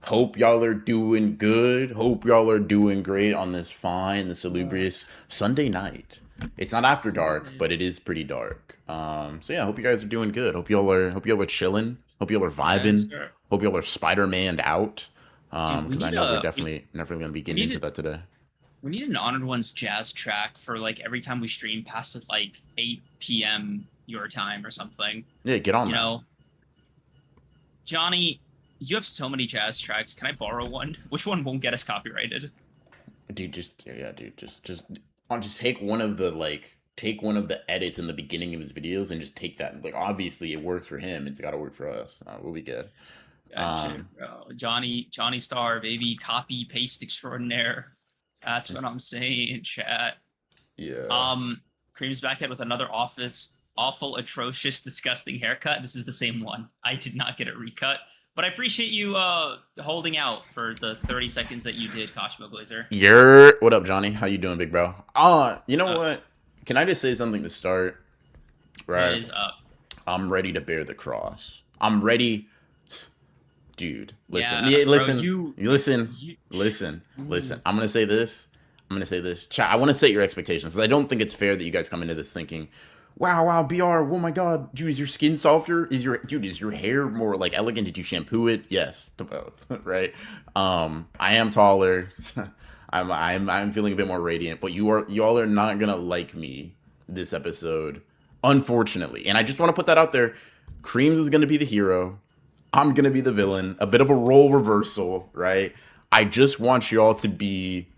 Hope y'all are doing good. Hope y'all are doing great on this fine, the salubrious Sunday night. It's not after dark, Sunday. but it is pretty dark. So yeah, hope you guys are doing good. Hope y'all are chilling. Hope y'all are Yes, vibing. sir. Hope y'all are Spider-Man out. Dude, we Because I need know we're a we, definitely never gonna be we getting need into it. that today. We need an honored ones jazz track for like every time we stream past like 8 p.m. your time or something. Yeah, get on You that. know, Johnny, you have so many jazz tracks. Can I borrow one? Which one won't get us copyrighted? Dude, just take one of the take one of the edits in the beginning of his videos and just take that. Like obviously it works for him, it's gotta work for us. We'll be good. Shit, Um bro. Johnny Star, baby, copy paste extraordinaire. That's what I'm saying, chat. yeah. Um, Cream's backhead with another awful, atrocious, disgusting haircut. This is the same one. I did not get it recut, but I appreciate you holding out for the 30 seconds that you did, Kashimo Glazer. What up, Johnny? How you doing, big bro? You know Uh, what? Can I just say something to start? what Right. is up? I'm ready to bear the cross. I'm ready. Dude, listen. Yeah, Yeah, bro, listen. You listen. you, Listen. ooh. I'm gonna say this. I'm gonna say this. Chat, I want to set your expectations because I don't think it's fair that you guys come into this thinking, wow, BR, oh my god, dude, is your skin softer? Is your hair more like elegant? Did you shampoo it? Yes, to both, right? I am taller. I'm feeling a bit more radiant, but y'all are not gonna like me this episode, unfortunately. And I just want to put that out there. Creams is gonna be the hero. I'm gonna be the villain. A bit of a role reversal, right? I just want y'all to be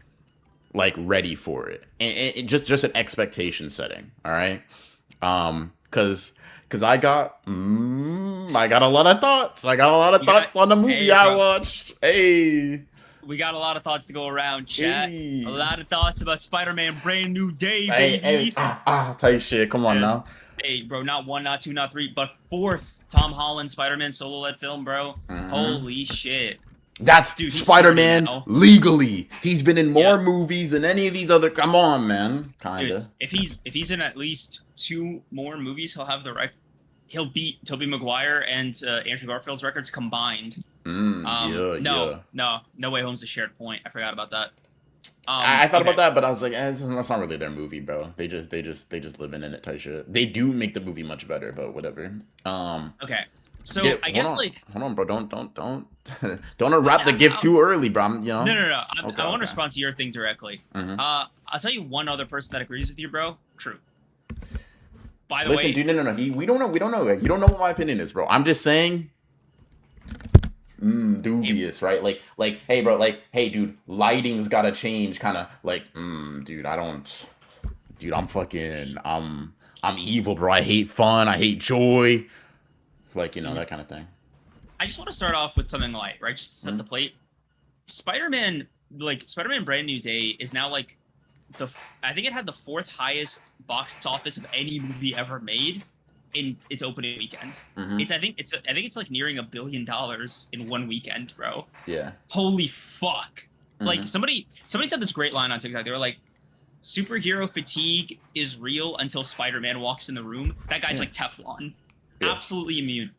like ready for it, and just an expectation setting. All right, because I got a lot of thoughts. I got a lot of You got, thoughts on the movie hey, I bro, watched. Hey, we got a lot of thoughts to go around, chat. A hey, lot of thoughts about Spider-Man Brand New Day, hey, baby. type shit. Come on Yes. now. Hey, bro, not one, not two, not three, but fourth Tom Holland Spider-Man solo-led film, bro. Hmm. Holy shit. That's Dude, he's 40 Spider-Man now. legally. He's been in Yeah. more movies than any of these other. Come on, man. Dude, Kinda. if he's in at least two more movies, he'll have the he'll beat Tobey Maguire and Andrew Garfield's records combined. Yeah, No, yeah. no Way Home's a shared point. I forgot about that. I thought about Okay. that, but I was like, that's not really their movie, bro. They just living in it type shit. They do make the movie much better, but whatever. Okay. So Get I guess like hold on, bro. Don't unwrap the gift I'm, too early, bro. You no, know. no, no. Okay, I want to okay. respond to your thing directly. Hmm. I'll tell you one other person that agrees with you, bro. True. By the Listen, way, dude. No, no, no. We don't know. We don't know. You don't know what my opinion is, bro. I'm just saying. hey, Dubious, right? Hey, bro. Hey, dude. Lighting's gotta change. Kind of like, dude. I don't. Dude, I'm fucking. I'm evil, bro. I hate fun. I hate joy. Like, dude, that kind of thing. I just want to start off with something light, right? Just to set the Mm-hmm. plate. Spider-Man, like Spider-Man Brand New Day is now like I think it had the fourth highest box office of any movie ever made in its opening weekend. Mm-hmm. I think it's like nearing $1 billion in one weekend, bro. Yeah. Holy fuck. Like Mm-hmm. somebody said this great line on TikTok. They were like, superhero fatigue is real until Spider-Man walks in the room. That guy's Yeah. like Teflon. Yeah. Absolutely immune.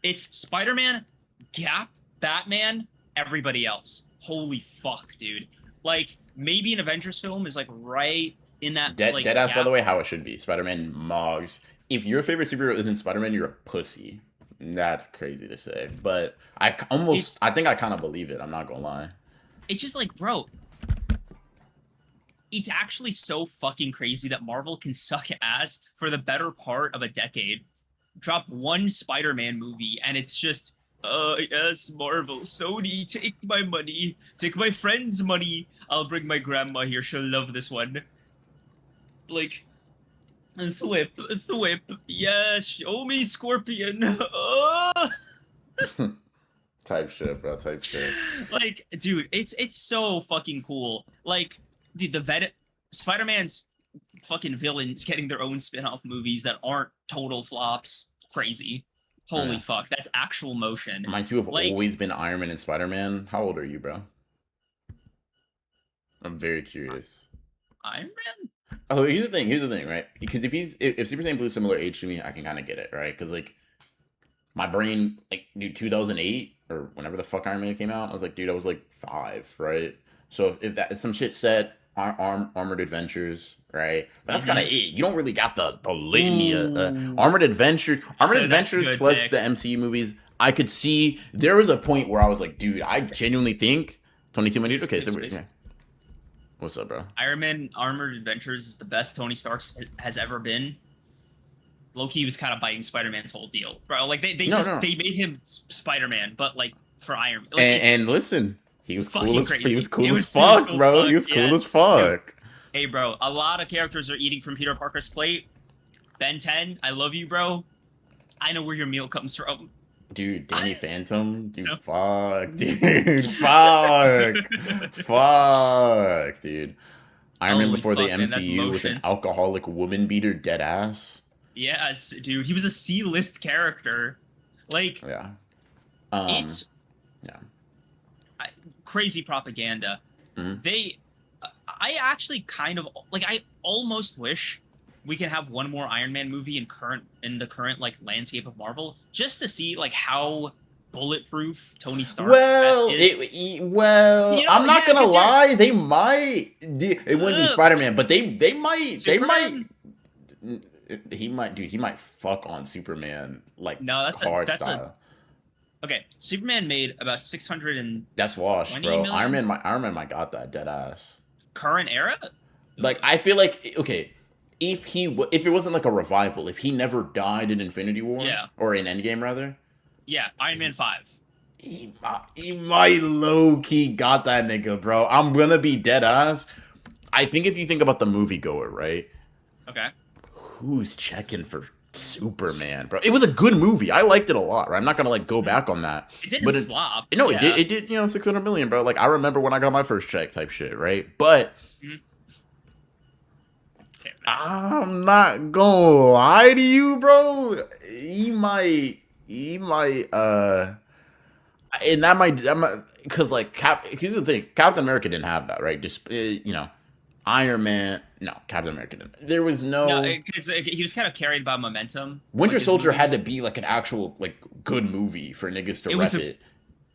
It's Spider-Man, Gap, Batman, everybody else. Holy fuck, dude. Like, maybe an Avengers film is like right in that like Dead ass. By the gap. way, how it should be. Spider-Man Mogs. If your favorite superhero isn't Spider-Man, you're a pussy. That's crazy to say, but It's I think I kind of believe it. I'm not gonna lie. it's just like, bro, it's actually so fucking crazy that Marvel can suck ass for the better part of a decade. Drop one Spider-Man movie and it's just yes, Marvel, Sony, take my money, take my friend's money. I'll bring my grandma here. She'll love this one. Like, Thwip, yes, show me Scorpion. Oh! Type shit, bro. Type shit. Like, dude, it's so fucking cool. Like, dude, Spider-Man's fucking villains getting their own spin-off movies that aren't total flops. Crazy. Holy Yeah. fuck, that's actual motion. My two have Like, always been Iron Man and Spider-Man. How old are you, bro? I'm very curious. Iron Man? Oh, here's the thing. Here's the thing, right? Because if Super Saiyan Blue is similar age to me, I can kind of get it, right? Because like my brain, like, dude, 2008. or whenever the fuck Iron Man came out. I was like, dude, I was like 5, right? So if that some shit said Armored Adventures, right? But that's kind of Mm-hmm. it. You don't really got the litany of Ooh, Armored that's a Adventures good plus pick. the MCU movies. I could see there was a point where I was like, dude, I genuinely think 22 minutes. Okay, Safe so space. yeah. What's up, bro? Iron Man Armored Adventures is the best Tony Stark has ever been. Loki was kind of biting Spider-Man's whole deal, bro. Like they No, just no. they made him Spider-Man, but like for Iron Man, like it's And listen, fucking he was crazy. cool as It was fuck, cool as bro. He fuck. was cool as Yes, dude. fuck. Hey, bro. A lot of characters are eating from Peter Parker's plate. Ben 10, I love you, bro. I know where your meal comes from. Dude, Danny Phantom, dude, No. fuck, dude, fuck, dude. Iron Man Holy before the fuck, man, that's MCU was an motion. alcoholic woman beater, dead ass. Yes, dude. He was a C-list character. Like Yeah. Um. it's Yeah. crazy propaganda. Mhm. I actually kind of like. I almost wish we can have one more Iron Man movie in the current like landscape of Marvel, just to see like how bulletproof Tony Stark Well, is. I'm not Yeah, gonna because you're lie. They might. It wouldn't be Spider Man, but they might. They might. Superman. He might, dude. He might fuck on Superman like No, hard that's a style. okay. Superman made about 620 That's washed, bro. million Iron Man might got that dead ass. current era. Like I feel like okay, if it wasn't like a revival, if he never died in Infinity War Yeah, or in Endgame rather, yeah. Iron Man 5. he might low key got that nigga, bro. I'm gonna be dead ass. I think if you think about the moviegoer, right? Okay. Who's checking for Superman, bro? It was a good movie. I liked it a lot. Right? I'm not gonna like go Mhm. back on that, It didn't but flop. no, it did. Yeah. It did. 600 million, bro. Like I remember when I got my first check, type shit, right? But Mhm. Fair enough. I'm not gonna lie to you, bro. He might, and because like here's the thing, Captain America didn't have that, right? Just Iron Man, no, Captain America didn't. There was No, no because he was kind of carried by momentum. Winter Like his Soldier had movies. to be like an actual like good movie for niggas to It was rep a it.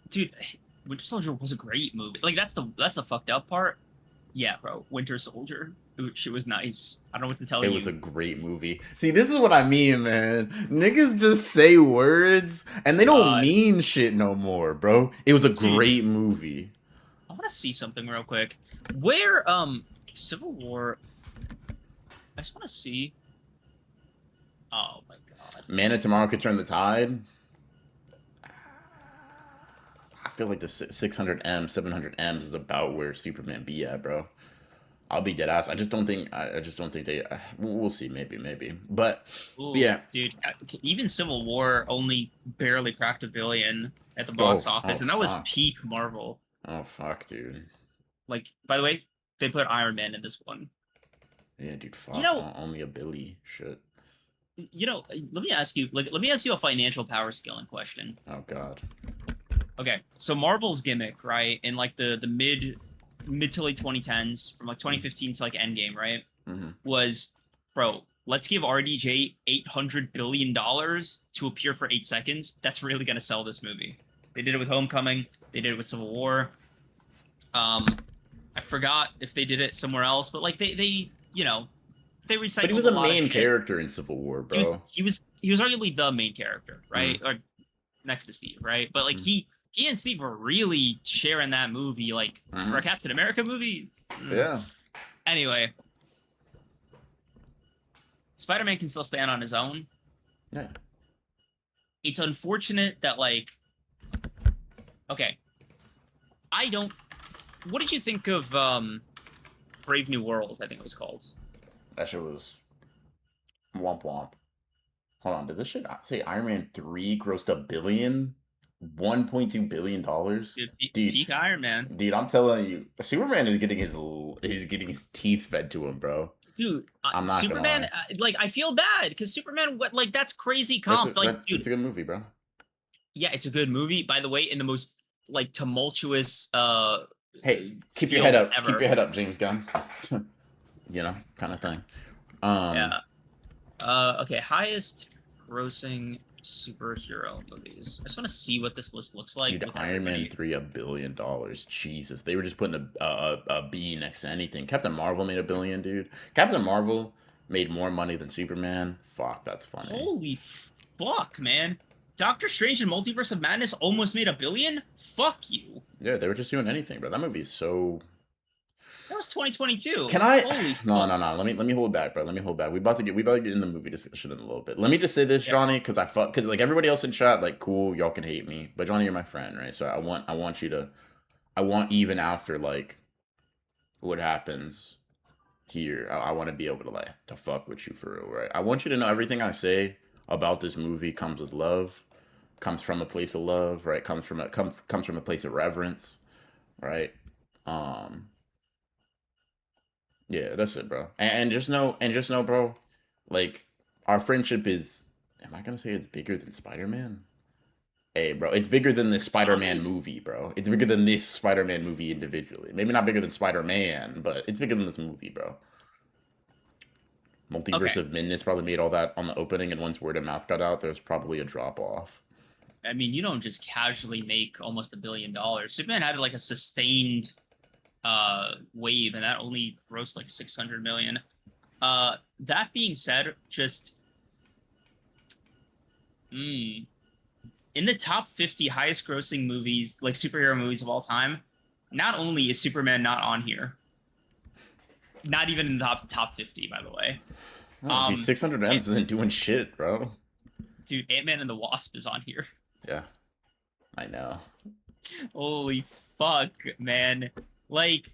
dude. Winter Soldier was a great movie. Like that's the fucked up part. Yeah, bro. Winter Soldier. Ooh, shit was nice. I don't know what to tell It was a you. great movie. See, this is what I mean, man. Niggas just say words and they don't God, mean shit no more, bro. It was a dude. great movie. I want to see something real quick. Where Civil War. I just want to see. Oh my god. Man of Tomorrow Could Turn the Tide. I feel like the 600M, 700Ms is about where Superman be at, bro. I'll be dead ass. I just don't think. I just don't think they. We'll see. Maybe. But Ooh, yeah. dude. Even Civil War only barely cracked $1 billion at the Oh, box office, and that was fuck. peak Marvel. Oh fuck, dude. Like, by the way, they put Iron Man in this one. Yeah, dude. You Fuck. know, Only a Billy. Shit. let me ask you. Like, let me ask you a financial power scaling question. Oh god. Okay, so Marvel's gimmick, right, in like the mid to late 2010s, from like 2015 to like Endgame, right, Mm-hmm. was, bro, let's give RDJ $800 billion to appear for 8 seconds. That's really gonna sell this movie. They did it with Homecoming. They did it with Civil War. I forgot if they did it somewhere else, but like they they recycled But he was a a lot of main shit. character in Civil War, bro. He was arguably the main character, right? Mm. Or next to Steve, right? But like Mm. he and Steve were really sharing that movie, like for a Mhm. Captain America movie. Yeah. Anyway, Spider-Man can still stand on his own. Yeah. It's unfortunate that like, okay, I don't. What did you think of Brave New World? I think it was called. That shit was womp womp. Hold on, did this shit say Iron Man 3 grossed a billion? $1.2 billion? Dude, Dude, peak Iron Man. dude, I'm telling you, Superman is getting he's getting his teeth fed to him, bro. Dude, I'm not gonna Superman, lie. like I feel bad because Superman, what like that's crazy That's comp. Like, dude, it's a good movie, bro. yeah, it's a good movie. By the way, in the most like tumultuous Hey, keep your field head up. ever. Keep your head up, James Gunn. Kind of thing. Yeah. Okay, highest grossing Superhero movies. I just want to see what this list looks like Dude, with Iron Man everybody. 3, $1 billion. Jesus, they were just putting a B next to anything. Captain Marvel made $1 billion, dude. Captain Marvel made more money than Superman. Fuck, that's funny. Holy fuck, man. Doctor Strange and Multiverse of Madness almost made $1 billion? Fuck you. Yeah, they were just doing anything, bro. That movie's so. That was 2022. Can I? Holy No, fuck. no, no. Let me hold back, bro. Let me hold back. We about to get in the movie discussion in a little bit. Let me just say this, Yeah. Johnny, because because like everybody else in chat, like cool, y'all can hate me, but Johnny, you're my friend, right? So I want you to, I want even after like what happens here, I want to be able to like to fuck with you for real, right? I want you to know everything I say about this movie comes with love, comes from a place of love, right? Comes from a place of reverence, right? Um, Yeah, that's it, bro. And just know, bro, like our friendship is. Am I gonna say it's bigger than Spider Man? Hey, bro, it's bigger than this Spider Man movie, bro. It's bigger than this Spider Man movie individually. Maybe not bigger than Spider Man, but it's bigger than this movie, bro. Multiverse Okay. of Madness probably made all that on the opening, and once word of mouth got out, there's probably a drop off. I mean, you don't just casually make almost $1 billion. Superman had like a sustained wave, and that only grossed like 600 million. That being said, just in the top 50 highest grossing movies, like superhero movies of all time, not only is Superman not on here, not even in the top 50, by the way. Oh, dude, 600 Ant- M's isn't doing shit, bro. Dude, Ant-Man and the Wasp is on here. Yeah, I know. Holy fuck, man. Like,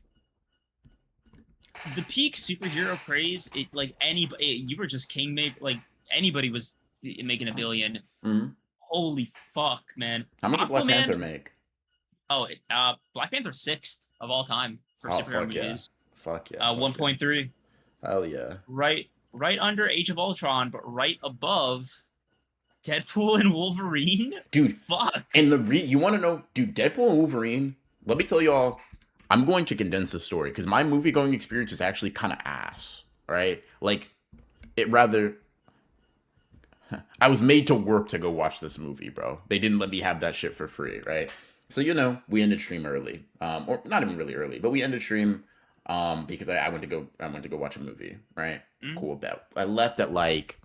the peak superhero praise, it like anybody, you were just king make like anybody was making $1 billion. Hmm. Holy fuck, man. How much did Black Aquaman. Panther make? Oh, Black Panther sixth of all time for Oh, superhero fuck yeah. movies. Fuck yeah. Fuck yeah. 1.3. Hell yeah. Right under Age of Ultron, but right above Deadpool and Wolverine. Dude, Fuck. and you want to know, dude, Deadpool and Wolverine, let me tell y'all, I'm going to condense the story because my movie going experience was actually kind of ass, right? Like, it rather. I was made to work to go watch this movie, bro. They didn't let me have that shit for free, right? So, we ended stream early. Or not even really early, but we ended stream because I went to go watch a movie, right? Cool bet. I left at like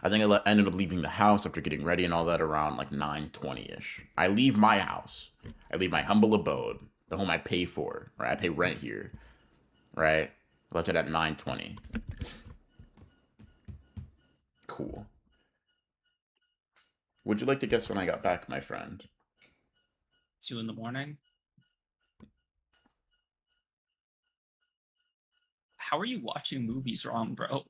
I think I ended up leaving the house after getting ready and all that around like 9:20ish. I leave my house. I leave my humble abode, the home I pay for, right? I pay rent here, right? I left it at 9:20. Cool. Would you like to guess when I got back, my friend? 2 in the morning. How are you watching movies wrong, bro?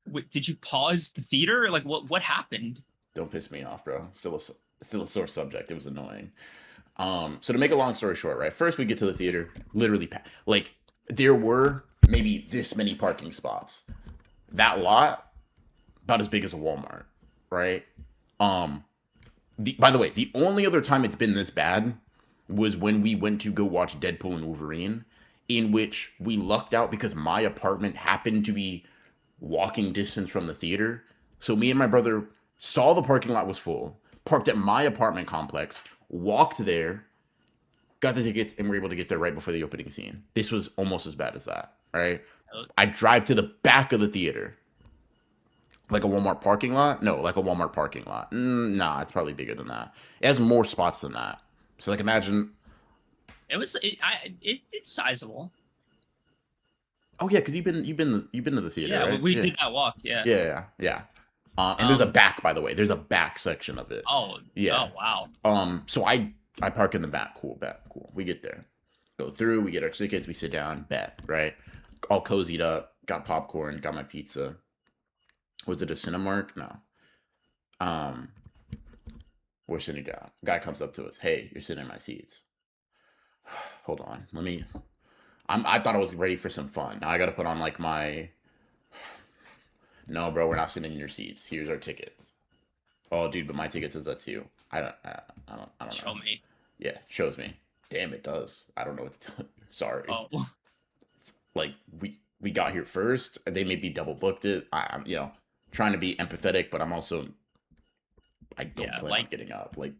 Wait, did you pause the theater? Like, what happened? Don't piss me off, bro. Still a sore subject. It was annoying. So to make a long story short, right? First we get to the theater, literally like there were maybe this many parking spots. That lot about as big as a Walmart, right? By the way, the only other time it's been this bad was when we went to go watch Deadpool and Wolverine, in which we lucked out because my apartment happened to be walking distance from the theater. So me and my brother saw the parking lot was full, parked at my apartment complex, walked there, got the tickets, and were able to get there right before the opening scene. This was almost as bad as that, right? I drive to the back of the theater. Like a Walmart parking lot? No, like a Walmart parking lot. Nah, it's probably bigger than that. It has more spots than that. So like imagine. It's sizable. Oh yeah, because you've been to the theater, Yeah, right? we Yeah, did that walk. Yeah. yeah, yeah. And there's a back, by the way. There's a back section of it. Oh. Yeah. Oh wow. So I park in the back. Cool, cool. We get there, go through. We get our tickets. We sit down. Bet, right? All cozied up. Got popcorn. Got my pizza. Was it a Cinemark? No. Um, we're sitting down. Guy comes up to us. Hey, you're sitting in my seats. Hold on. I thought I was ready for some fun. Now I got to put on like my. No, bro, we're not sitting in your seats. Here's our tickets. Oh, dude, but my ticket says that too. I don't know. Show me. Yeah, shows me. Damn, it does. I don't know what's telling you. Sorry. Oh. Like we got here first. They maybe double booked it. I'm trying to be empathetic, but I'm also I don't Yeah, plan on like getting up. Like,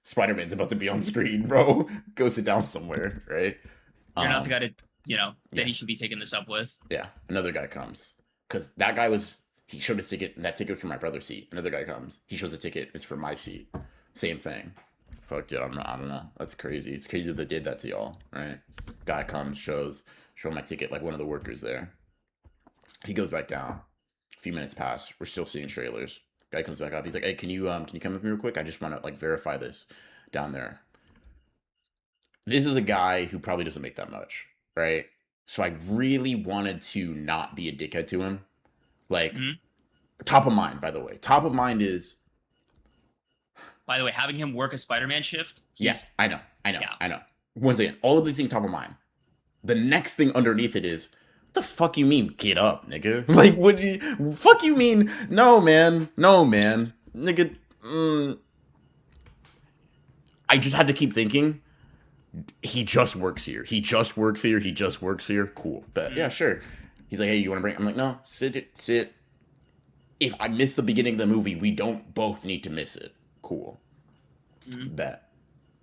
Spider-Man's about to be on screen, bro. Go sit down somewhere, right? you're not the Um, guy to, that yeah, he should be taking this up with. yeah. Another guy comes because that guy was. He showed his ticket, and that ticket was for my brother's seat. Another guy comes. He shows a ticket. It's for my seat. Same thing. Fuck it. I don't know. That's crazy. It's crazy that they did that to y'all, right? Guy comes, show my ticket, like one of the workers there. He goes back down. A few minutes pass. We're still seeing trailers. Guy comes back up. He's like, "Hey, can you come with me real quick? I just want to like verify this down there." This is a guy who probably doesn't make that much, right? So I really wanted to not be a dickhead to him. Like, Mhm. top of mind, by the way. Top of mind is, By the way, having him work a Spider-Man shift, yes, he's I know. yeah. I know. Once again, all of these things top of mind. The next thing underneath it is, what the fuck you mean, get up, nigga? Like, what do you, fuck you mean? No, man. No, man. Nigga, I just had to keep thinking, he just works here. He just works here. He just works here. Cool. But yeah, sure. He's like, hey, you want to bring? I'm like, no, sit. If I miss the beginning of the movie, we don't both need to miss it. Cool. Bet.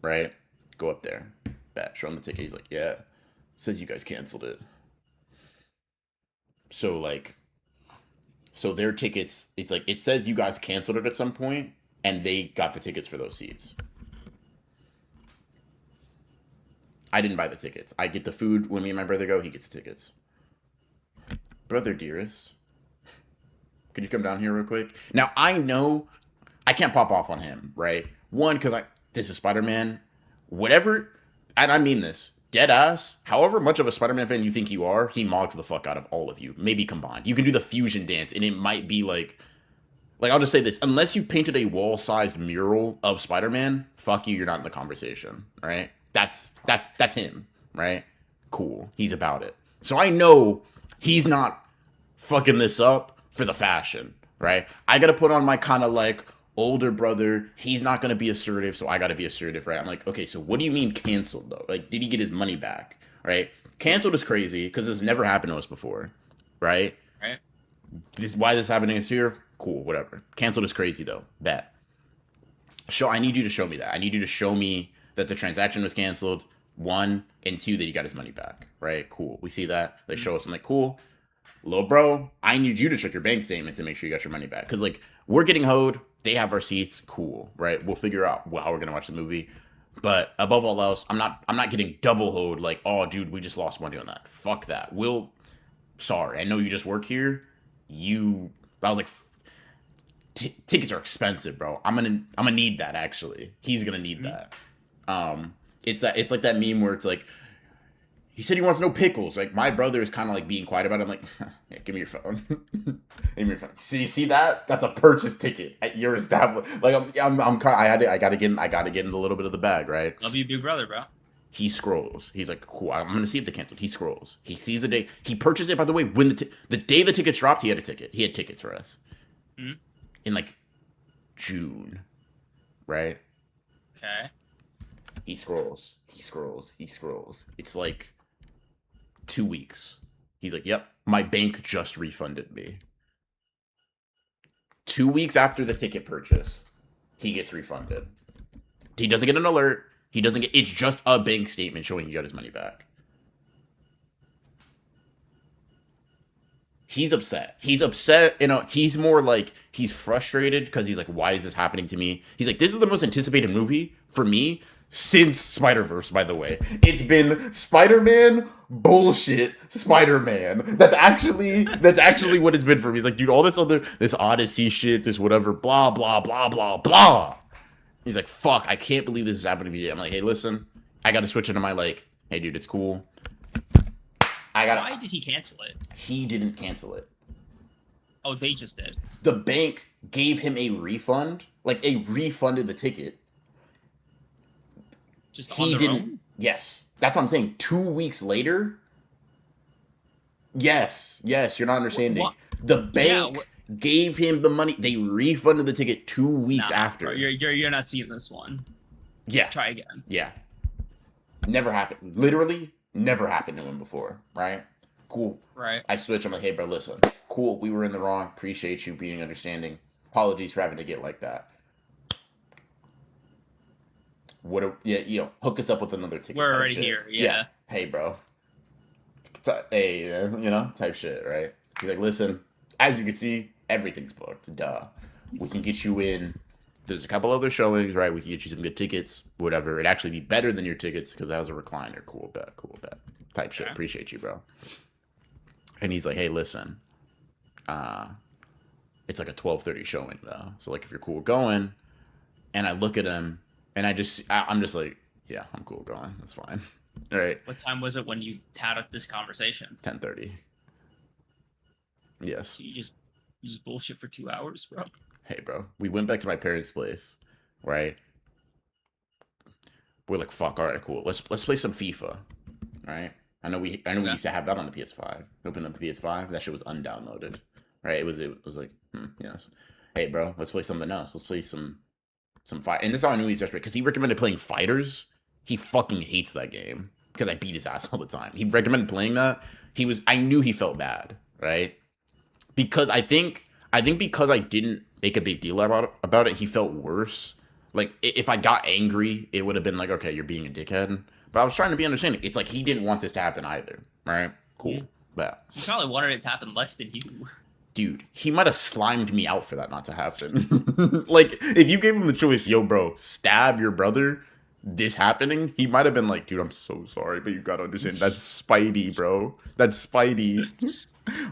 Right? Go up there. Bet. Show him the ticket. He's like, yeah. Says you guys canceled it. So like, so their tickets, it's like, it says you guys canceled it at some point, and they got the tickets for those seats. I didn't buy the tickets. I get the food when me and my brother go. He gets the tickets. Brother dearest, could you come down here real quick? Now I know I can't pop off on him, right? One, because this is Spider-Man. Whatever, and I mean this, dead ass. However much of a Spider-Man fan you think you are, he mogs the fuck out of all of you, maybe combined. You can do the fusion dance, and it might be like I'll just say this: unless you've painted a wall-sized mural of Spider-Man, fuck you. You're not in the conversation, right? That's him, right? Cool. He's about it. So I know he's not fucking this up for the fashion, right? I gotta put on my kind of like older brother. He's not gonna be assertive, so I gotta be assertive, right? I'm like, okay, so what do you mean canceled though? Like, did he get his money back, right? Canceled is crazy because this never happened to us before, right? Right. Why this happening is here? Cool, whatever. Canceled is crazy though. Bet. I need you to show me that. I need you to show me that the transaction was canceled. One, and two, that you got his money back. Right? Cool. We see that. They show us. I'm like, cool. Little bro, I need you to check your bank statements and make sure you got your money back. Because like we're getting hoed. They have our seats. Cool. Right? We'll figure out how we're gonna watch the movie. But above all else, I'm not getting double hoed. Like, oh, dude, we just lost money on that. Fuck that. Sorry. I know you just work here. I was like, tickets are expensive, bro. I'm gonna need that. Actually, he's gonna need that. It's like that meme where it's like, he said he wants no pickles. Like my brother is kind of like being quiet about it. I'm like, yeah, give me your phone. Give me your phone. See that? That's a purchase ticket at your establishment. Like I gotta get in a little bit of the bag, right? Love you, big brother, bro. He scrolls. He's like, cool. I'm gonna see if they canceled. He scrolls. He sees the day. He purchased it. By the way, when the day the tickets dropped, he had a ticket. He had tickets for us in like June, right? Okay. He scrolls. It's like 2 weeks. He's like, yep, my bank just refunded me. 2 weeks after the ticket purchase, he gets refunded. He doesn't get an alert. It's just a bank statement showing he got his money back. He's upset. He's more like, he's frustrated because he's like, why is this happening to me? He's like, this is the most anticipated movie for me since Spider-Verse, by the way. It's been Spider-Man, bullshit, Spider-Man. That's actually what it's been for me. He's like, dude, all this Odyssey shit, this whatever, blah, blah, blah, blah, blah. He's like, fuck, I can't believe this is happening to me. I'm like, hey, listen, I got to switch into my like, hey, dude, it's cool. Why did he cancel it? He didn't cancel it. Oh, they just did. The bank gave him a refund, like they refunded the ticket. Just on their own? Yes, that's what I'm saying. 2 weeks later. Yes, you're not understanding. What? The bank gave him the money. They refunded the ticket 2 weeks after. Bro, you're not seeing this one. Yeah. Try again. Yeah. Never happened. Literally never happened to him before. Right? Cool. Right. I switch. I'm like, hey, bro, listen. Cool. We were in the wrong. Appreciate you being understanding. Apologies for having to get like that. yeah, hook us up with another ticket We're type already shit. here. Yeah. Hey, bro. Hey, type shit, right? He's like, listen, as you can see, everything's booked. Duh. We can get you in. There's a couple other showings, right? We can get you some good tickets, whatever. It'd actually be better than your tickets because that was a recliner. Cool bet, type shit. Okay. Appreciate you, bro. And he's like, hey, listen, uh, it's like a 12:30 showing though. So like, if you're cool going, and I look at him, and I'm just like, yeah, I'm cool going. That's fine. All right. What time was it when you had this conversation? 10:30. Yes. So you just bullshit for 2 hours, bro. Hey, bro. We went back to my parents' place, right? We're like, fuck. All right, cool. Let's play some FIFA, right? I know we used to have that on the PS5. Open up the PS5. That shit was undownloaded, right? It was like, yes. Hey, bro. Let's play something else. Let's play some fight. And this is how I knew he's desperate because he recommended playing Fighters. He fucking hates that game because I beat his ass all the time. He recommended playing that. I knew he felt bad, right? Because I think because I didn't make a big deal about it, he felt worse. Like if I got angry, it would have been like, okay, you're being a dickhead. But I was trying to be understanding. It's like he didn't want this to happen either, right? Cool. But he probably wanted it to happen less than you. Dude, he might have slimed me out for that not to happen. Like, if you gave him the choice, yo, bro, stab your brother, this happening, he might have been like, dude, I'm so sorry, but you gotta understand, that's Spidey, bro. That's Spidey.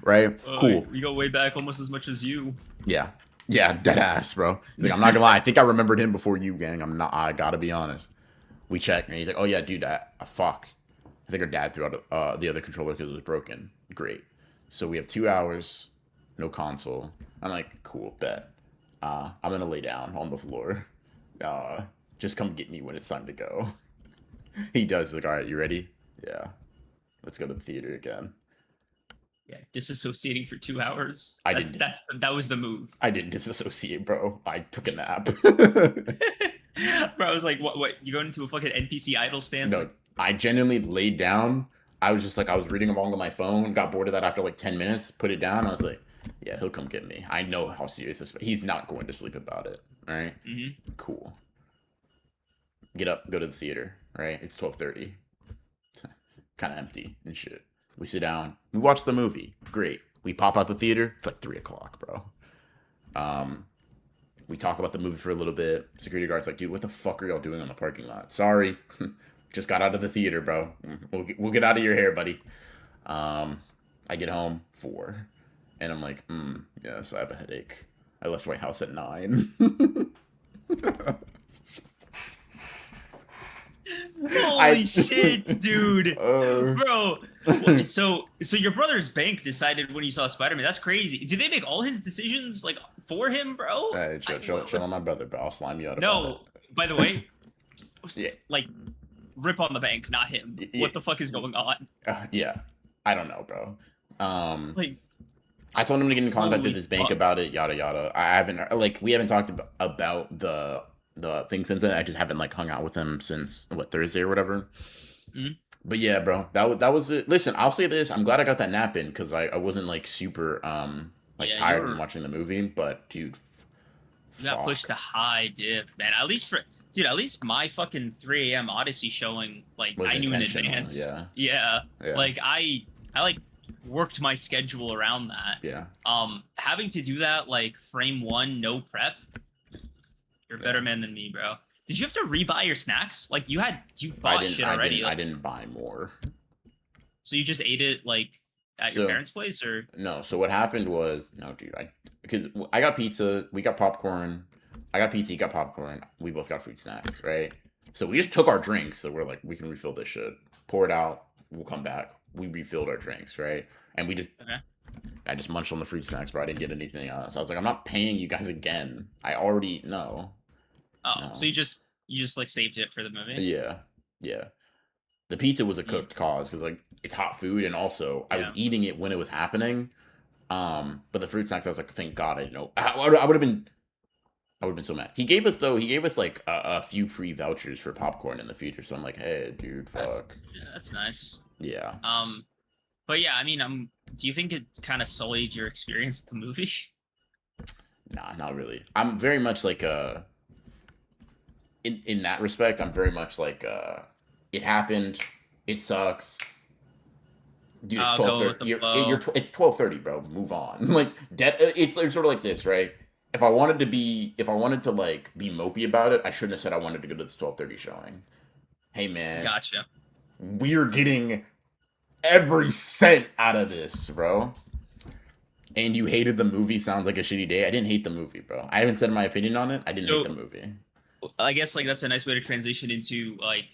Right? Cool. We go way back almost as much as you. Yeah. Yeah, dead ass, bro. He's like, I'm not gonna lie, I think I remembered him before you, gang. I gotta be honest. We check, and he's like, oh yeah, dude, fuck. I think our dad threw out the other controller because it was broken. Great. So we have 2 hours. No console. I'm like, cool, bet. I'm gonna lay down on the floor. Just come get me when it's time to go. He does. He's like, all right, you ready? Yeah. Let's go to the theater again. Yeah, disassociating for 2 hours. That was the move. I didn't disassociate, bro. I took a nap. Bro, I was like, what? You going into a fucking NPC idle stance? No, I genuinely laid down. I was just like, I was reading along on my phone, got bored of that after like 10 minutes, put it down. I was like, yeah, he'll come get me. I know how serious this is. He's not going to sleep about it. All right? Cool. Get up, go to the theater. Right? It's 12:30. Kind of empty and shit. We sit down. We watch the movie. Great. We pop out the theater. It's like 3 o'clock, bro. We talk about the movie for a little bit. Security guard's like, dude, what the fuck are y'all doing on the parking lot? Sorry. Just got out of the theater, bro. We'll get out of your hair, buddy. I get home 4. And I'm like, yes, I have a headache. I left my house at 9. Holy shit, dude. Bro. So your brother's bank decided when you saw Spider-Man. That's crazy. Did they make all his decisions like for him, bro? Chill on my brother, but I'll slime you out. No, by the way, yeah. Like, rip on the bank, not him. What the fuck is going on? Yeah, I don't know, bro. Like, I told him to get in contact with his bank about it, yada yada. I haven't we haven't talked about the thing since then. I just haven't like hung out with him since Thursday or whatever. But yeah, bro, that was it. Listen, I'll say this: I'm glad I got that nap in because I wasn't like super tired when watching the movie. But dude, you got pushed to high diff, man. At least my fucking 3 a.m. Odyssey showing, like, I knew in advance. Yeah. Like I like worked my schedule around that. Yeah. Having to do that like frame 1, no prep. You're a better man than me, bro. Did you have to rebuy your snacks? Like you bought shit already. I didn't buy more. So you just ate it like at your parents' place, or no? So what happened was, no, dude, because I got pizza, we got popcorn. I got pizza, you got popcorn. We both got fruit snacks, right? So we just took our drinks. So we're like, we can refill this shit. Pour it out. We'll come back. We refilled our drinks, right? And we just, I just munched on the fruit snacks, bro. I didn't get anything else. I was like, I'm not paying you guys again. I already know. Oh, no. So you just like saved it for the movie? Yeah. The pizza was a cooked cause because like it's hot food, and also I was eating it when it was happening. But the fruit snacks, I was like, thank God I didn't know. I would have been so mad. He gave us like a few free vouchers for popcorn in the future. So I'm like, hey, dude, fuck. That's nice. Yeah. But yeah, I mean, do you think it kind of sullied your experience with the movie? Nah, not really. I'm very much like in that respect, I'm very much like, it happened, it sucks, dude. It's I'll twelve go with thirty. the flow. It's 12:30, bro. Move on. Like, it's like sort of like this, right? If I wanted to like be mopey about it, I shouldn't have said I wanted to go to this 12:30 showing. Hey man, Gotcha. we're getting every cent out of this, bro. And you hated the movie sounds like a shitty day. I didn't hate the movie, bro. I haven't said my opinion on it. I didn't hate the So movie. I guess like that's a nice way to transition into like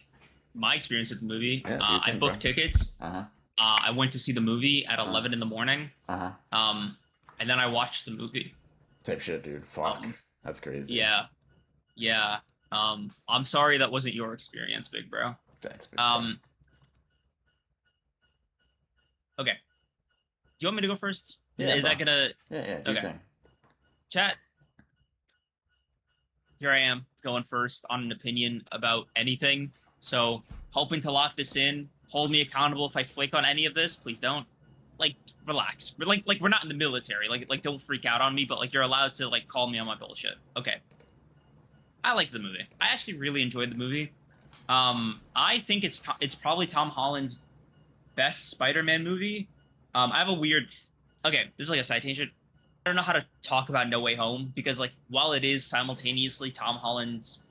my experience with the movie. Yeah, do your I thing, bro. booked tickets. Uh-huh. I went to see the movie at Uh-huh. 11 in the morning. Uh-huh. And then I watched the movie. Type shit, dude. Fuck. Um, That's crazy. yeah, yeah. I'm sorry that wasn't your experience, big bro. Thanks, big bro. Okay. Do you want me to go first? Yeah, Is bro. that gonna Yeah, do your okay. thing. Chat? Here I am going first on an opinion about anything. So hoping to lock this in. Hold me accountable if I flake on any of this. Please don't. Like, relax. We're like we're not in the military. Like don't freak out on me. But like you're allowed to like call me on my bullshit. Okay. I like the movie. I actually really enjoyed the movie. I think it's probably Tom Holland's best Spider-Man movie. I have a weird. Okay, this is like a side tangent. I don't know how to talk about No Way Home because like while it is simultaneously Tom Holland's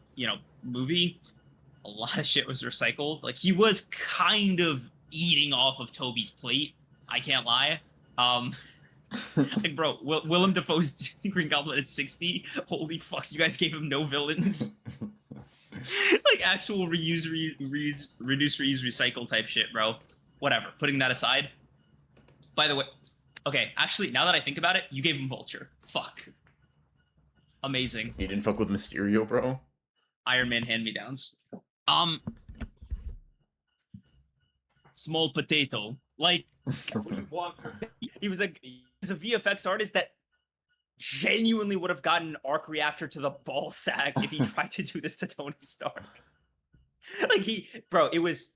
movie, a lot of shit was recycled. Like he was kind of eating off of Toby's plate. I can't lie. Like bro, Willem Dafoe's Green Goblin at 60. Holy fuck, you guys gave him no villains. Like actual reduce, reuse, recycle type shit, bro. Whatever. Putting that aside. By the way, okay, actually, now that I think about it, you gave him Vulture. Fuck. Amazing. You didn't fuck with Mysterio, bro? Iron Man hand-me-downs. Small potato. Like, what do you want from me? He was a VFX artist that genuinely would have gotten an arc reactor to the ball sack if he tried to do this to Tony Stark. Like bro, it was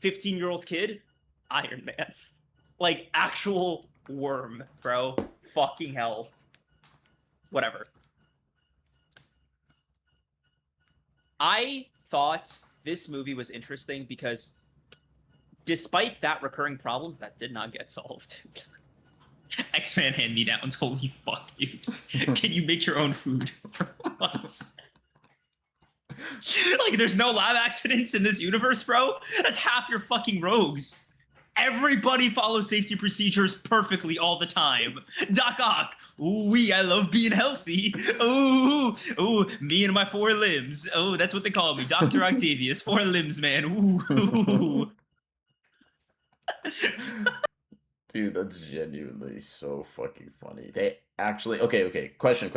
15-year-old kid, Iron Man. Like actual worm, bro. Fucking hell. Whatever. I thought this movie was interesting because despite that recurring problem, that did not get solved. X-Men hand-me-downs, holy fuck, dude. Can you make your own food for once? Like, there's no lab accidents in this universe, bro? That's half your fucking rogues. Everybody follows safety procedures perfectly all the time. Doc Ock, ooh wee, I love being healthy. Ooh, me and my 4 limbs. Oh, that's what they call me, Dr. Octavius, 4 limbs, man. Ooh. Dude, that's genuinely so fucking funny. They actually okay. Question.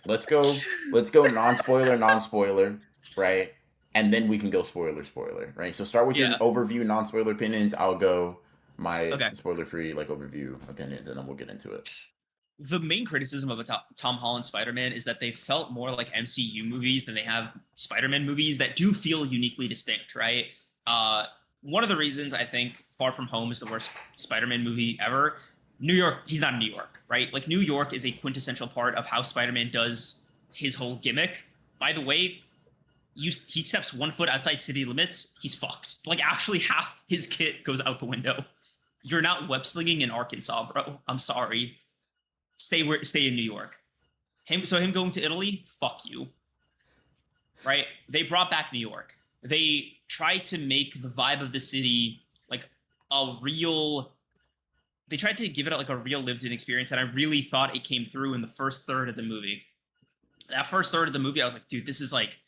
Let's go non-spoiler, right? And then we can go spoiler, right? So start with your overview non-spoiler opinions. I'll go my spoiler-free like overview opinions, and then we'll get into it. The main criticism of a Tom Holland Spider-Man is that they felt more like MCU movies than they have Spider-Man movies that do feel uniquely distinct, right? One of the reasons I think Far From Home is the worst Spider-Man movie ever. New York, he's not in New York, right? Like New York is a quintessential part of how Spider-Man does his whole gimmick. By the way, he steps 1 foot outside city limits, he's fucked. Like actually half his kit goes out the window. You're not web slinging in Arkansas, bro. I'm sorry. Stay in New York. Him going to Italy, fuck you. Right? They brought back New York. They tried to make the vibe of the city like a real. They tried to give it like a real lived-in experience, and I really thought it came through in the first third of the movie. That first third of the movie, I was like, dude, this is like,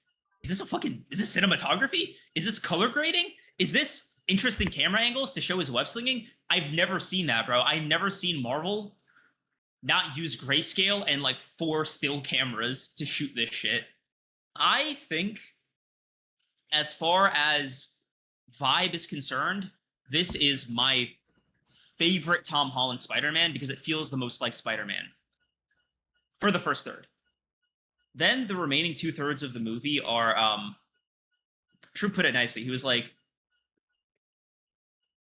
is this cinematography? Is this color grading? Is this interesting camera angles to show his web slinging? I've never seen that, bro. I've never seen Marvel not use grayscale and like 4 still cameras to shoot this shit. I think as far as vibe is concerned, this is my favorite Tom Holland Spider-Man because it feels the most like Spider-Man for the first third. Then the remaining 2/3 of the movie are True put it nicely. He was like,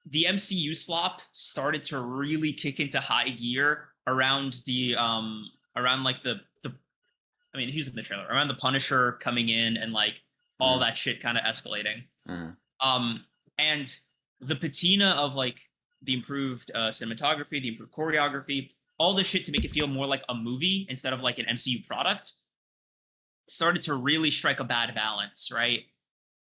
the MCU slop started to really kick into high gear around the I mean, who's in the trailer? Around the Punisher coming in and like all that shit kind of escalating. Um, and the patina of like the improved cinematography, the improved choreography, all this shit to make it feel more like a movie instead of like an MCU product started to really strike a bad balance, right?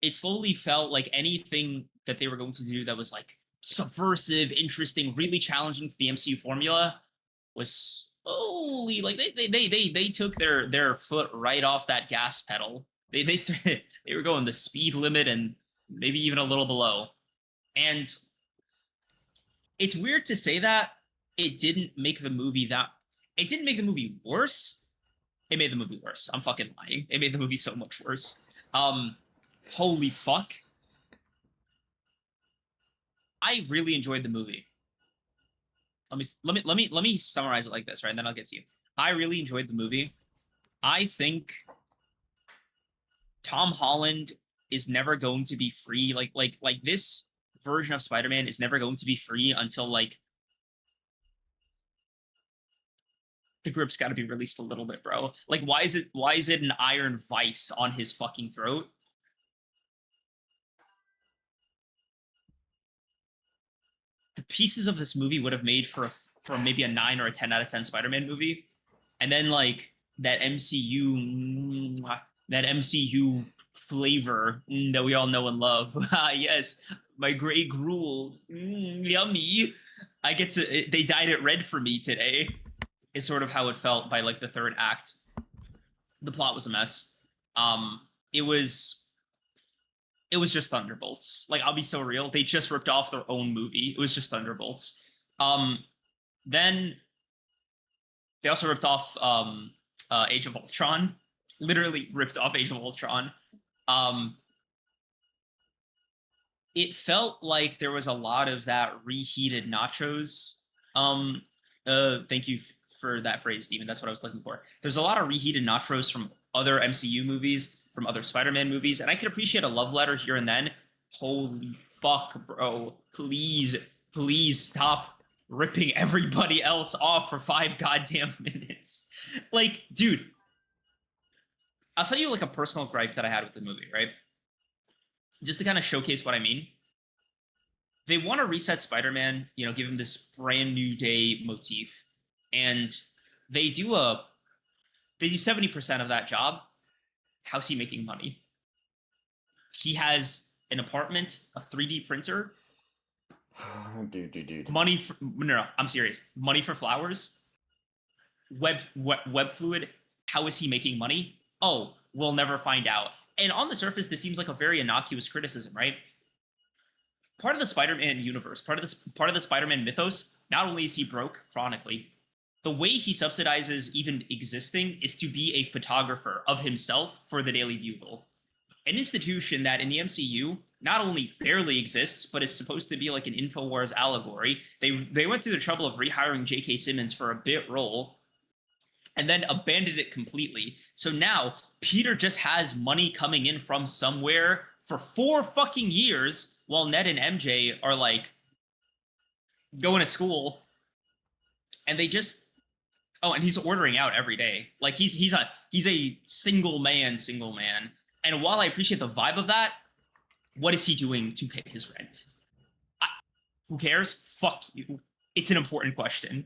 It slowly felt like anything that they were going to do that was like subversive, interesting, really challenging to the MCU formula was slowly like they took their foot right off that gas pedal. They started, they were going the speed limit and maybe even a little below. And it's weird to say that it didn't make the movie that it didn't make the movie worse. It made the movie worse. I'm fucking lying. It made the movie so much worse. Holy fuck. I really enjoyed the movie. Let me summarize it like this, right? And then I'll get to you. I really enjoyed the movie. I think Tom Holland is never going to be free. Like this version of Spider-Man is never going to be free until like the grip's got to be released a little bit, bro. Like why is it an iron vice on his fucking throat? The pieces of this movie would have made for maybe a 9 or a 10 out of 10 Spider-Man movie. And then like that MCU flavor that we all know and love. Yes, my gray gruel. Yummy. I get to they dyed it red for me today. Is sort of how it felt by like the third act. The plot was a mess. It was just Thunderbolts. Like I'll be so real, they just ripped off their own movie. It was just Thunderbolts. Then they also ripped off Age of Ultron. Literally ripped off Age of Ultron. It felt like there was a lot of that reheated nachos. Thank you for that phrase, Steven. That's what I was looking for. There's a lot of reheated nachos from other MCU movies, from other Spider-Man movies, and I can appreciate a love letter here and then. Holy fuck, bro. Please stop ripping everybody else off for 5 goddamn minutes. Like, dude, I'll tell you like a personal gripe that I had with the movie, right? Just to kind of showcase what I mean. They want to reset Spider-Man, you know, give him this brand new day motif. And they do 70% of that job. How's he making money? He has an apartment, a 3D printer. Dude. Money for, no, I'm serious. Money for flowers. Web fluid. How is he making money? Oh, we'll never find out. And on the surface, this seems like a very innocuous criticism, right? Part of the Spider-Man universe, part of the Spider-Man mythos, not only is he broke chronically, the way he subsidizes even existing is to be a photographer of himself for the Daily Bugle, an institution that in the MCU not only barely exists, but is supposed to be like an InfoWars allegory. They went through the trouble of rehiring J.K. Simmons for a bit role and then abandoned it completely. So now Peter just has money coming in from somewhere for 4 fucking years while Ned and MJ are like going to school, and they just and he's ordering out every day. Like he's a single man. And while I appreciate the vibe of that, what is he doing to pay his rent? Who cares? Fuck you. It's an important question.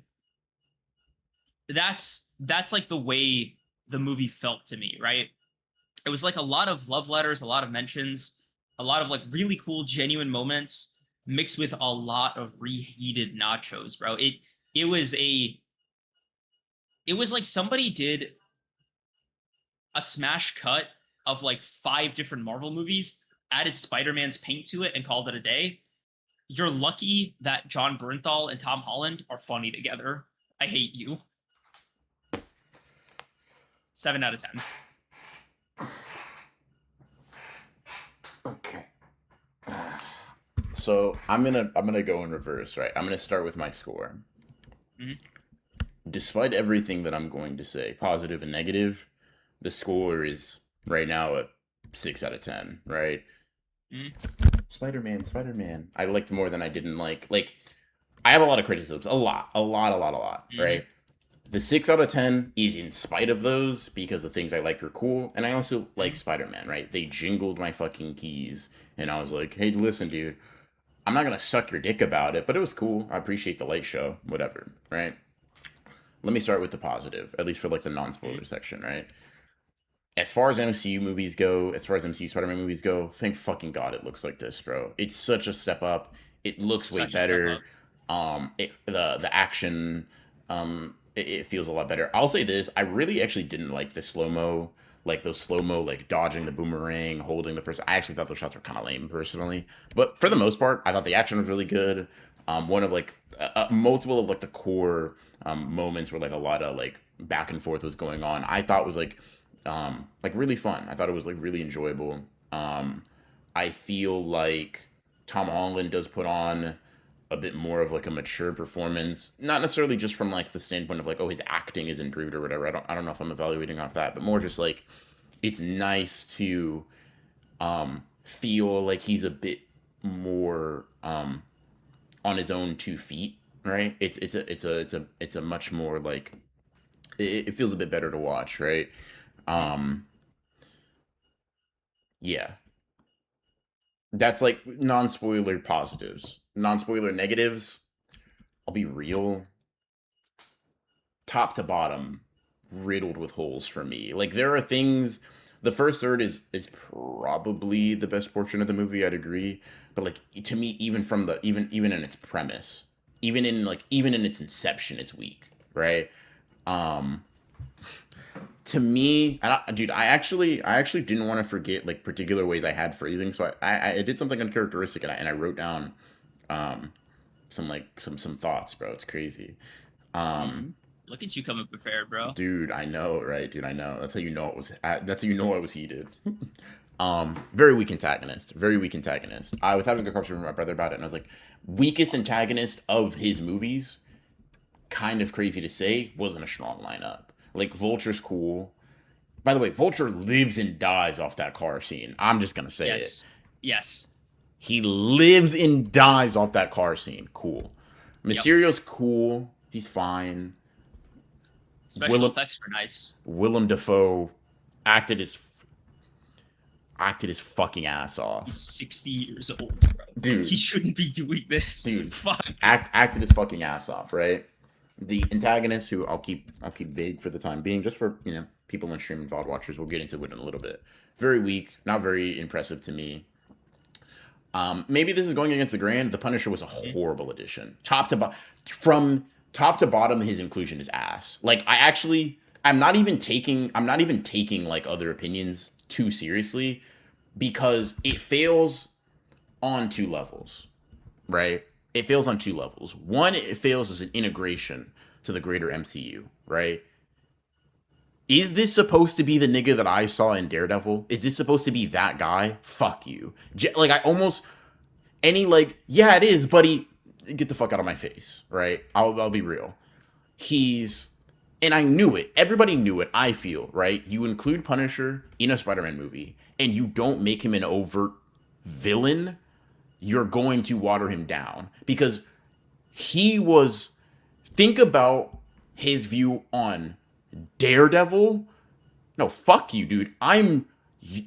That's like the way the movie felt to me, right? It was like a lot of love letters, a lot of mentions, a lot of like really cool, genuine moments mixed with a lot of reheated nachos, bro. It was like somebody did a smash cut of like 5 different Marvel movies, added Spider-Man's paint to it, and called it a day. You're lucky that John Bernthal and Tom Holland are funny together. I hate you. 7 out of 10. Okay. So I'm gonna go in reverse, right? I'm gonna start with my score. Mm-hmm. Despite everything that I'm going to say, positive and negative, the score is right now a 6 out of 10, right? Mm-hmm. Spider-Man. I liked more than I didn't like. Like, I have a lot of criticisms. A lot, mm-hmm. right? The 6 out of 10 is in spite of those because the things I like are cool, and I also like Spider-Man. Right? They jingled my fucking keys, and I was like, "Hey, listen, dude, I'm not gonna suck your dick about it, but it was cool. I appreciate the light show, whatever." Right? Let me start with the positive, at least for like the non-spoiler section. Right? As far as MCU movies go, as far as MCU Spider-Man movies go, thank fucking God it looks like this, bro. It's such a step up. It looks way Such a step better. up. The action, it feels a lot better. I'll say this: I really actually didn't like the slow mo, like those slow mo, like dodging the boomerang, holding the person. I actually thought those shots were kind of lame, personally. But for the most part, I thought the action was really good. One of like multiple of like the core moments where like a lot of like back and forth was going on. I thought was like really fun. I thought it was like really enjoyable. I feel like Tom Holland does put on a bit more of like a mature performance, not necessarily just from like the standpoint of like, oh, his acting is improved or whatever. I don't know if I'm evaluating off that, but more just like it's nice to feel like he's a bit more on his own 2 feet, right? It's a much more like it feels a bit better to watch, right? Um, yeah, that's like non-spoiler positives. Non-spoiler negatives, I'll be real, top to bottom, riddled with holes for me. Like there are things. The first third is probably the best portion of the movie. I'd agree, but like to me, even from the even in its premise, even in its inception, it's weak, right? Um, to me, dude, I actually didn't want to forget like particular ways I had phrasing, so I did something uncharacteristic, and I wrote down um some thoughts, bro. It's crazy. Um, Hmm. Look at you coming prepared, bro. dude, I know, right? Dude, I know. That's how you know it was. That's how you know I was heated. Very weak antagonist. Very weak antagonist. I was having a conversation with my brother about it, and I was like, weakest antagonist of his movies. Kind of crazy to say, wasn't a strong lineup. Like Vulture's cool. By the way, Vulture lives and dies off that car scene. I'm just gonna say it. Yes. Yes. He lives and dies off that car scene. Cool. Yep. Mysterio's cool. He's fine. Special Willem effects were nice. Willem Dafoe acted his acted his fucking ass He's off. 60 years old, bro. He Dude, shouldn't be doing this. dude, Fuck. acted his fucking ass off, right? The antagonist, who I'll keep vague for the time being, just for people in stream and VOD watchers. We'll get into it in a little bit. Very weak, not very impressive to me. Maybe this is going against the grain. The Punisher was a horrible addition, from top to bottom. His inclusion is ass. Like I'm not even taking like other opinions too seriously because it fails on 2 levels, right? It fails on 2 levels. One, it fails as an integration to the greater MCU, right? Is this supposed to be the nigga that I saw in Daredevil? Is this supposed to be that guy? Fuck you. Like I almost any like yeah it is, buddy. Get the fuck out of my face, right? I'll be real. He's and I knew it. Everybody knew it. I feel right. You include Punisher in a Spider-Man movie, and you don't make him an overt villain. You're going to water him down because he was. Think about his view on Daredevil. No, fuck you, dude. I'm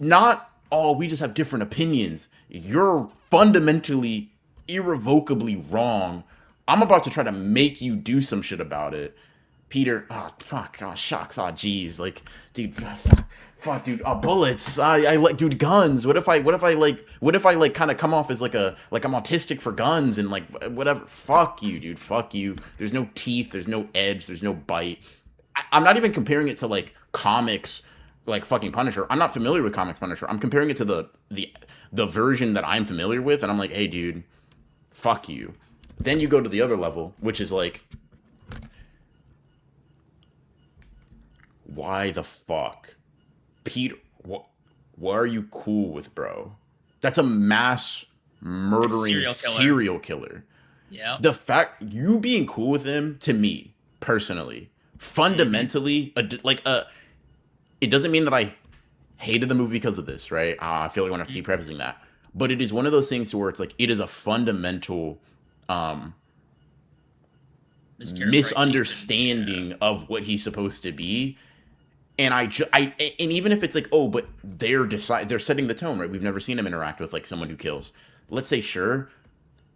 not. Oh, we just have different opinions. You're fundamentally, irrevocably wrong. I'm about to try to make you do some shit about it. Peter, oh fuck, oh shucks, oh jeez, like, dude, fuck, dude, bullets, I like, dude, guns. What if I like kind of come off as like I'm autistic for guns and like whatever. Fuck you, dude, fuck you. There's no teeth, there's no edge, there's no bite. I'm not even comparing it to like comics, like fucking Punisher. I'm not familiar with comics Punisher. I'm comparing it to the version that I'm familiar with, and I'm like, hey, dude, fuck you. Then you go to the other level, which is like, why the fuck, Peter? What are you cool with, bro? That's a mass It's a murdering serial killer. serial killer. Yeah. The fact you being cool with him, to me personally, Hmm. fundamentally, it doesn't mean that I hated the movie because of this, right? I feel like I don't have to keep prefacing that, but it is one of those things to where it's like it is a fundamental um this character, I think, misunderstanding of what he's supposed to be. And and even if it's like, oh, but they're setting the tone, right? We've never seen him interact with like someone who kills. Let's say, sure,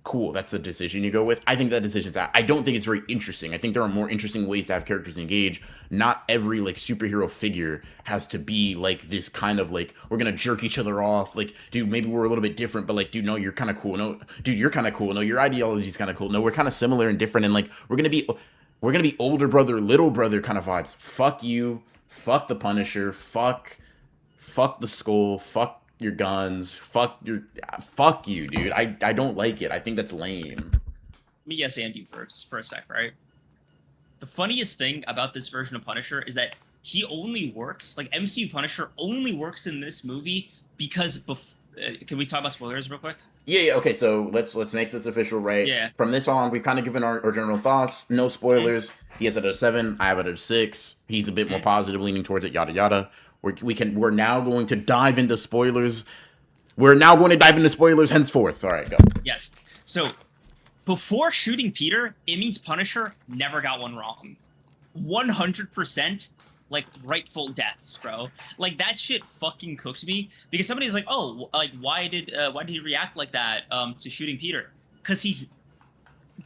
cool, that's the decision you go with. I think that decision's out. I don't think it's very interesting. I think there are more interesting ways to have characters engage. Not every like superhero figure has to be like this kind of like, we're gonna jerk each other off. Like, dude, maybe we're a little bit different, but like, dude, no, you're kind of cool. No, dude, you're kind of cool. No, your ideology's kind of cool. No, we're kind of similar and different, and like we're gonna be older brother, little brother kind of vibes. Fuck you. Fuck the Punisher. Fuck the Skull. Fuck your guns. Fuck you, dude. I don't like it. I think that's lame. Let me yes and you for a sec, right? The funniest thing about this version of Punisher is that he only works, like MCU Punisher only works in this movie because can we talk about spoilers real quick? Yeah. Okay. So let's make this official, right? Yeah. From this on, we've kind of given our general thoughts. No spoilers. He has it at a 7. I have it at a 6. He's a bit more positive, leaning towards it. Yada yada. We're now going to dive into spoilers. We're now going to dive into spoilers henceforth. All right, go. Yes. So before shooting Peter, it means Punisher never got one wrong. 100% like rightful deaths, bro. Like that shit fucking cooked me because somebody's like, "Oh, like why did he react like that to shooting Peter?" Cuz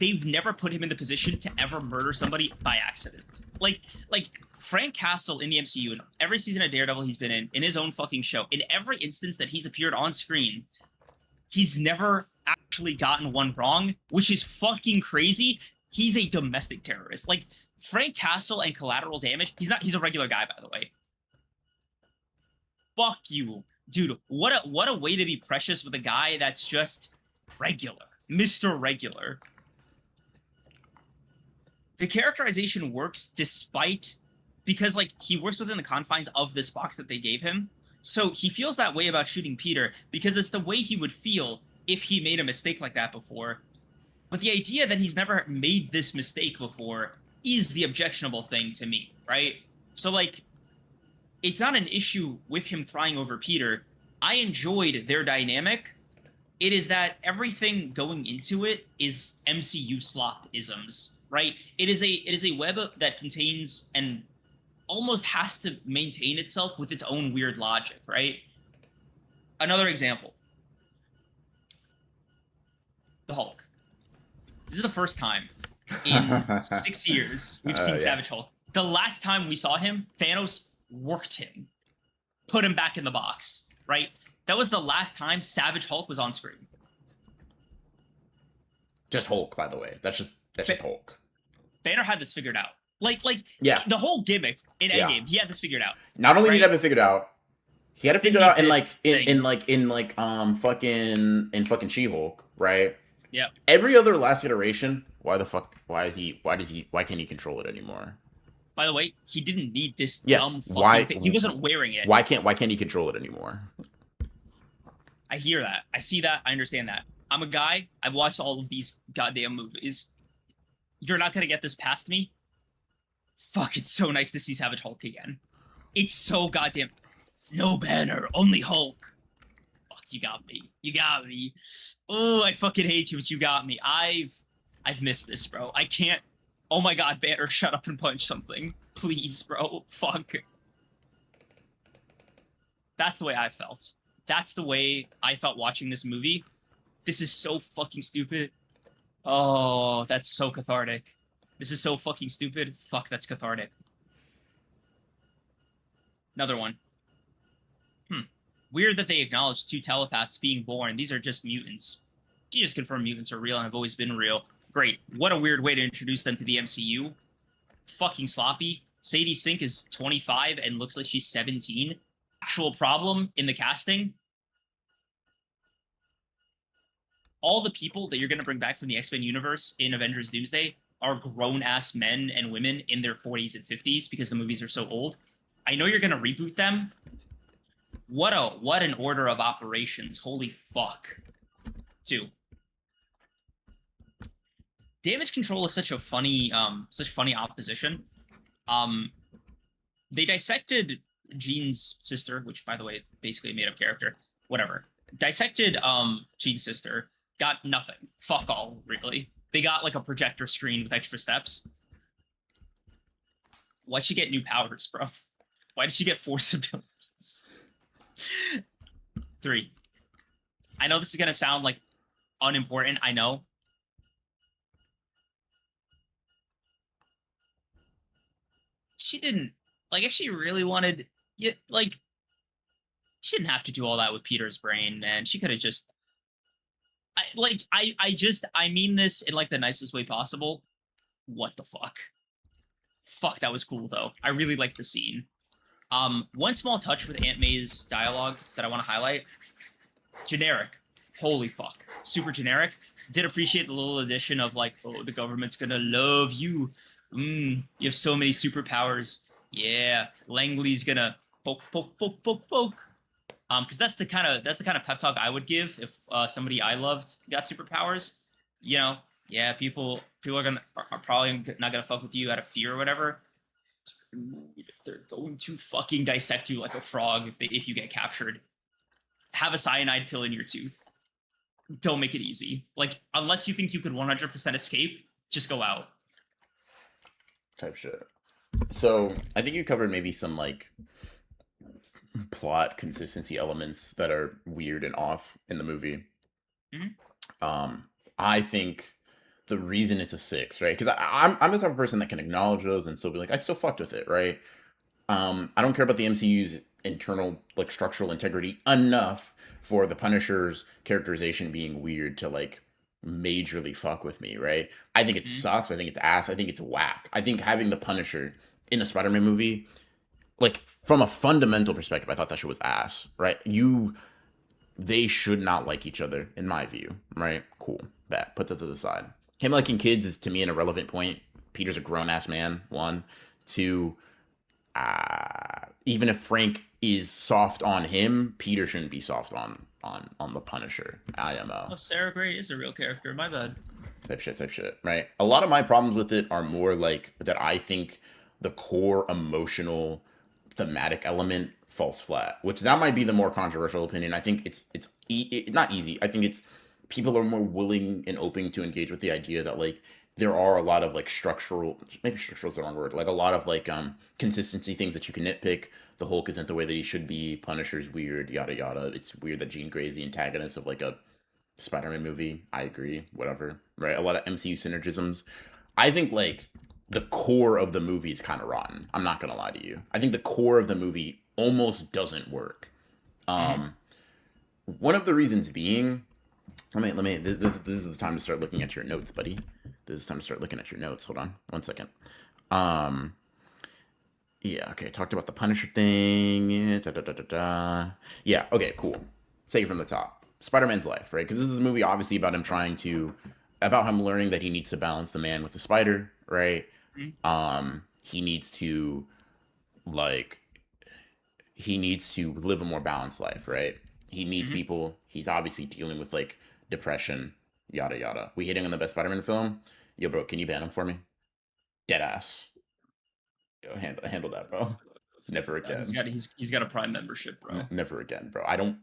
they've never put him in the position to ever murder somebody by accident. Like Frank Castle in the MCU and every season of Daredevil he's been in his own fucking show, in every instance that he's appeared on screen, he's never actually gotten one wrong, which is fucking crazy. He's a domestic terrorist. Like Frank Castle and Collateral Damage, he's a regular guy, by the way. Fuck you. Dude, what a way to be precious with a guy that's just regular. Mr. Regular. The characterization works because like he works within the confines of this box that they gave him. So he feels that way about shooting Peter because it's the way he would feel if he made a mistake like that before. But the idea that he's never made this mistake before is the objectionable thing to me, right? So like, it's not an issue with him crying over Peter. I enjoyed their dynamic. It is that everything going into it is MCU slop-isms, right? It is a web that contains and almost has to maintain itself with its own weird logic, right? Another example. The Hulk. This is the first time in 6 years we've seen Savage Hulk. The last time we saw him, Thanos worked him, put him back in the box, right? That was the last time Savage Hulk was on screen. Just Hulk, by the way. That's just Hulk. Banner had this figured out. Like yeah. The whole gimmick in Endgame, he had this figured out. Not only did he have it figured out, he had it figured out in fucking She-Hulk, right? Yeah. Every other last iteration, why can't he control it anymore? By the way, he didn't need this dumb fucking thing. He wasn't wearing it. Why can't he control it anymore? I hear that. I see that. I understand that. I'm a guy. I've watched all of these goddamn movies. You're not gonna get this past me. Fuck, it's so nice to see Savage Hulk again. It's so goddamn... No Banner, only Hulk. Fuck, you got me. You got me. Oh, I fucking hate you, but you got me. I've missed this, bro. I can't... Oh my god, Banner, shut up and punch something. Please, bro. Fuck. That's the way I felt. That's the way I felt watching this movie. This is so fucking stupid. Oh, that's so cathartic. This is so fucking stupid. Fuck, that's cathartic. Another one. Weird that they acknowledged 2 telepaths being born. These are just mutants. You just confirm mutants are real and have always been real. Great. What a weird way to introduce them to the MCU. Fucking sloppy. Sadie Sink is 25 and looks like she's 17. Actual problem in the casting. All the people that you're going to bring back from the X-Men universe in Avengers Doomsday are grown-ass men and women in their 40s and 50s because the movies are so old. I know you're going to reboot them. What an order of operations. Holy fuck. 2. Damage Control is such funny opposition. They dissected Jean's sister, which by the way, basically a made-up character. Whatever. Dissected Jean's sister, got nothing. Fuck all, really. They got like a projector screen with extra steps. Why'd she get new powers, bro? Why did she get force abilities? 3. I know this is gonna sound like unimportant. I know. She didn't like if she really wanted, like she didn't have to do all that with Peter's brain, man. She could have just I mean this in like the nicest way possible. What the fuck? Fuck, that was cool though. I really liked the scene. One small touch with Aunt May's dialogue that I want to highlight. Generic. Holy fuck. Super generic. Did appreciate the little addition of like, oh, the government's gonna love you. You have so many superpowers. Yeah, Langley's gonna poke, poke, poke, poke, poke. Because that's the kind of pep talk I would give if somebody I loved got superpowers. You know, yeah, people are probably not gonna fuck with you out of fear or whatever. They're going to fucking dissect you like a frog if you get captured. Have a cyanide pill in your tooth. Don't make it easy. Like, unless you think you could 100% escape, just go out. Type shit. So I think you covered maybe some like plot consistency elements that are weird and off in the movie. I think the reason it's a 6, right? Because I'm the type of person that can acknowledge those and still be like, I still fucked with it, right? I don't care about the MCU's internal like structural integrity enough for the Punisher's characterization being weird to like majorly fuck with me, right? I think it sucks. I think it's ass. I think it's whack. I think having the Punisher in a Spider-Man movie, like from a fundamental perspective, I thought that shit was ass, right? They should not like each other, in my view, right? Cool. Bet. Put that to the side. Him liking kids is to me an irrelevant point. Peter's a grown-ass man, 1. 2, even if Frank is soft on him, Peter shouldn't be soft on the Punisher. IMO. Oh, Sarah Gray is a real character. My bad. Type shit, right? A lot of my problems with it are more like that I think the core emotional thematic element falls flat, which that might be the more controversial opinion. I think it's not easy. I think it's people are more willing and open to engage with the idea that like there are a lot of like maybe structural is the wrong word, like a lot of like consistency things that you can nitpick. The Hulk isn't the way that he should be. Punisher's weird, yada yada. It's weird that Jean Grey is the antagonist of like a Spider-Man movie. I agree, whatever, right? A lot of MCU synergisms. I think like the core of the movie is kind of rotten. I'm not gonna lie to you. I think the core of the movie almost doesn't work. One of the reasons being, let me. This is the time to start looking at your notes, buddy. This is time to start looking at your notes. Hold on, 1 second. Yeah, okay. Talked about the Punisher thing. Yeah, okay, cool. Say from the top. Spider-Man's life, right? Because this is a movie obviously about him learning that he needs to balance the man with the spider, right? He needs to live a more balanced life, right? He needs people. He's obviously dealing with like depression, yada yada. We hitting on the best Spider-Man film? Yo, bro, can you ban him for me? Dead ass. Yo, handle that, bro. Never again. He's got a Prime membership, bro. Never again, bro. I don't.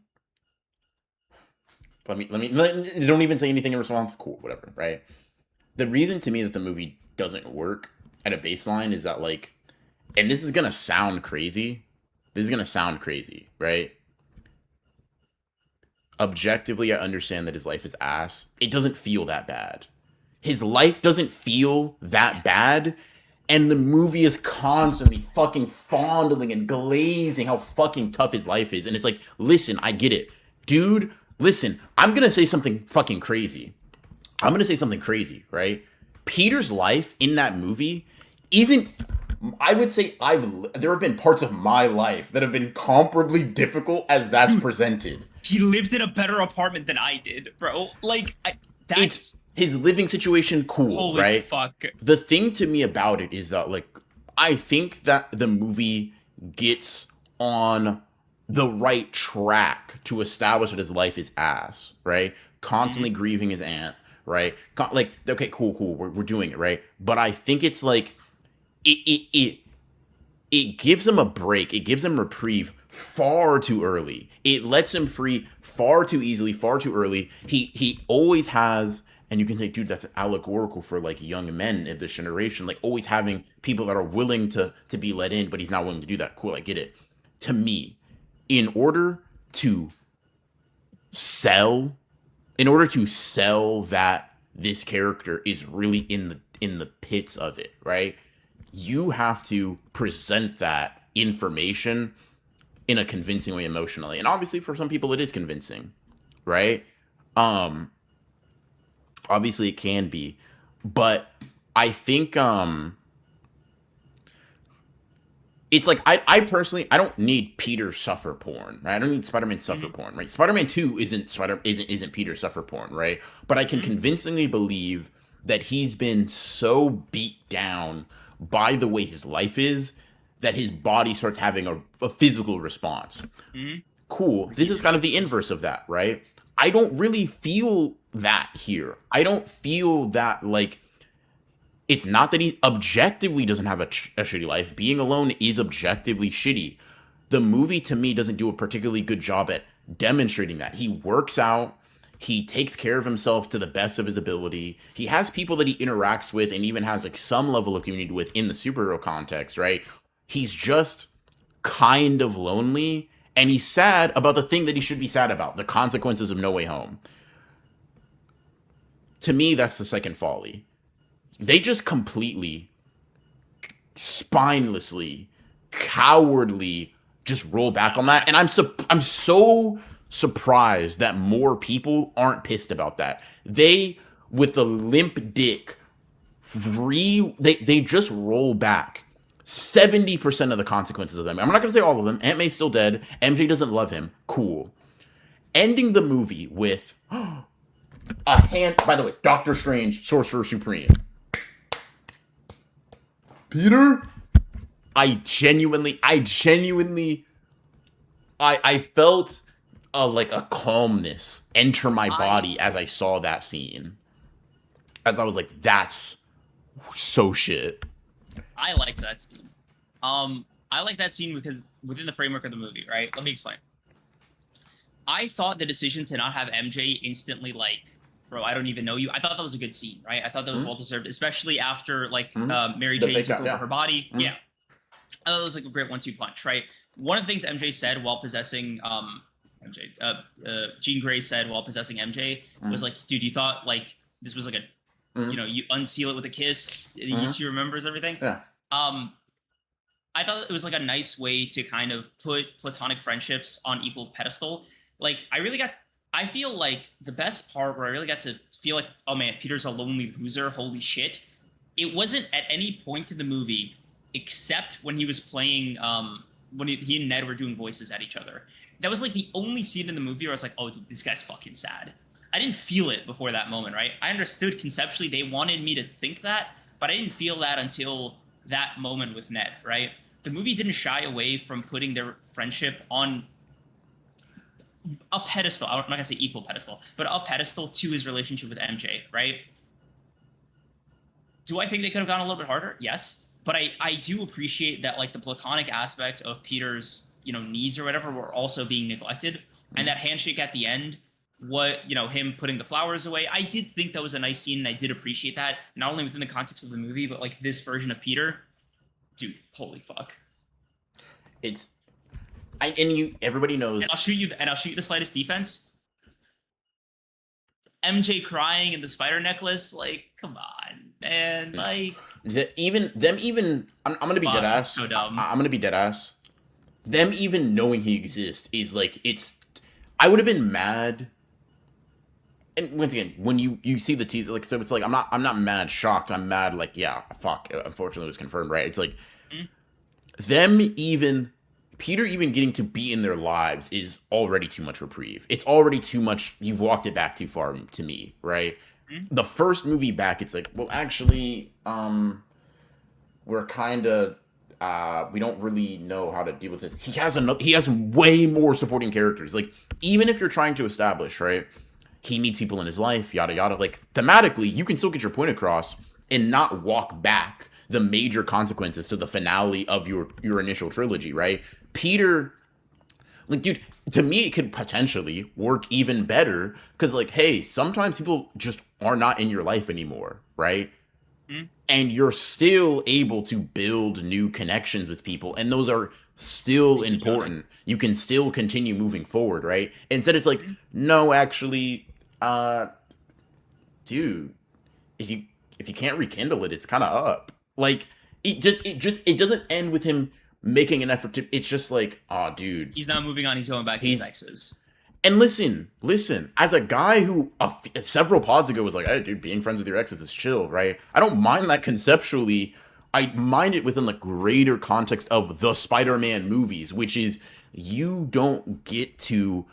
Don't even say anything in response. Cool, whatever, right? The reason to me that the movie doesn't work at a baseline is that like, and this is gonna sound crazy. Right? Objectively, I understand that his life is ass. It doesn't feel that bad. His life doesn't feel that bad, and the movie is constantly fucking fondling and glazing how fucking tough his life is. And it's like, listen, I get it. Dude, listen, I'm gonna say something fucking crazy. Right? Peter's life in that movie isn't, I would say there have been parts of my life that have been comparably difficult as that's presented. He lived in a better apartment than I did, bro. Like, it's his living situation, cool, holy right? Fuck. The thing to me about it is that, like, I think that the movie gets on the right track to establish that his life is ass, right? Constantly grieving his aunt, right? Like, okay, cool, we're doing it, right? But I think it's like, it gives him a break. It gives him reprieve far too early. It lets him free far too easily, far too early. He always has And you can say, dude, that's allegorical for like young men in this generation, like always having people that are willing to be let in, but he's not willing to do that. Cool, I get it. To me, in order to sell, in order to sell that this character is really in the pits of it, right? You have to present that information in a convincing way emotionally. And obviously for some people it is convincing, right? Um Obviously it can be, but I think it's like I personally I don't need Peter suffer porn, right? I don't need Spider-Man suffer Mhm. porn, right? Spider-Man 2 isn't Peter suffer porn, right? But I can Mhm. convincingly believe that he's been so beat down by the way his life is that his body starts having a physical response. Mhm. Cool. This is kind of the inverse of that, right? I don't really feel that here. I don't feel that like it's not that he objectively doesn't have a shitty life. Being alone is objectively shitty. The movie to me doesn't do a particularly good job at demonstrating that. He works out, he takes care of himself to the best of his ability. He has people that he interacts with and even has like some level of community with in the superhero context, right? He's just kind of lonely and he's sad about the thing that he should be sad about, the consequences of No Way Home. To me, that's the second folly. They just completely spinelessly, cowardly just roll back on that, and I'm so surprised that more people aren't pissed about that. They with the limp dick they just roll back 70% of the consequences of them. I'm not going to say all of them. Aunt May's still dead. MJ doesn't love him. Cool. Ending the movie with a hand. By the way, Doctor Strange, Sorcerer Supreme. Peter, I felt like a calmness enter my I body as I saw that scene. As I was like, that's so shit. I liked that scene. I like that scene because within the framework of the movie, right? Let me explain. I thought the decision to not have MJ instantly like, bro, I don't even know you. I thought that was a good scene, right? I thought that was Mm-hmm. well deserved, especially after like Mm-hmm. Mary The Jane fake took out, over yeah. her body. Mm-hmm. Yeah, I thought it was like a great one-two punch, right? One of the things MJ said while possessing MJ, Jean Grey said while possessing MJ Mm-hmm. was like, dude, you thought like this was like a, Mm-hmm. you unseal it with a kiss. Mm-hmm. She remembers everything. Yeah. Um, I thought it was like a nice way to kind of put platonic friendships on equal pedestal. Like I feel like the best part where I really got to feel like, oh man, Peter's a lonely loser. Holy shit. It wasn't at any point in the movie except when he was playing, when he and Ned were doing voices at each other. That was like the only scene in the movie where I was like, oh, dude, this guy's fucking sad. I didn't feel it before that moment, right? I understood conceptually they wanted me to think that, but I didn't feel that until that moment with Ned, right? The movie didn't shy away from putting their friendship on a pedestal. I'm not gonna say equal pedestal, but a pedestal to his relationship with MJ, right? Do I think they could have gone a little bit harder? Yes, but I do appreciate that like the platonic aspect of Peter's needs or whatever were also being neglected, and that handshake at the end, what him putting the flowers away, I did think that was a nice scene, and I did appreciate that not only within the context of the movie, but like this version of Peter, dude, holy fuck. It's and you everybody knows And I'll shoot you the slightest defense. MJ crying and the spider necklace, like, come on, man, like, even I'm gonna be fuck, dead it's ass. so dumb. I'm gonna be dead ass. Them even knowing he exists is like it's. I would have been mad. And once again, when you see the teaser, like so, it's like I'm not mad, shocked. I'm mad, like yeah, fuck. Unfortunately, it was confirmed, right? It's like Mhm. them even Peter even getting to be in their lives is already too much reprieve. It's already too much. You've walked it back too far to me, right? Mhm. The first movie back, it's like, well, actually, we're kind of we don't really know how to deal with it. He has way more supporting characters. Like even if you're trying to establish, right? He needs people in his life, yada yada. Like thematically, you can still get your point across and not walk back the major consequences to the finale of your initial trilogy, right? Peter Like, dude, to me, it could potentially work even better because, like, hey, sometimes people just are not in your life anymore, right? Hmm? And you're still able to build new connections with people, and those are still Thank you, Johnny. important. You can still continue moving forward, right? Instead, it's like, no, actually, uh, dude, if you if you can't rekindle it, it's kind of up. Like it doesn't end with him making an effort to. It's just like, oh, dude, He's not moving on. He's going back to his he's exes. and listen. As a guy who several pods ago was like, "Hey, dude, being friends with your exes is chill, right?" I don't mind that conceptually. I mind it within the greater context of the Spider-Man movies, which is you don't get to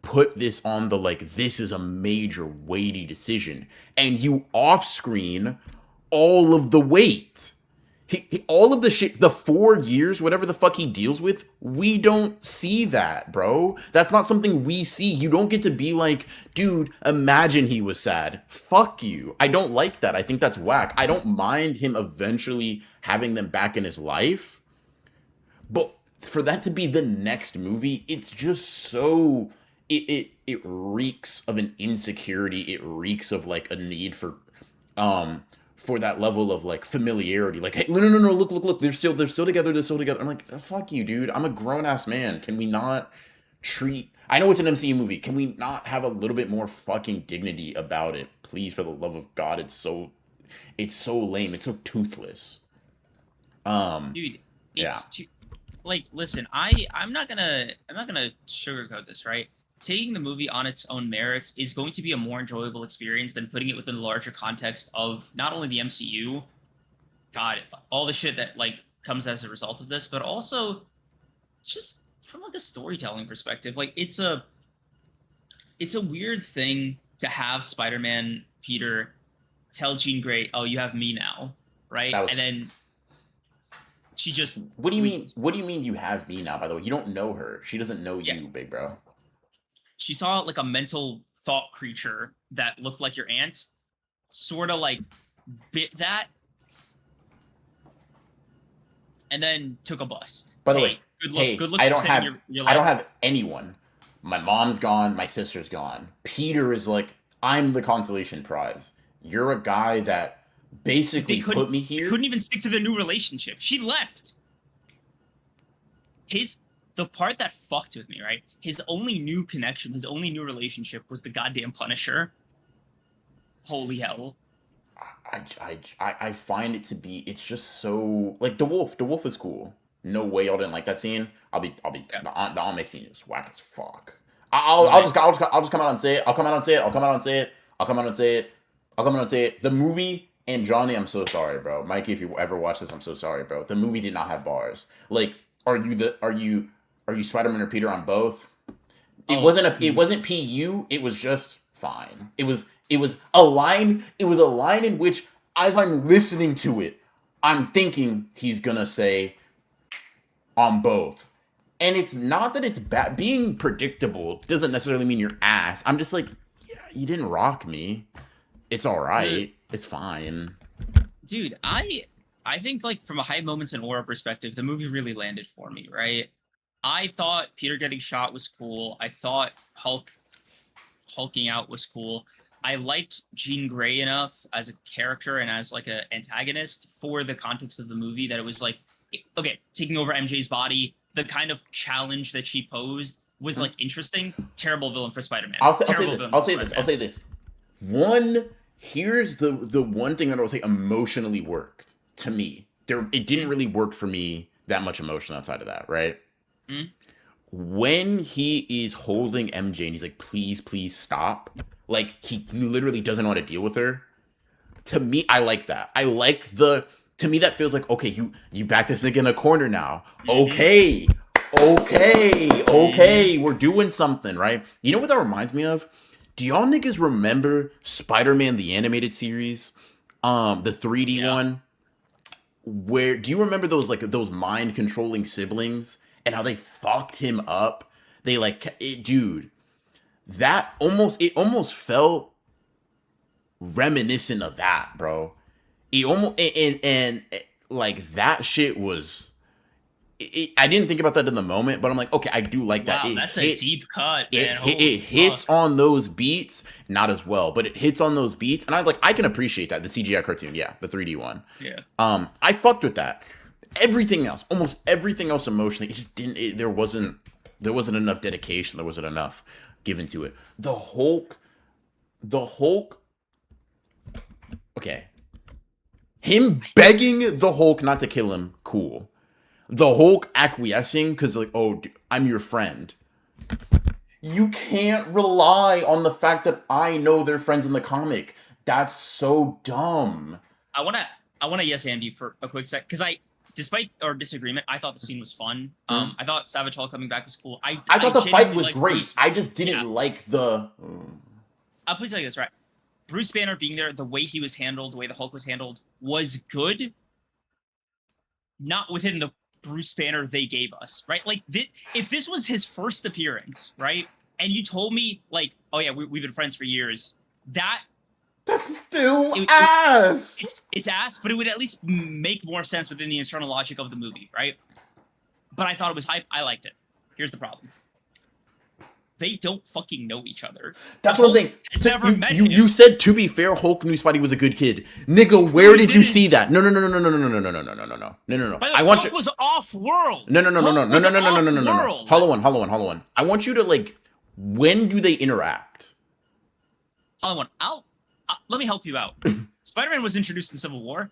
put this on the like this is a major weighty decision, and you off screen all of the weight. All of the shit, the 4 years, whatever the fuck he deals with, we don't see that, bro. That's not something we see. You don't get to be like, dude, imagine he was sad. Fuck you. I don't like that. I think that's whack. I don't mind him eventually having them back in his life, but for that to be the next movie, it's just so it reeks of an insecurity. It reeks of like a need um for that level of like familiarity. Like, hey, no, look, they're still together, they're still together. I'm like, fuck you, dude. I'm a grown ass man. Can we not treat? I know it's an MCU movie. Can we not have a little bit more fucking dignity about it, please? For the love of God, it's so lame. It's so toothless. Dude, Yeah, it's too like listen, I'm not gonna sugarcoat this, right? Taking the movie on its own merits is going to be a more enjoyable experience than putting it within the larger context of not only the MCU, God, all the shit that like comes as a result of this, but also just from like a storytelling perspective. Like it's a weird thing to have Spider-Man Peter tell Jean Grey, "Oh, you have me now," right? that was. And then she just What do you mean? leaves. What do you mean you have me now? By the way, you don't know her. She doesn't know Yeah, you, big bro. she saw like a mental thought creature that looked like your aunt, sort of like bit that, and then took a bus. By the way, Hey, good look, hey, good looks for saving your I don't life. have anyone. My mom's gone. My sister's gone. Peter is like, I'm the consolation prize. You're a guy that They basically couldn't put me they here. couldn't even stick to the new relationship. She left. His The part that fucked with me, right? His only new connection, his only new relationship was the goddamn Punisher. Holy hell. I find it to be. It's just so like the wolf. The wolf is cool. No way y'all didn't like that scene. I'll be Yeah. the Ame scene is whack as fuck. My I'll just come out and say it. I'll come out and say it. I'll come out and say it. I'll come out and say it. I'll come out and say it. The movie and Johnny, I'm so sorry, bro. Mikey, if you ever watch this, I'm so sorry, bro. The movie did not have bars. Like, are you Spider Man or Peter on both? oh It wasn't PU. It was just fine. It was a line in which, as I'm listening to it, I'm thinking he's gonna say on both. And it's not that it's bad. Being predictable doesn't necessarily mean you're ass. I'm just like, yeah, you didn't rock me. It's all the right. It's fine. dude, I think like from a high moments and aura perspective, the movie really landed for me, right? I thought Peter getting shot was cool. I thought hulking out was cool. I liked Jean Grey enough as a character and as like an antagonist for the context of the movie that it was like okay, taking over MJ's body, the kind of challenge that she posed was like interesting. Terrible villain for Spider-Man. I'll say Terrible this. villain for I'll Spider-Man. say this. One Here's the one thing that I will say emotionally worked to me. It didn't Mm, really work for me that much emotion outside of that, right? mm. When he is holding MJ and he's like, please, please stop. Like he literally doesn't want to deal with her. To me, I like that. I like the to me that feels like okay, you back this nigga in a corner now. Mm-hmm. Mm-hmm. Okay, we're doing something, right? You know what that reminds me of? Do y'all niggas remember Spider-Man the animated series? The 3D Yeah. one? Where do you remember those mind controlling siblings and how they fucked him up? They like dude, it almost felt reminiscent of that, bro. It almost like that shit was I didn't think about that in the moment, but I'm like, okay, I do like that. Wow, It that's a hits. deep cut, It man. it Holy hits fuck. on those beats, not as well, but it hits on those beats, and I can appreciate that. The CGI cartoon, yeah, the 3D one. Yeah. I fucked with that. Everything else, almost everything else emotionally, it just didn't. There wasn't enough dedication. There wasn't enough given to it. The Hulk. Okay, him begging the Hulk not to kill him, cool. The Hulk acquiescing because like, oh, I'm your friend. You can't rely on the fact that I know they're friends in the comic. That's so dumb. I wanna I wanna yes Andy for a quick sec because despite our disagreement, I thought the scene was fun. Mm. I thought Savage Hall coming back was cool. I thought the fight genuinely was liked great. Bruce. I just didn't Yeah. like the. I'll please tell you this, right? Bruce Banner being there, the way he was handled, the way the Hulk was handled, was good. Not within the Bruce Banner they gave us, right? Like, if this was his first appearance, right? And you told me, like, oh yeah, we've been friends for years. That's still It- ass. It's ass, but it would at least make more sense within the internal logic of the movie, right? But I thought it was hype. I liked it. Here's the problem. They don't fucking know each other. That's The what I'm saying. Hulk has So never met you, him. you said to be fair, Hulk knew Spidey was a good kid. Nigga, where he did you didn't. see that? No. By the way, I want Hulk you. was off-world. No. Hulk was No. off-world. Hollow one. I want you to like. When do they interact? Hold on, let me help you out. Spider-Man was introduced in Civil War.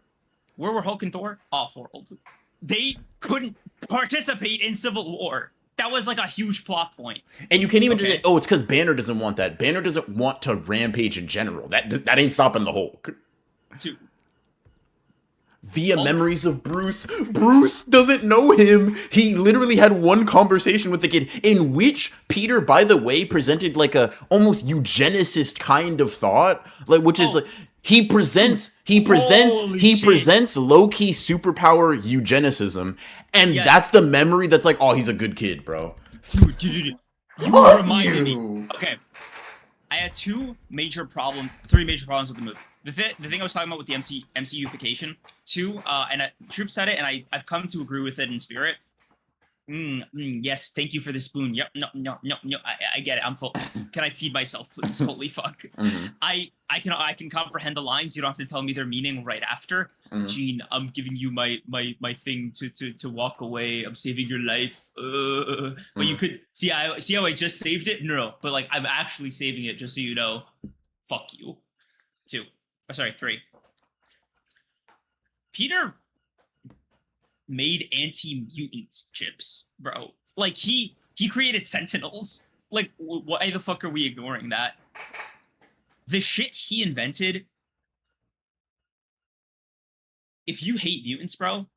Where were Hulk and Thor? Off-world. They couldn't participate in Civil War. That was like a huge plot point. And you can't even Okay. just say, oh, it's because Banner doesn't want that. Banner doesn't want to rampage in general. That ain't stopping the Hulk. To Via Hulk- memories of Bruce. Bruce doesn't know him. He literally had one conversation with the kid in which Peter, by the way, presented like a almost eugenicist kind of thought, like which is Oh. like he presents Holy shit. low-key superpower eugenicism, and Yes. that's the memory that's like, oh, he's a good kid, bro. you Fuck reminded me. you. Okay. I had three major problems with the movie. The thing I was talking about with the MCUification, and Troop said it, and I've come to agree with it in spirit. Yes, thank you for the spoon. Yep, no. I get it. I'm full. Can I feed myself, please? Holy fuck. Mhm. I can comprehend the lines. You don't have to tell me their meaning right after. Mhm. Gene, I'm giving you my thing to walk away. I'm saving your life. But you could see how I just saved it. No, but like I'm actually saving it. Just so you know. Fuck you. 2. Oh, sorry, 3. Peter made anti-mutant chips, bro. Like he created Sentinels. Like why the fuck are we ignoring that? The shit he invented. If you hate mutants, bro,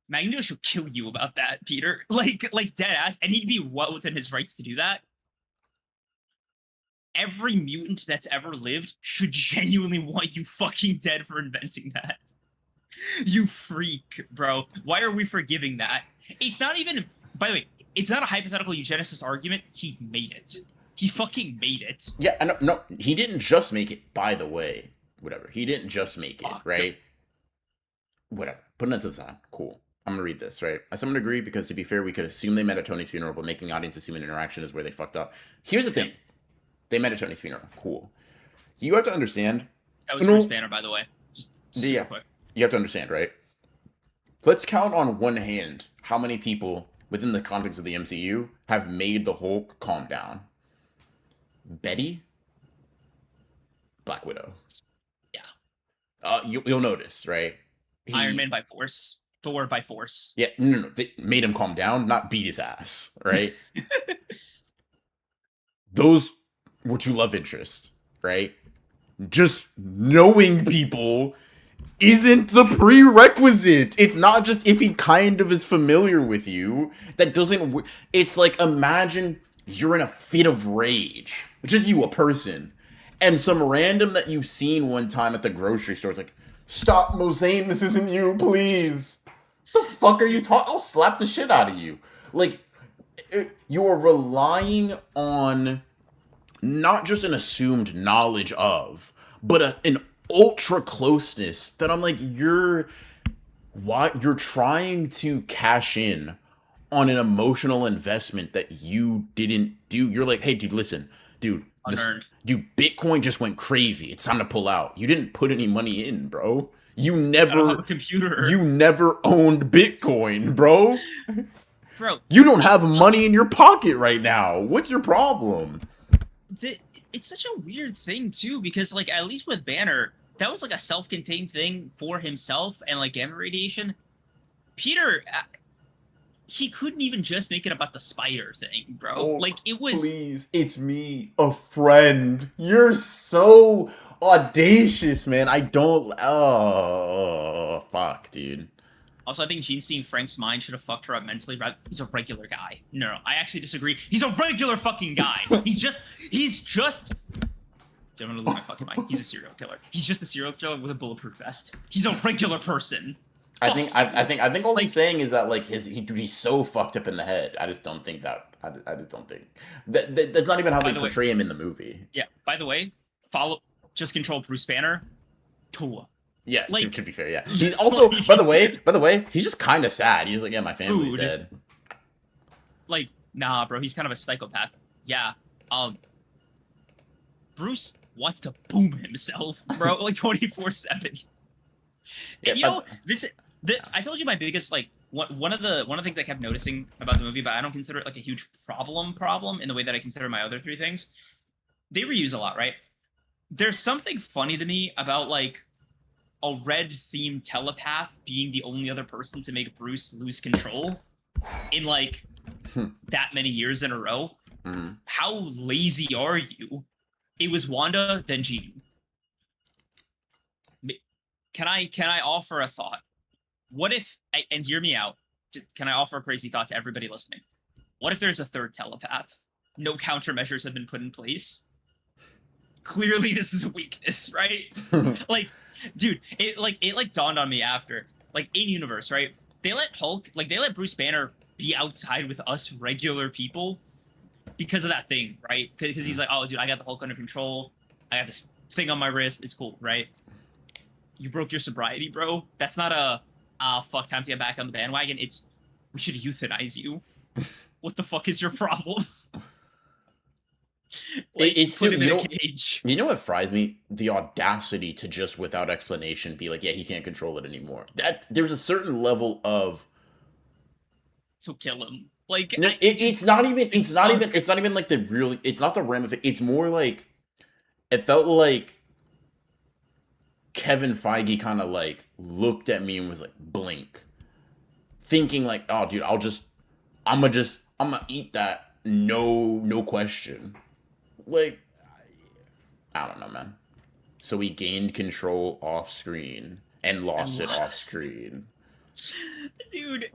Magneto should kill you about that, Peter. Like dead ass, and he'd be well within his rights to do that. Every mutant that's ever lived should genuinely want you fucking dead for inventing that. You freak, bro. Why are we forgiving that? It's not even, by the way, it's not a hypothetical eugenicist argument. He made it. He fucking made it. Yeah, I know, no, he didn't just make it, by the way. Whatever. He didn't just make it, Fuck. right? Whatever. Putting it to the side. Cool. I'm gonna read this, right? I someone agree because to be fair, we could assume they met at Tony's funeral, but making audience assume an interaction is where they fucked up. Here's the thing. They met at Tony's funeral. Cool. You have to understand. That was No. Bruce Banner, by the way. Just super Yeah. quick. You have to understand, right? Let's count on one hand how many people within the context of the MCU have made the Hulk calm down. Betty, Black Widow. Yeah. You'll notice, right? Iron Man by force. Thor by force. Yeah, no. They made him calm down, not beat his ass, right? Those were two love interests, right? Just knowing people isn't the prerequisite. It's not just if he kind of is familiar with you. That doesn't. It's like imagine you're in a fit of rage, just you, a person, and some random that you've seen one time at the grocery store. It's like, stop, Mosaic, this isn't you, please. The fuck are you talking? I'll slap the shit out of you. Like, you are relying on not just an assumed knowledge of, but an ultra closeness that I'm like, Why you're trying to cash in on an emotional investment that you didn't do. You're like, hey, dude, listen, dude, this, Unearned. dude, Bitcoin just went crazy. It's time to pull out. You didn't put any money in, bro. I don't have a computer, You never owned Bitcoin, bro. bro. You don't It's have money in your pocket right now. What's your problem? the, it's such a weird thing too, because like at least with Banner, that was like a self-contained thing for himself and like gamma radiation. Peter, he couldn't even just make it about the spider thing, bro. Oh, Like it was. please, it's me, a friend. You're so audacious, man. I don't. Oh, fuck, dude. Also, I think Gene seeing Frank's mind should have fucked her up mentally. Rather, he's a regular guy. No, I actually disagree. He's a regular fucking guy. He's just. I'm gonna lose my fucking mind. He's a serial killer. He's just a serial killer with a bulletproof vest. He's a regular person. I think all Like, he's saying is that like dude, he's so fucked up in the head. I just don't think that. I just don't think that's not even how they portray him in the movie. Yeah. By the way, just control Bruce Banner. Tua. Yeah, Like, to be fair, yeah. He's also, by the way, he's just kind of sad. He's like, yeah, my family's Dude. dead. Like, nah, bro. He's kind of a psychopath. Yeah. Bruce wants to boom himself, bro. Like 24/7. Yeah, You know, I told you my biggest like one of the things I kept noticing about the movie, but I don't consider it like a huge problem in the way that I consider my other three things. They reuse a lot, right? There's something funny to me about like a red themed telepath being the only other person to make Bruce lose control in like that many years in a row. Mhm. How lazy are you? It was Wanda, then Jean. Can I offer a thought? What if, and hear me out, just, can I offer a crazy thought to everybody listening? What if there's a third telepath? No countermeasures have been put in place. Clearly, this is a weakness, right? Like, dude, it dawned on me after, like, in universe, right? They let Bruce Banner be outside with us regular people because of that thing, right? Because he's like, oh, dude, I got the Hulk under control. I got this thing on my wrist. It's cool, right? You broke your sobriety, bro. That's not a fuck, time to get back on the bandwagon. It's we should euthanize you. What the fuck is your problem? Like, It's put him in you a know cage. you know what fries me? The audacity to just without explanation be like, yeah, he can't control it anymore. That there's a certain level of So kill him. Like, no, it's not even like the really it's not the ramification. It's more like it felt like Kevin Feige kind of like looked at me and was like blink, thinking like, oh dude, I'm gonna eat that, no question. Like, I don't know, man. So he gained control off screen and lost it off screen. dude.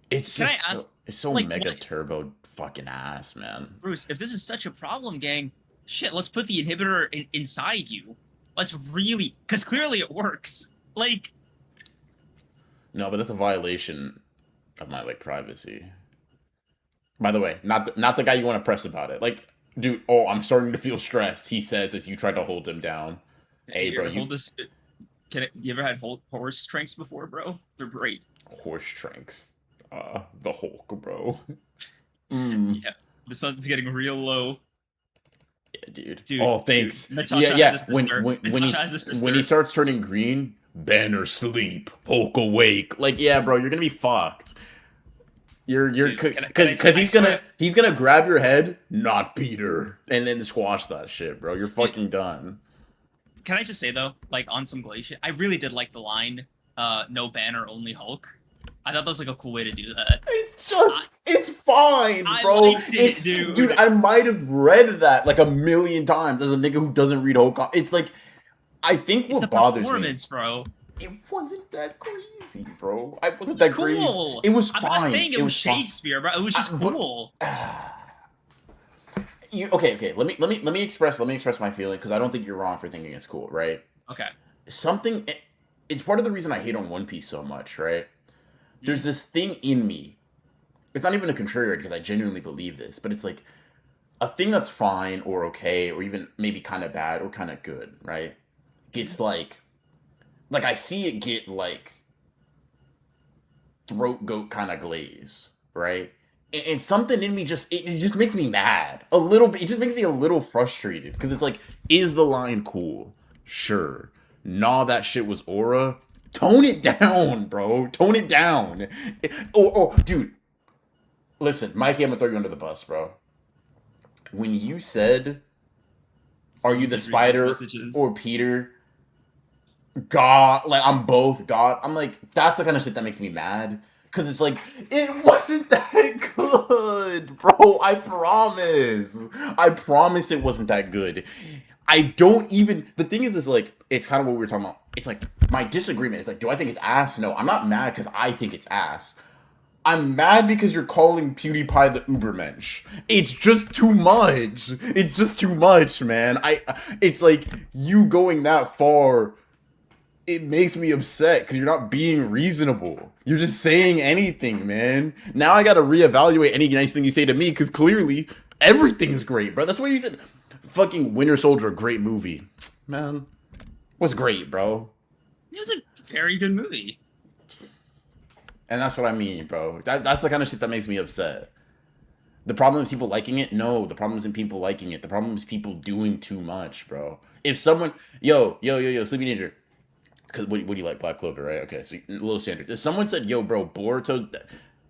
It's Can I just ask, it's so like, mega turbo fucking ass, man. Bruce, if this is such a problem, gang, shit, let's put the inhibitor inside you. Let's really, because clearly it works. Like, No, but that's a violation of my like privacy. By the way, not the guy you want to press about it. Like, dude, oh, I'm starting to feel stressed. He says as you try to hold him down. Hey, bro, you hold this. You ever had horse tranks before, bro? They're great. horse tranks. The Hulk, bro. Mm. Yeah, the sun's getting real low. Yeah, dude. Dude, Oh, thanks. dude, Natasha has a sister. Natasha has a sister. When he starts turning green, Banner sleep, Hulk awake. Like, yeah, bro, you're gonna be fucked. You're Dude, because he's gonna grab your head, not Peter, and then squash that shit, bro. You're fucking done. Can I just say though, like on some glacier, I really did like the line, "No Banner, only Hulk." I thought that was like a cool way to do that. It's fine, I bro. liked it, It's dude. I might have read that like a million times as a nigga who doesn't read Hulk. It's like I think It's what the bothers me. performance, bro. It wasn't that crazy, bro. I wasn't It's that crazy. cool. It was I'm fine. not saying it was fine. Shakespeare, bro. It was just cool. Okay. Let me express my feeling because I don't think you're wrong for thinking it's cool, right? Okay. Something. It's part of the reason I hate on One Piece so much, right? There's this thing in me. It's not even a contrarian because I genuinely believe this, but it's like a thing that's fine or okay or even maybe kind of bad or kind of good, right? Gets like I see it get like throat goat kind of glaze, right? And something in me it just makes me mad a little bit. It just makes me a little frustrated because it's like, is the line cool? Sure. Nah, that shit was aura. Tone it down, bro. Tone it down. Dude, listen, Mikey, I'm gonna throw you under the bus, bro. When you said, "Are you the spider or Peter?" God, like I'm both God. I'm like, that's the kind of shit that makes me mad. Cause it's like, it wasn't that good, bro. I promise. I promise it wasn't that good. I don't even, the thing is like, it's kind of what we were talking about. It's like, my disagreement. It's like, do I think it's ass? No, I'm not mad because I think it's ass. I'm mad because you're calling PewDiePie the Ubermensch. It's just too much. It's just too much, man. It's like, you going that far, it makes me upset because you're not being reasonable. You're just saying anything, man. Now I gotta reevaluate any nice thing you say to me because clearly everything's great, bro. That's why you said fucking Winter Soldier, great movie. Man, was great, bro. It was a very good movie. And that's what I mean, bro. That's the kind of shit that makes me upset. The problem is people liking it? No, the problem isn't people liking it. The problem is people doing too much, bro. If someone, yo, Sleepy Ninja, because what do you like, Black Clover, right? Okay, so low standard. If someone said, yo, bro, Boruto,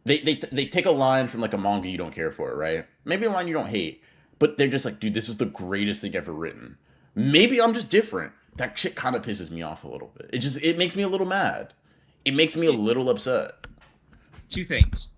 they take a line from like a manga you don't care for, right? Maybe a line you don't hate, but they're just like, dude, this is the greatest thing ever written. Maybe I'm just different. That shit kind of pisses me off a little bit. It makes me a little mad. It makes me a little upset. Three things,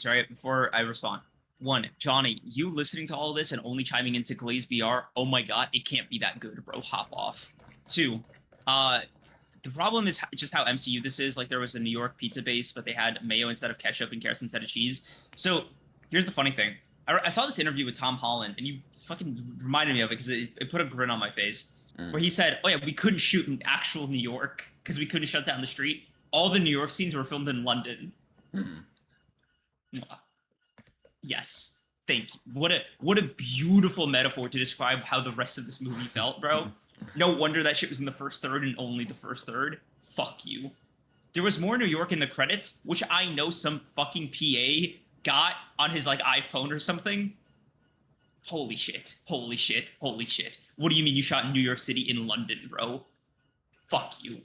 right? Before I respond. One, Johnny, you listening to all of this and only chiming into Glaze BR, oh my god, it can't be that good, bro. Hop off. Two, the problem is just how MCU this is. Like, there was a New York pizza base, but they had mayo instead of ketchup and carrots instead of cheese. So here's the funny thing. I saw this interview with Tom Holland, and you fucking reminded me of it because it put a grin on my face, where he said, oh yeah, we couldn't shoot in actual New York because we couldn't shut down the street. All the New York scenes were filmed in London. Yes. Thank you. What a beautiful metaphor to describe how the rest of this movie felt, bro. No wonder that shit was in the first third and only the first third. Fuck you. There was more New York in the credits, which I know some fucking PA got on his like iPhone or something. Holy shit. Holy shit. Holy shit. What do you mean you shot in New York City in London, bro? Fuck you.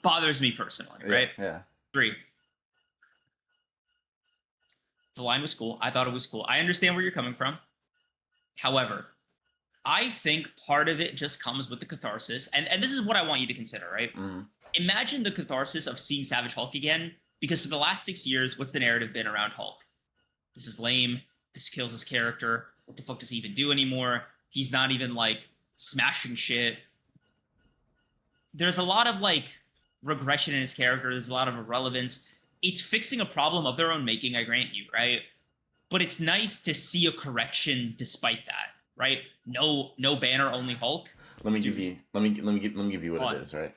Bothers me personally, right? Yeah. 3. The line was cool. I thought it was cool. I understand where you're coming from. However, I think part of it just comes with the catharsis. And this is what I want you to consider, right? Imagine the catharsis of seeing Savage Hulk again, because for the last 6 years, what's the narrative been around Hulk? This is lame. This kills his character. What the fuck does he even do anymore? He's not even, like, smashing shit. There's a lot of, like, regression in his character. There's a lot of irrelevance. It's fixing a problem of their own making, I grant you, right? But it's nice to see a correction despite that, right? No Banner, only Hulk. Let me give you what it is, right?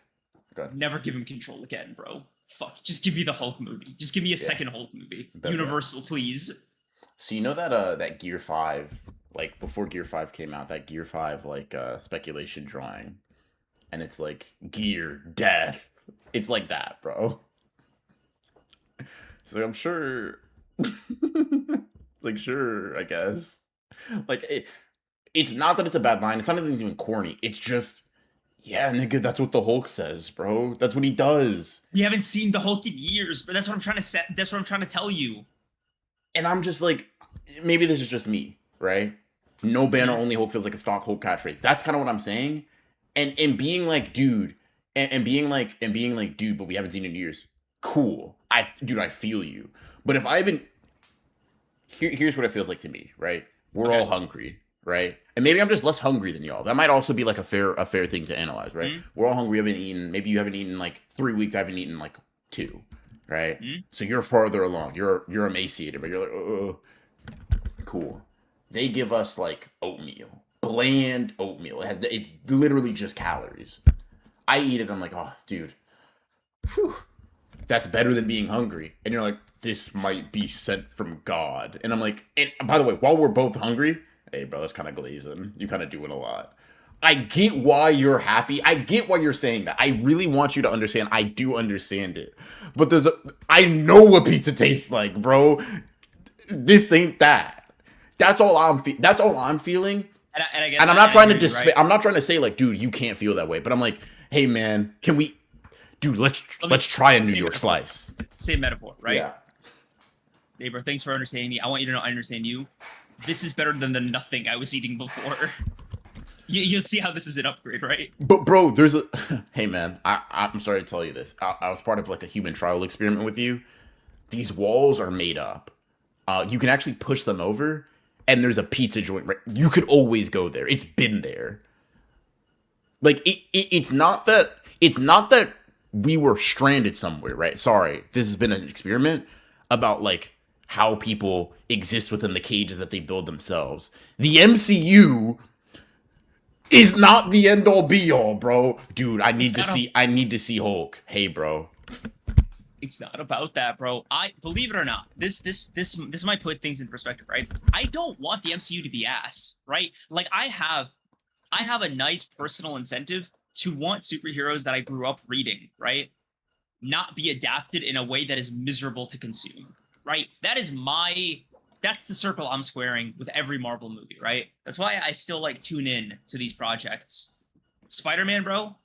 Go ahead. Never give him control again, bro. Fuck. Just give me the Hulk movie. Just give me a second Hulk movie. Universal, please. So you know that Gear 5, like before Gear 5 came out, that Gear 5 like speculation drawing, and it's like Gear Death. It's like that, bro. So I'm sure, like, sure, I guess. Like, it's not that it's a bad line. It's not even corny. It's just, yeah, nigga, that's what the Hulk says, bro. That's what he does. We haven't seen the Hulk in years, but that's what I'm trying to say. That's what I'm trying to tell you. And I'm just like, maybe this is just me, right? No Banner, only Hulk feels like a stock Hulk catchphrase. That's kind of what I'm saying. And being like, dude, and being like, dude, but we haven't seen it in years. Cool. I feel you. But if I haven't, here's what it feels like to me, right? We're all hungry, right? And maybe I'm just less hungry than y'all. That might also be like a fair thing to analyze, right? We're all hungry. We haven't eaten. Maybe you haven't eaten like 3 weeks. I haven't eaten like 2, right? So you're farther along. You're emaciated, but you're like, oh, cool. They give us like oatmeal, bland oatmeal. It's literally just calories. I eat it. I'm like, oh, dude, whew, that's better than being hungry. And you're like, this might be sent from God. And I'm like, and by the way, while we're both hungry, hey, bro, that's kind of glazing. You kind of doing a lot. I get why you're happy. I get why you're saying that. I really want you to understand. I do understand it. But I know what pizza tastes like, bro. This ain't that. That's all I'm feeling. And I get And I'm that, not and I trying to hear you, right? I'm not trying to say like, dude, you can't feel that way. But I'm like, hey man, can we, dude? Let's try a New Same York metaphor. slice. Same metaphor, right? Yeah. Neighbor, thanks for understanding me. I want you to know I understand you. This is better than the nothing I was eating before. You'll see how this is an upgrade, right? But bro, there's a hey man, I'm sorry to tell you this. I was part of like a human trial experiment with you. These walls are made up. You can actually push them over, and there's a pizza joint. Right, you could always go there. It's been there. Like it's not that we were stranded somewhere, right? Sorry, this has been an experiment about like how people exist within the cages that they build themselves. The MCU is not the end all be all, bro. Dude, I need to see Hulk. Hey, bro. It's not about that, bro. I believe it or not, this might put things in perspective, right? I don't want the MCU to be ass, right? Like I have a nice personal incentive to want superheroes that I grew up reading, right? Not be adapted in a way that is miserable to consume, right? That's the circle I'm squaring with every Marvel movie, right? That's why I still like tune in to these projects. Spider-Man, bro,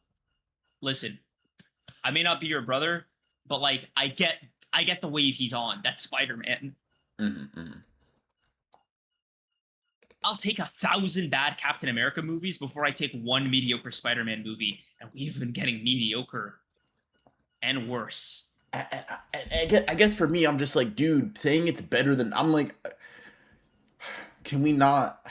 listen, I may not be your brother, but like I get the wave he's on. That's Spider-Man. Mm-hmm. I'll take 1,000 bad Captain America movies before I take one mediocre Spider-Man movie, and we've been getting mediocre and worse. I guess for me, I'm just like, dude, saying it's better than I'm like, can we not?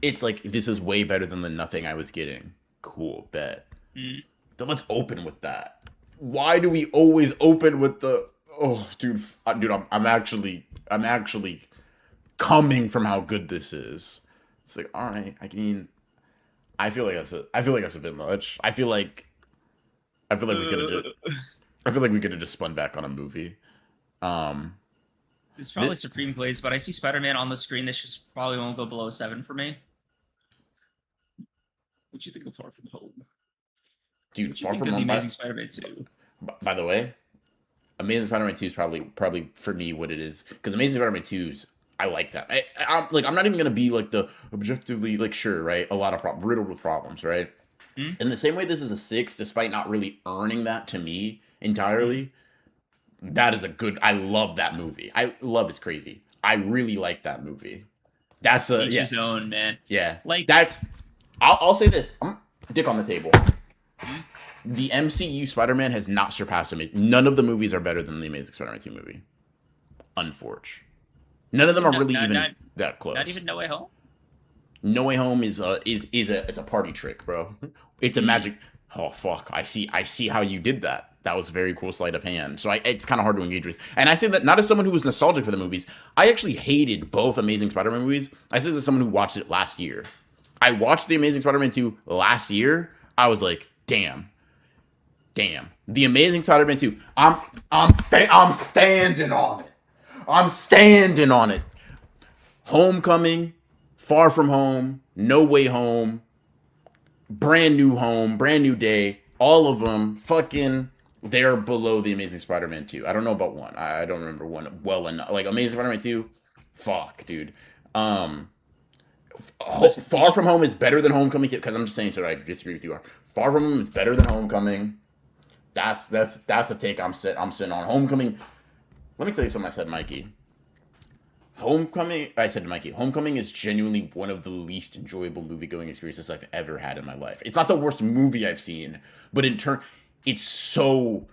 It's like this is way better than the nothing I was getting. Cool, bet. Mm. Then let's open with that. Why do we always open with the? Oh, dude, I'm actually coming from how good this is. It's like, all right, I mean, I feel like that's a bit much. I feel like we could have just spun back on a movie. It's probably Supreme Plays, but I see Spider-Man on the screen. This just probably won't go below 7 for me. What you think of Far From Home? Dude, Far From Home. Amazing Spider-Man 2. By the way, Amazing Spider-Man 2 is probably for me what it is, because Amazing Spider-Man 2's I like that. I'm not even gonna be like the objectively like sure, right? A lot of riddled with problems, right? Mm-hmm. In the same way, this is a 6, despite not really earning that to me entirely. That is a good. I love that movie. I love It's Crazy. I really like that movie. That's a his own, man. Yeah, like that's. I'll say this. I'm dick on the table. The MCU Spider-Man has not surpassed me. None of the movies are better than the Amazing Spider-Man 2 movie. Unfortunately. None of them are really that close. Not even No Way Home? No Way Home is a party trick, bro. It's a magic. Oh fuck! I see how you did that. That was a very cool sleight of hand. So it's kind of hard to engage with. And I say that not as someone who was nostalgic for the movies. I actually hated both Amazing Spider-Man movies. I say that as someone who watched it last year. I watched The Amazing Spider-Man 2 last year. I was like, damn. The Amazing Spider-Man 2. I'm standing on it. I'm standing on it. Homecoming, Far From Home, No Way Home, Brand New Day, all of them fucking they're below the Amazing Spider-Man 2. I don't know about one. I don't remember one well enough. Like Amazing Spider-Man 2, fuck, dude. Far From Home is better than Homecoming because I'm just saying so I disagree with you. Far From Home is better than Homecoming. That's a take I'm sitting on. Homecoming. Let me tell you something I said, Mikey. Homecoming is genuinely one of the least enjoyable movie-going experiences I've ever had in my life. It's not the worst movie I've seen, but in turn, it's so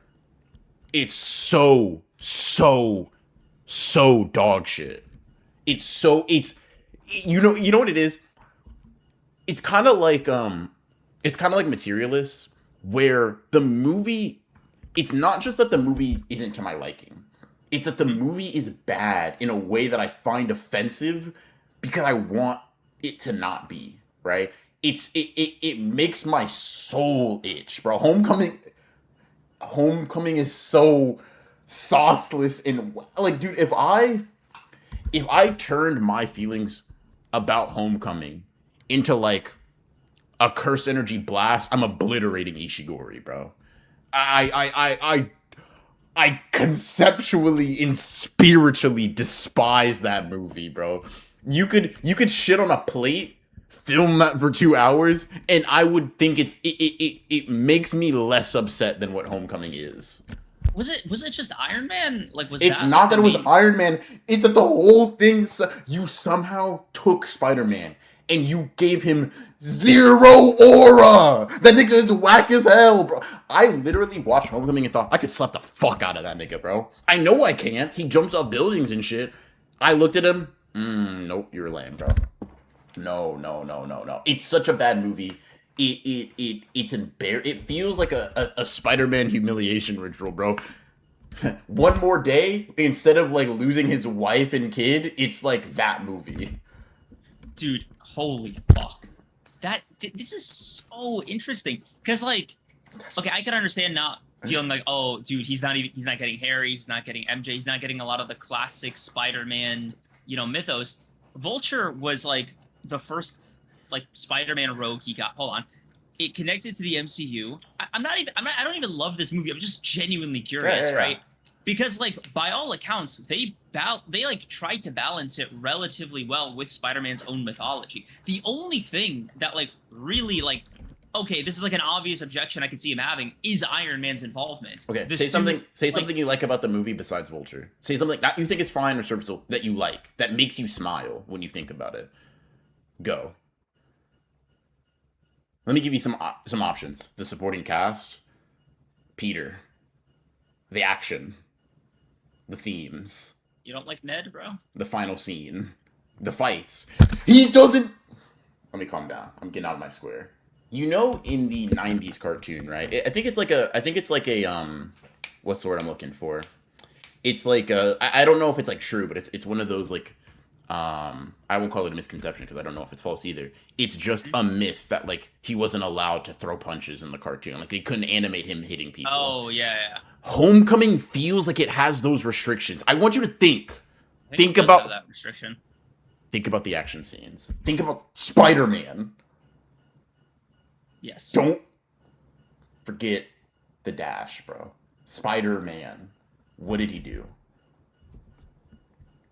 dog shit. It's you know what it is? It's kind of like Materialists, where the movie, it's not just that the movie isn't to my liking. It's that the movie is bad in a way that I find offensive because I want it to not be, right? It makes my soul itch, bro. Homecoming is so sauceless and like, dude, if I turned my feelings about Homecoming into like a cursed energy blast, I'm obliterating Ishigori, bro. I conceptually and spiritually despise that movie, bro. You could shit on a plate, film that for 2 hours, and I would think it makes me less upset than what Homecoming is. Was it just Iron Man? Like, was It's that not like that the it was main? Iron Man. It's that the whole thing. You somehow took Spider Man and you gave him zero aura. That nigga is whack as hell, bro. I literally watched Homecoming and thought I could slap the fuck out of that nigga, bro. I know I can't. He jumps off buildings and shit. I looked at him. Nope, you're lame, bro. No, no, no, no, no. It's such a bad movie. It's embarrassing. It feels like a Spider-Man humiliation ritual, bro. One more day, instead of like losing his wife and kid, it's like that movie. Dude, holy fuck. This is so interesting because, like, okay, I can understand not feeling like, oh, dude, he's not getting Harry, he's not getting MJ, he's not getting a lot of the classic Spider-Man, mythos. Vulture was like the first like Spider-Man rogue he got. Hold on. It connected to the MCU. I don't even love this movie. I'm just genuinely curious, Yeah. right? Because, like, by all accounts, they like tried to balance it relatively well with Spider-Man's own mythology. The only thing that, like, really, like, okay, this is like an obvious objection I could see him having, is Iron Man's involvement. Okay, The say suit, something. Say like, something you like about the movie besides Vulture. Say something that you think is fine or serviceable that you like that makes you smile when you think about it. Go. Let me give you some options. The supporting cast, Peter, the action, the themes, you don't like Ned, bro? the final scene, the fights. He doesn't. Let me calm down. I'm getting out of my square. In the '90s cartoon, right? I think it's like a. I think it's like a What's the word I'm looking for? It's like I don't know if it's like true, but it's one of those like I won't call it a misconception because I don't know if it's false either. It's just a myth that like he wasn't allowed to throw punches in the cartoon. Like they couldn't animate him hitting people. Oh yeah. Homecoming feels like it has those restrictions. I want you to think. I Think it does have about that restriction. think about the action scenes. Think about Spider-Man. Yes. Don't forget the dash, bro. Spider-Man. What did he do?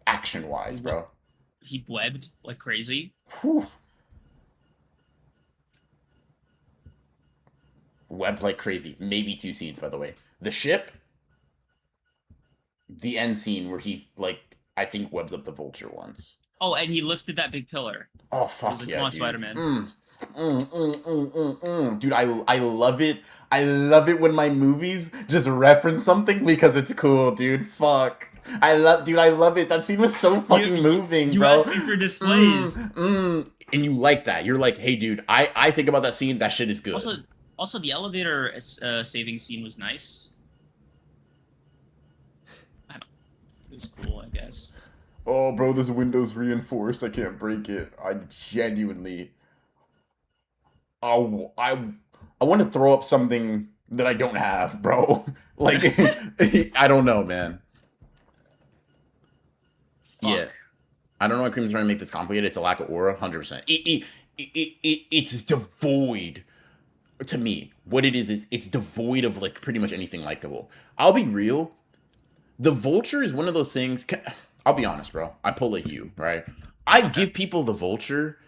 Action-wise, bro. He webbed like crazy. Whew. Webbed like crazy. Maybe 2 scenes, by the way. The ship, the end scene where he, like, I think webs up the vulture once. Oh, and he lifted that big pillar. Oh, He fuck was like, yeah, "Come on, dude. Spider-Man." Dude, I love it. I love it when my movies just reference something because it's cool, dude. Fuck. Dude, I love it. That scene was so fucking moving, You bro. asked me for displays. And you like that. You're like, hey, dude, I think about that scene. That shit is good. Also, the elevator saving scene was nice. I don't. It was cool, I guess. Oh, bro, this window's reinforced. I can't break it. I genuinely. Oh, I want to throw up something that I don't have, bro. Like, I don't know, man. Fuck. Yeah. I don't know why Cream's trying to make this complicated. It's a lack of aura, 100%. It's devoid. To me, what it is it's devoid of, like, pretty much anything likable. I'll be real. The Vulture is one of those things. I'll be honest, bro. I pull a Hugh, right? I give people the Vulture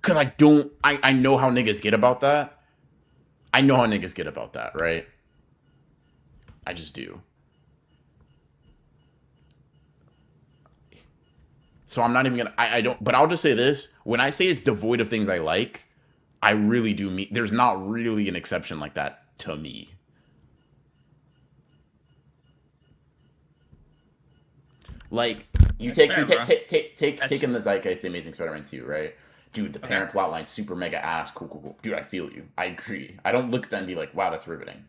because I know how niggas get about that. I know how niggas get about that, right? I just do. So I'm not even gonna. I don't. But I'll just say this: when I say it's devoid of things I like, I really do mean. There's not really an exception like that to me. Like you That's take fair, you bro. take in the Zeitgeist, the Amazing Spider-Man 2, right? Dude, the parent plotline, super mega ass, cool. Dude, I feel you. I agree. I don't look at that and be like, wow, that's riveting.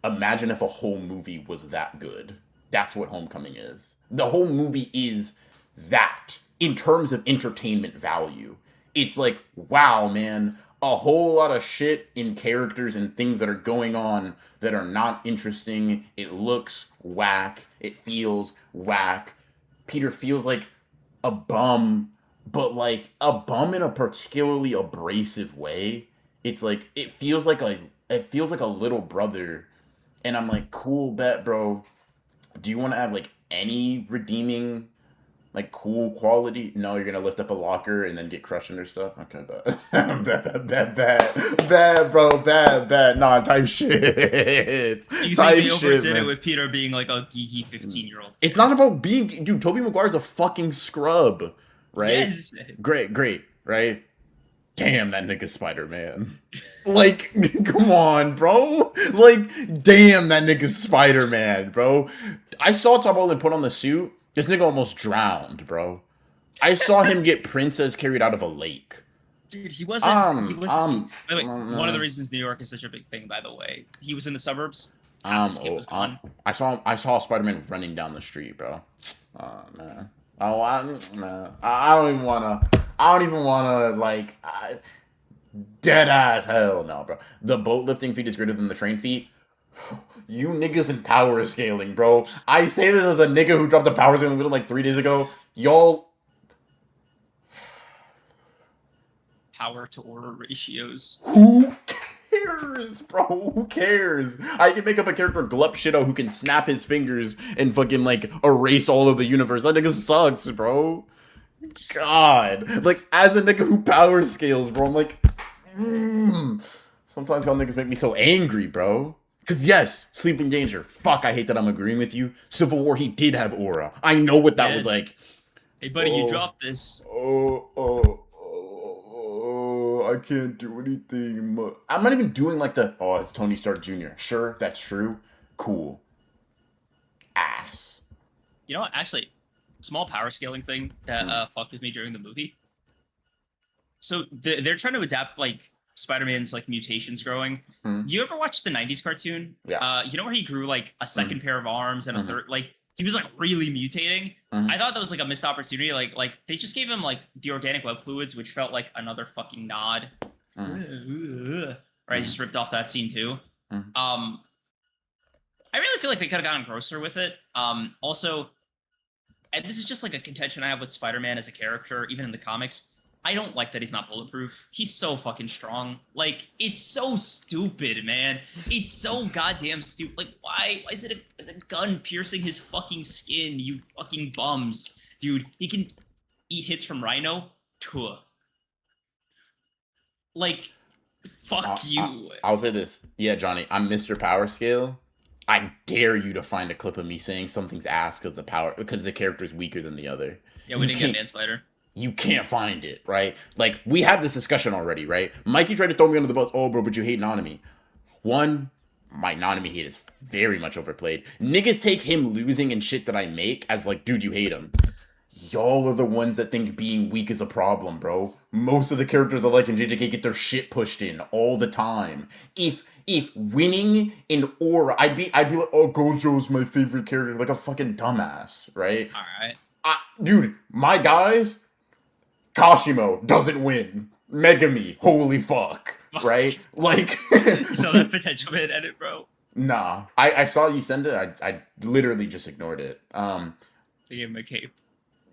Imagine if a whole movie was that good. That's what Homecoming is. The whole movie is that in terms of entertainment value. It's like, wow, man, a whole lot of shit in characters and things that are going on that are not interesting. It looks whack. It feels whack. Peter feels like a bum, but like a bum in a particularly abrasive way. It's like it feels like a little brother, and I'm like, cool, bet, bro. Do you want to have like any redeeming, like cool quality? No, you're gonna lift up a locker and then get crushed under stuff. Okay, bad, bad, bro, bad. Nah, type shit, You think type they shit, overdid it man. with Peter being like a geeky 15-year-old It's kid? not about being, dude. Tobey Maguire's a fucking scrub, right? Yes. Great, right? Damn, that nigga's Spider Man. Like, come on, bro. Like, damn, that nigga's Spider Man, bro. I saw Tom Holland put on the suit. This nigga almost drowned, bro. I saw him get Princess carried out of a lake. Dude, he wasn't. He was. By the way, one of the Uh, reasons New York is such a big thing, by the way, he was in the suburbs. Half his kid was gone. I saw Spider Man running down the street, bro. Oh man. Oh, man. I don't even wanna. I don't even wanna like. Dead ass hell no, bro. The boat lifting feat is greater than the train feat. You niggas in power scaling, bro. I say this as a nigga who dropped a power scaling video like 3 days ago. Y'all, Power to order ratios. who cares, bro? Who cares? I can make up a character Glup Shido who can snap his fingers and fucking like erase all of the universe. That nigga sucks, bro. God, like as a nigga who power scales, bro, I'm like, sometimes y'all niggas make me so angry, bro. Cause yes, Sleeping Danger. Fuck, I hate that I'm agreeing with you. Civil War, he did have aura. I know what that was Yeah. like. Hey, buddy, you Oh. dropped this. I can't do anything. I'm not even doing like it's Tony Stark Jr. Sure, that's true. Cool. Ass. You know what? Actually, small power scaling thing that fucked with me during the movie. So they're trying to adapt like Spider-Man's like mutations growing. Hmm. You ever watch the 90s cartoon? Yeah. You know where he grew like a second pair of arms and a Mhm. third, like he was like really mutating. Mhm. I thought that was like a missed opportunity. Like they just gave him like the organic web fluids, which felt like another fucking nod. Right, just ripped off that scene too. Mhm. I really feel like they could have gotten grosser with it. Also, and this is just like a contention I have with Spider-Man as a character, even in the comics. I don't like that he's not bulletproof. He's so fucking strong. Like, it's so stupid, man. It's so goddamn stupid. Like, why is it a gun piercing his fucking skin, you fucking bums? Dude, he can eat hits from Rhino. Tuh. Like, fuck you. I'll say this. Yeah, Johnny, I'm Mr. Power Scale. I dare you to find a clip of me saying something's ass because the character's weaker than the other. Yeah, we You didn't can't- get Man Spider. You can't find it, right? Like, we had this discussion already, right? Mikey tried to throw me under the bus. Oh, bro, but you hate Nanami. One, my Nanami hate is very much overplayed. Niggas take him losing and shit that I make as like, dude, you hate him. Y'all are the ones that think being weak is a problem, bro. Most of the characters I like in JJK get their shit pushed in all the time. If winning in aura, I'd be like, oh, Gojo's my favorite character, like a fucking dumbass, right? All right. Dude, my guys, Kashimo doesn't win. Megami, holy fuck, right? Like, You saw that potential man edit, bro. nah. I saw you send it. I literally just ignored it. They gave him a cape.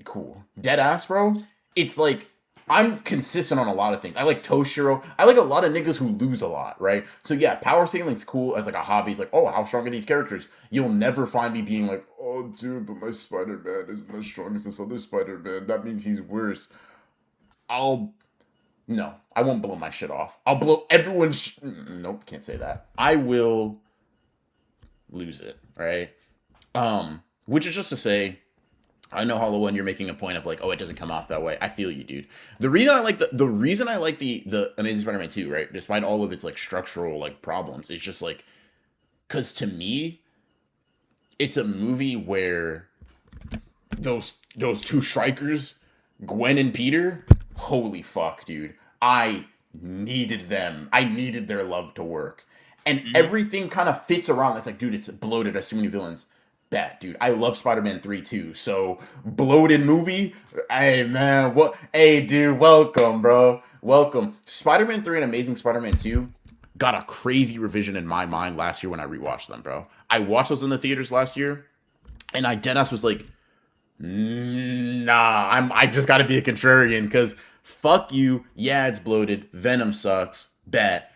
Cool. Dead ass, bro. It's like I'm consistent on a lot of things. I like Toshiro. I like a lot of niggas who lose a lot, right? So yeah, power scaling is cool as like a hobby. It's like, oh, how strong are these characters? You'll never find me being like, oh, dude, but my Spider-Man isn't as strong as this other Spider-Man. That means he's worse. No, I won't blow my shit off. I'll blow everyone's. Nope, can't say that. I will lose it, right? Which is just to say, I know Hollow One, you're making a point of like, oh, it doesn't come off that way. I feel you, dude. The reason I like the reason I like the Amazing Spider-Man 2, right, despite all of its like structural like problems, it's just like, because to me, it's a movie where those two strikers, Gwen and Peter, holy fuck, dude. I needed them. I needed their love to work. And everything kind of fits around. It's like, dude, it's bloated. There's too many villains. That, dude. I love Spider-Man 3 too. So, bloated movie. Hey, man. What? Hey, dude. Welcome, bro. Welcome. Spider-Man 3 and Amazing Spider-Man 2 got a crazy revision in my mind last year when I rewatched them, bro. I watched those in the theaters last year. And I deadass was like, Nah, I just got to be a contrarian because fuck you. Yeah, it's bloated. Venom sucks. Bet.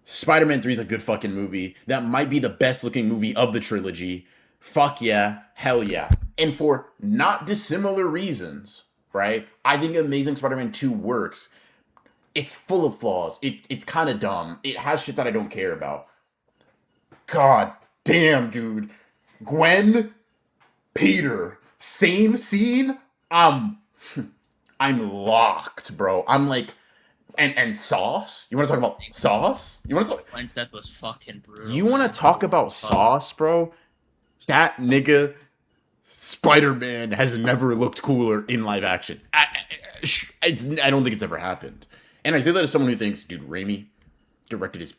Spider-Man 3 is a good fucking movie. That might be the best looking movie of the trilogy. Fuck yeah. Hell yeah. And for not dissimilar reasons, right? I think Amazing Spider-Man 2 works. It's full of flaws. It's kind of dumb. It has shit that I don't care about. God damn, dude. Gwen, Peter, same scene. I'm I'm locked, bro. I'm like, and Sauce. You want to talk about Sauce? You want to talk? Gwen's death was fucking brutal, You want man. to talk about Fuck. Sauce, bro? That nigga, Spider Man has never looked cooler in live action. I don't think it's ever happened. And I say that as someone who thinks, dude, Raimi directed his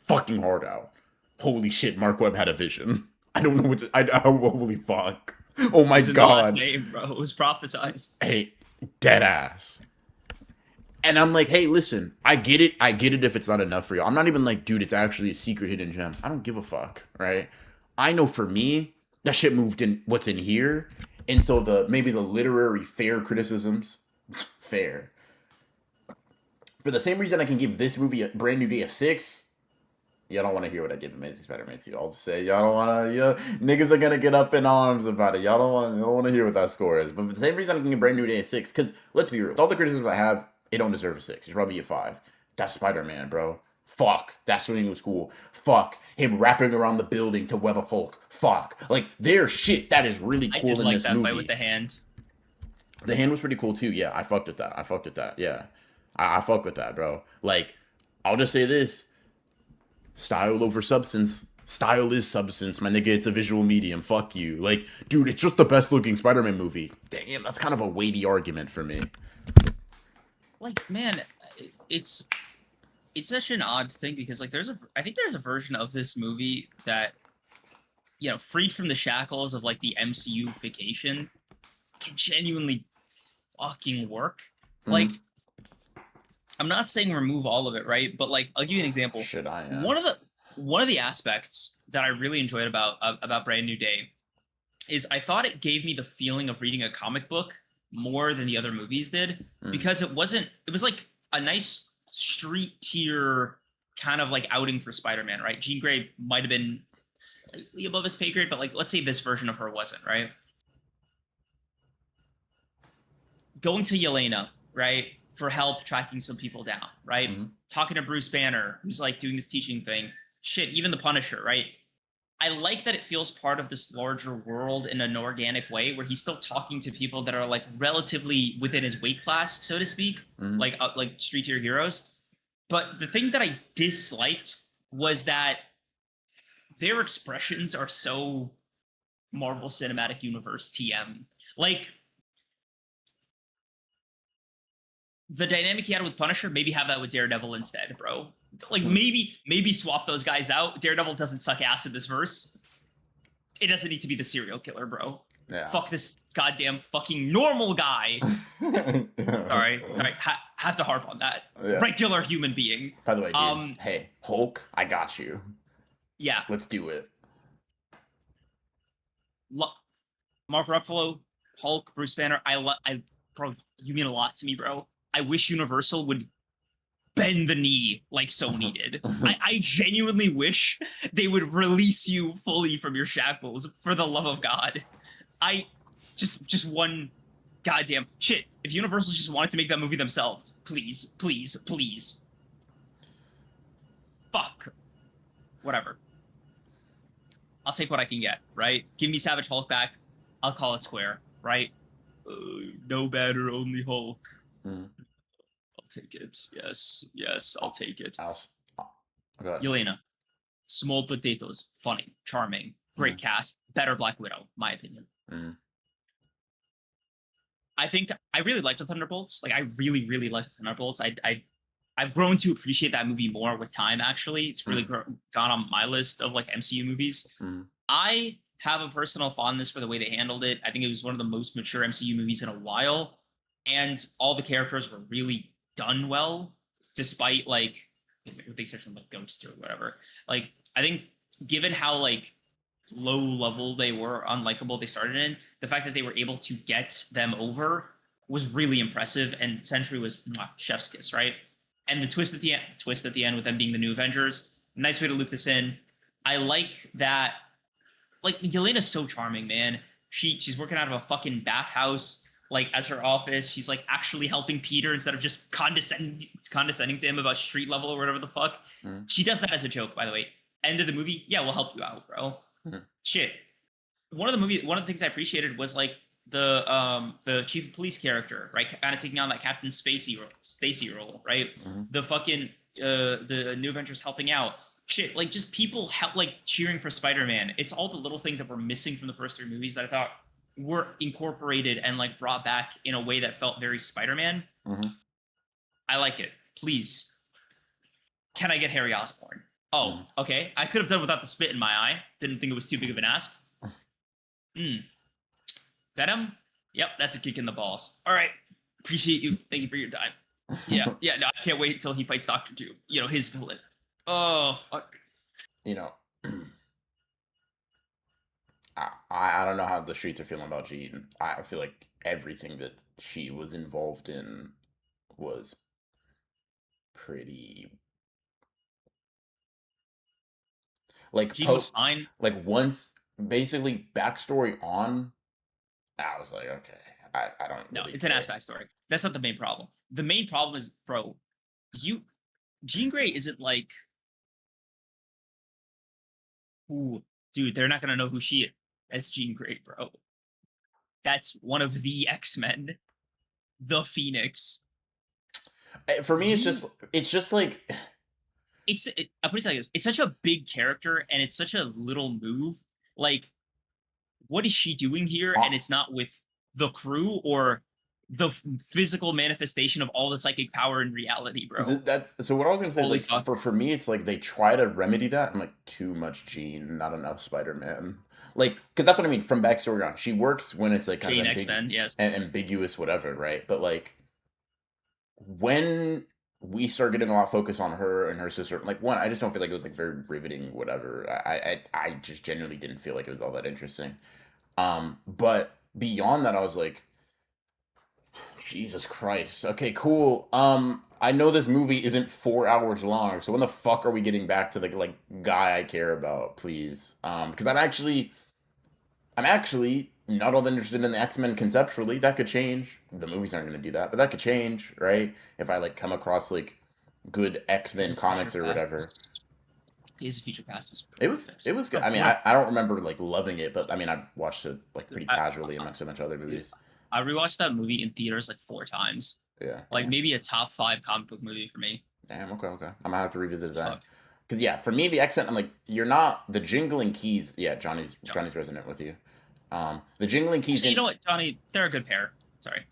fucking heart out. Holy shit, Mark Webb had a vision. I don't know what to. Holy fuck. Oh It my was in the last god. name, bro. It was prophesized. Hey, dead ass. And I'm like, hey, listen, I get it. I get it if it's not enough for you. I'm not even like, dude, it's actually a secret hidden gem. I don't give a fuck, right? I know for me, that shit moved in what's in here. And so the maybe the literary fair criticisms, fair. For the same reason I can give this movie a brand new day a 6, y'all don't want to hear what I give Amazing Spider-Man 2. I'll just say y'all don't want to. Yeah, niggas are gonna get up in arms about it. Y'all don't want. You don't want to hear what that score is. But for the same reason, I can give Brand New Day a 6. Because let's be real, with all the criticisms I have, it don't deserve a 6. It's probably a 5. That's Spider-Man, bro. Fuck, that swing was cool. Fuck, him wrapping around the building to web a Hulk. Fuck, like there's shit that is really I cool did in like this that fight movie. with the hand. The hand was pretty cool too. Yeah, I fucked with that. I fucked with that. Yeah, I fuck with that, bro. Like, I'll just say this: style over substance. Style is substance, my nigga. It's a visual medium. Fuck you. Like, dude, it's just the best looking Spider-Man movie. Damn, that's kind of a weighty argument for me. Like, man, it's it's such an odd thing because like I think there's a version of this movie that freed from the shackles of like the MCU-fication can genuinely fucking work. Like, Mm-hmm. I'm not saying remove all of it, right? But like, I'll give you an example. Shit, I am. One of the aspects that I really enjoyed about Brand New Day is I thought it gave me the feeling of reading a comic book more than the other movies did Mm. because it was like a nice street tier kind of like outing for Spider-Man, right? Jean Grey might have been slightly above his pay grade, but like let's say this version of her wasn't, right? Going to Yelena, right, for help tracking some people down, right? Mm-hmm. Talking to Bruce Banner, who's like doing this teaching thing. Shit, even the Punisher, right? I like that it feels part of this larger world in an organic way where he's still talking to people that are like relatively within his weight class, so to speak, Mm-hmm. like street tier heroes. But the thing that I disliked was that their expressions are so Marvel Cinematic Universe TM. Like the dynamic he had with Punisher, maybe have that with Daredevil instead, bro. Like maybe swap those guys out. Daredevil doesn't suck ass in this verse. It doesn't need to be the serial killer, bro. Yeah. Fuck this goddamn fucking normal guy. Sorry. Have to harp on that. Yeah. Regular human being. By the way, dude, hey, Hulk, I got you. Yeah. Let's do it. Mark Ruffalo, Hulk, Bruce Banner. Bro, you mean a lot to me, bro. I wish Universal would bend the knee like Sony did. I genuinely wish they would release you fully from your shackles for the love of God. I just one goddamn shit. If Universal just wanted to make that movie themselves, please. Fuck. Whatever. I'll take what I can get, right? Give me Savage Hulk back. I'll call it square, right? No Banner, only Hulk. Mm. I'll take it. Yes, I'll take it. Go ahead. Yelena, small potatoes, funny, charming, great cast, better Black Widow, my opinion. Mm. I think I really liked the Thunderbolts. Like, I really, really liked the Thunderbolts. I've grown to appreciate that movie more with time. Actually, it's really gone on my list of like MCU movies. I have a personal fondness for the way they handled it. I think it was one of the most mature MCU movies in a while, and all the characters were really done well, despite like with the exception of like Ghost or whatever. Like, I think given how like low level they were, unlikable they started in, the fact that they were able to get them over was really impressive. And Sentry was chef's kiss, right? And the twist at the end with them being the new Avengers, nice way to loop this in. I like that. Like Yelena's so charming, man. She's working out of a fucking bathhouse, like as her office. She's like actually helping Peter instead of just condescending to him about street level or whatever the fuck. Mhm. She does that as a joke, by the way. End of the movie, yeah, we'll help you out, bro. Mhm. Shit. One of the things I appreciated was like the chief of police character, right? Kind of taking on that Captain Stacy role, right? Mhm. The fucking the New Avengers helping out. Shit, like just people like cheering for Spider-Man. It's all the little things that were missing from the first three movies that I thought were incorporated and like brought back in a way that felt very Spider-Man. Mhm. I like it. Please, can I get Harry Osborn? Oh, Mhm. okay. I could have done without the spit in my eye. Didn't think it was too big of an ask. Hmm. Venom? Yep, that's a kick in the balls. All right. Appreciate you. Thank you for your time. Yeah, yeah, no, I can't wait until he fights Doctor Doom. You know, his villain. Oh, fuck. You know, I don't know how the streets are feeling about Jean. I feel like everything that she was involved in was pretty like Jean was fine. like once basically backstory on. I was like, okay, I don't No, really it's an care. ass backstory. That's not the main problem. The main problem is, bro, you Jean Grey isn't like, ooh, dude, they're not gonna know who she is. That's Jean Grey, bro. That's one of the X-Men, the Phoenix. For me, You it's just like I'll put it like this. It's such a big character and it's such a little move. Like, what is she doing here? uh, And it's not with the crew or the physical manifestation of all the psychic power in reality, bro. that's so. What I was gonna say is Holy like fuck. for me, it's like they try to remedy that. I'm like too much Jean, not enough Spider Man. Like, because that's what I mean. From backstory on, she works when it's like kind of Jane X-Men, yes. ambiguous, whatever, right? But like when we start getting a lot of focus on her and her sister, like one, I just don't feel like it was like very riveting, whatever. I just genuinely didn't feel like it was all that interesting. But beyond that, I was like, Jesus Christ. Okay, cool. I know this movie isn't 4 hours long, so when the fuck are we getting back to the like guy I care about, please? Because I'm actually not all that interested in the X Men conceptually. That could change. The movies aren't going to do that, but that could change, right? If I like come across like good X Days Men of Future comics or Past whatever. Days of Future Past was It perfect. was good. Oh, I mean, what I don't remember like loving it, but I mean, I watched it like pretty I, casually amongst a bunch of other dude, movies. I rewatched that movie in theaters like 4 times. Yeah, Like damn. maybe a top 5 comic book movie for me. Damn, okay, okay. I might have to revisit it then. Fuck. Because yeah, for me the accent, I'm like, you're not the jingling keys. Yeah, John. Johnny's resonant with you. The jingling keys Actually, you didn't. know what, Johnny? They're a good pair. Sorry.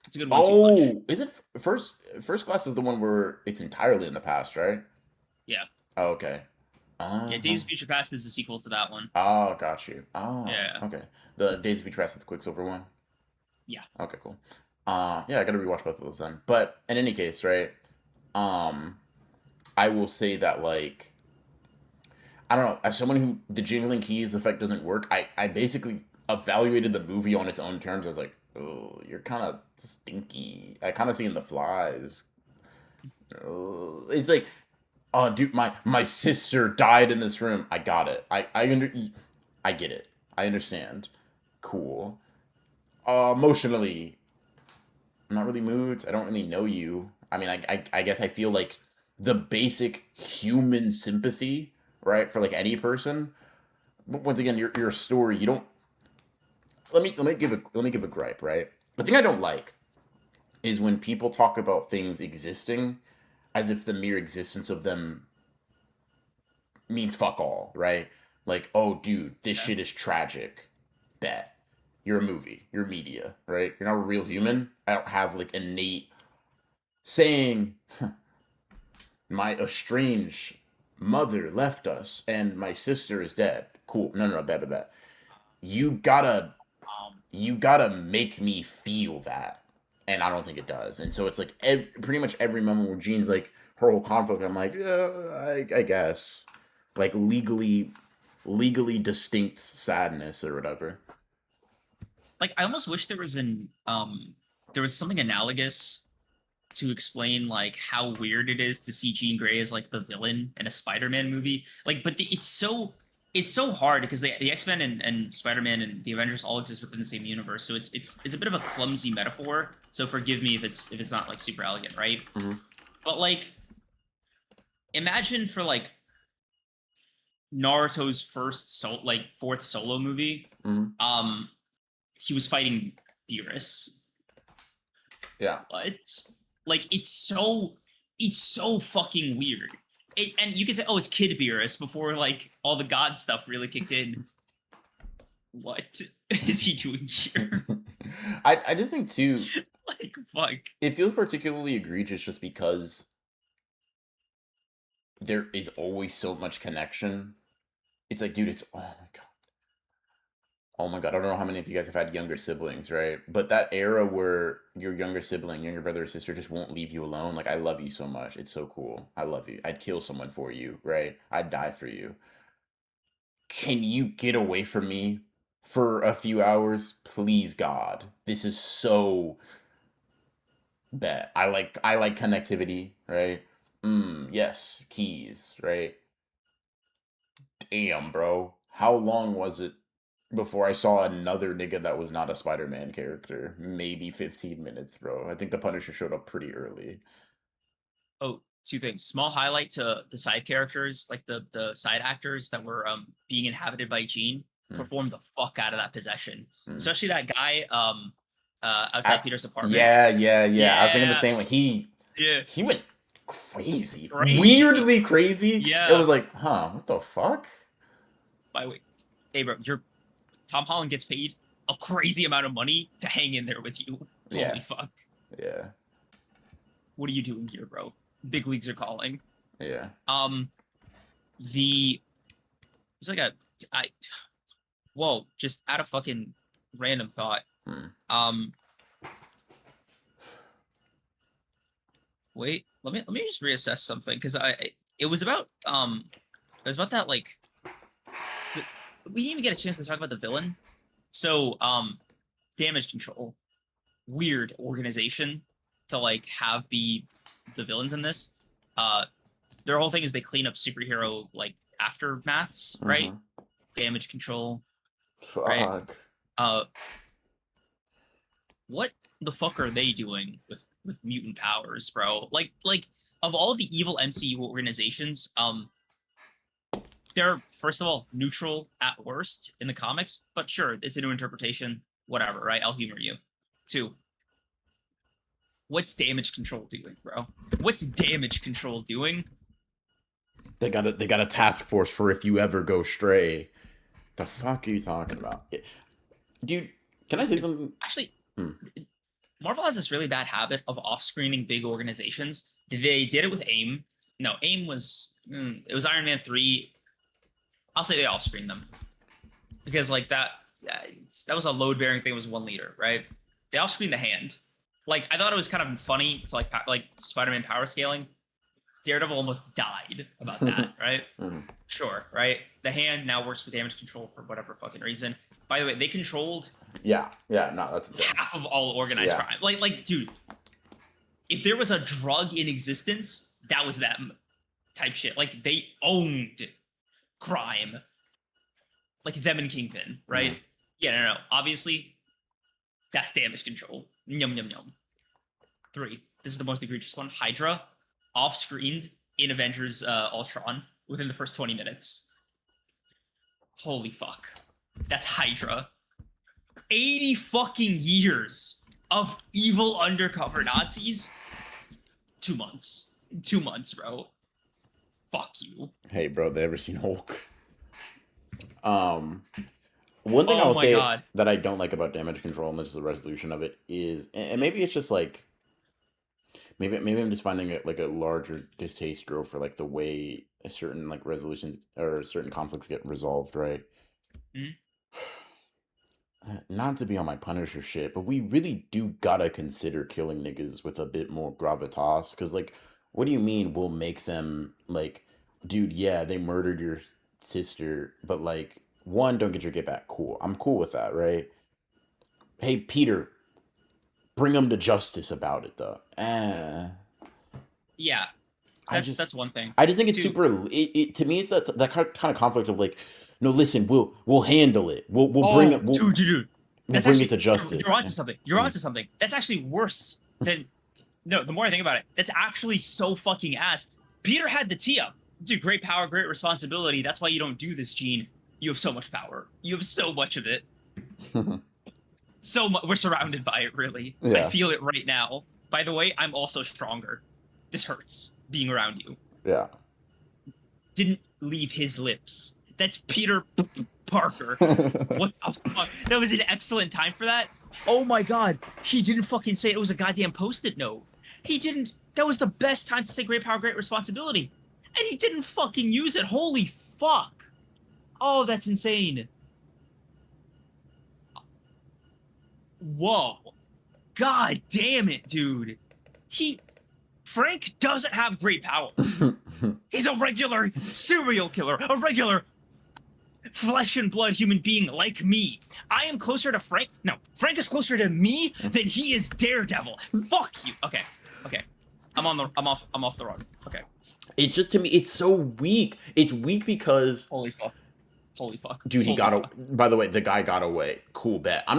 It's a good 1-2 punch. Oh, is it first class is the one where it's entirely in the past, right? Yeah. Oh, okay. Yeah, Days of Future Past is the sequel to that one. Oh, got you. Oh, Yeah. okay. The Days of Future Past is the Quicksilver one. Yeah. Okay, cool. Yeah, I gotta rewatch both of those then. But in any case, right? Um, I will say that like I don't know, as someone who the jingling keys effect doesn't work, I basically evaluated the movie on its own terms. I was like, oh, you're kind of stinky. I kind of seen the flies. It's like, oh, dude, my sister died in this room. I got it. I get it. I understand. Cool. Emotionally, I'm not really moved. I don't really know you. I mean, I guess I feel like the basic human sympathy, right, for like any person. But once again, your story, you don't. Let me give a gripe, right? The thing I don't like is when people talk about things existing as if the mere existence of them means fuck all, right? Like, oh, dude, this Okay. shit is tragic. Bet. You're a movie. You're media, right? You're not a real human. I don't have like innate saying my estranged mother left us and my sister is dead. Cool. No, no, no, bet, bet, bet. You gotta Um, you gotta make me feel that, and I don't think it does. And so it's like pretty much every moment where Jean's like her whole conflict, I'm like, yeah, I guess like legally. legally distinct sadness or whatever. Like I almost wish there was something analogous to explain like how weird it is to see Jean Grey as like the villain in a Spider-Man movie. Like, but it's so hard because the X-Men and Spider-Man and the Avengers all exist within the same universe. So it's a bit of a clumsy metaphor. So forgive me if it's not like super elegant, right? Mm-hmm. But like imagine for like Naruto's fourth solo movie, Mm-hmm. he was fighting Beerus. Yeah. What? Like it's so fucking weird. And you can say, oh, it's Kid Beerus before like all the god stuff really kicked in. What is he doing here? I just think too, Like fuck. it feels particularly egregious just because there is always so much connection. It's like, dude, it's oh my god. Oh my god, I don't know how many of you guys have had younger siblings, right? But that era where your younger sibling, younger brother or sister just won't leave you alone, like I love you so much. It's so cool. I love you. I'd kill someone for you, right? I'd die for you. Can you get away from me for a few hours? Please God. This is so bad. I like connectivity, right? Yes, keys, right? Damn, bro. How long was it before I saw another nigga that was not a Spider-Man character? Maybe 15 minutes, bro. I think the Punisher showed up pretty early. Oh, two things. Small highlight to the side characters, like the side actors that were being inhabited by Jean, Hmm. performed the fuck out of that possession. Hmm. Especially that guy outside Peter's apartment. Yeah, yeah, yeah. I was thinking the Yeah. same. Like Yeah. he went crazy, Crazy. weirdly crazy. It Yeah. was like, huh, what the fuck? By the way, hey bro, Tom Holland gets paid a crazy amount of money to hang in there with you. Yeah, Holy fuck. yeah, What are you doing here, bro? Big leagues are calling. yeah. The it's like a I whoa, just out of fucking random thought. Hmm. Um wait, let me just reassess something because it was about that like we didn't even get a chance to talk about the villain. So damage control. Weird organization to like have be the villains in this. Their whole thing is they clean up superhero like aftermaths, right? Damage control, right? Fuck. What the fuck are they doing with mutant powers, bro? Like of all the evil MCU organizations, they're first of all neutral at worst in the comics, but sure, it's a new interpretation, whatever, right? I'll humor you. Two, what's damage control doing, bro? What's damage control doing? They got a task force for if you ever go stray. The fuck are you talking about? Dude, can I say something? Actually, Hmm. Marvel has this really bad habit of off-screening big organizations. They did it with AIM. No, AIM was it was Iron Man 3. I'll say they off-screened them because like that was a load-bearing thing. It was 1 liter, right? They off-screened the hand. Like I thought it was kind of funny to like Spider-Man power scaling. Daredevil almost died about that, right? Mhm. Sure, right? The hand now works for damage control for whatever fucking reason. By the way, they controlled Yeah, yeah, no, that's insane. half of all organized Yeah. crime. Like, dude, if there was a drug in existence, that was them type shit. Like they owned crime. Like them and Kingpin, right? Yeah, no. Obviously, that's damage control. Yum yum yum. 3. This is the most egregious one. Hydra off-screened in Avengers Ultron within the first 20 minutes. Holy fuck. That's Hydra. 80 fucking years of evil undercover Nazis. 2 months. 2 months, bro. Fuck you. Hey, bro, they ever seen Hulk? One thing I Oh will my say God. that I don't like about damage control and this is the resolution of it is, and maybe it's just like, maybe I'm just finding it like a larger distaste grow for like the way certain like resolutions or certain conflicts get resolved, right? Mhm. Not to be on my Punisher shit, but we really do gotta consider killing niggas with a bit more gravitas. Cause like, what do you mean we'll make them like, dude? Yeah, they murdered your sister, but like, one, don't get your get back. Cool. I'm cool with that, right? Hey, Peter, bring him to justice about it, though. Yeah, I just, that's one thing. I just think it's Two, super. To me, it's that kind of conflict of like, no, listen, we'll handle it. We'll bring it. oh, dude, We'll that's bring it actually to justice. you're onto something. You're Mm. onto something. That's actually worse than no. The more I think about it, that's actually so fucking ass. Peter had the tee up. Dude, great power, great responsibility. That's why you don't do this, Gene. You have so much power. You have so much of it. So we're surrounded by it, really. I Yeah. feel it right now. By the way, I'm also stronger. This hurts being around you. Yeah. Didn't leave his lips. That's Peter Parker. What the fuck? That was an excellent time for that. Oh my god. He didn't fucking say it was a goddamn post-it note. He didn't. That was the best time to say great power, great responsibility. And he didn't fucking use it. Holy fuck. Oh, that's insane. Whoa. God damn it, dude. Frank doesn't have great power. He's a regular serial killer, a regular flesh and blood human being like me. I am closer to Frank. No, Frank is closer to me than he is Daredevil. Fuck you. Okay. I'm off the run. Okay. It's just, to me, it's so weak. It's weak because, Holy fuck. dude, he got by the way, the guy got away. Cool bet. I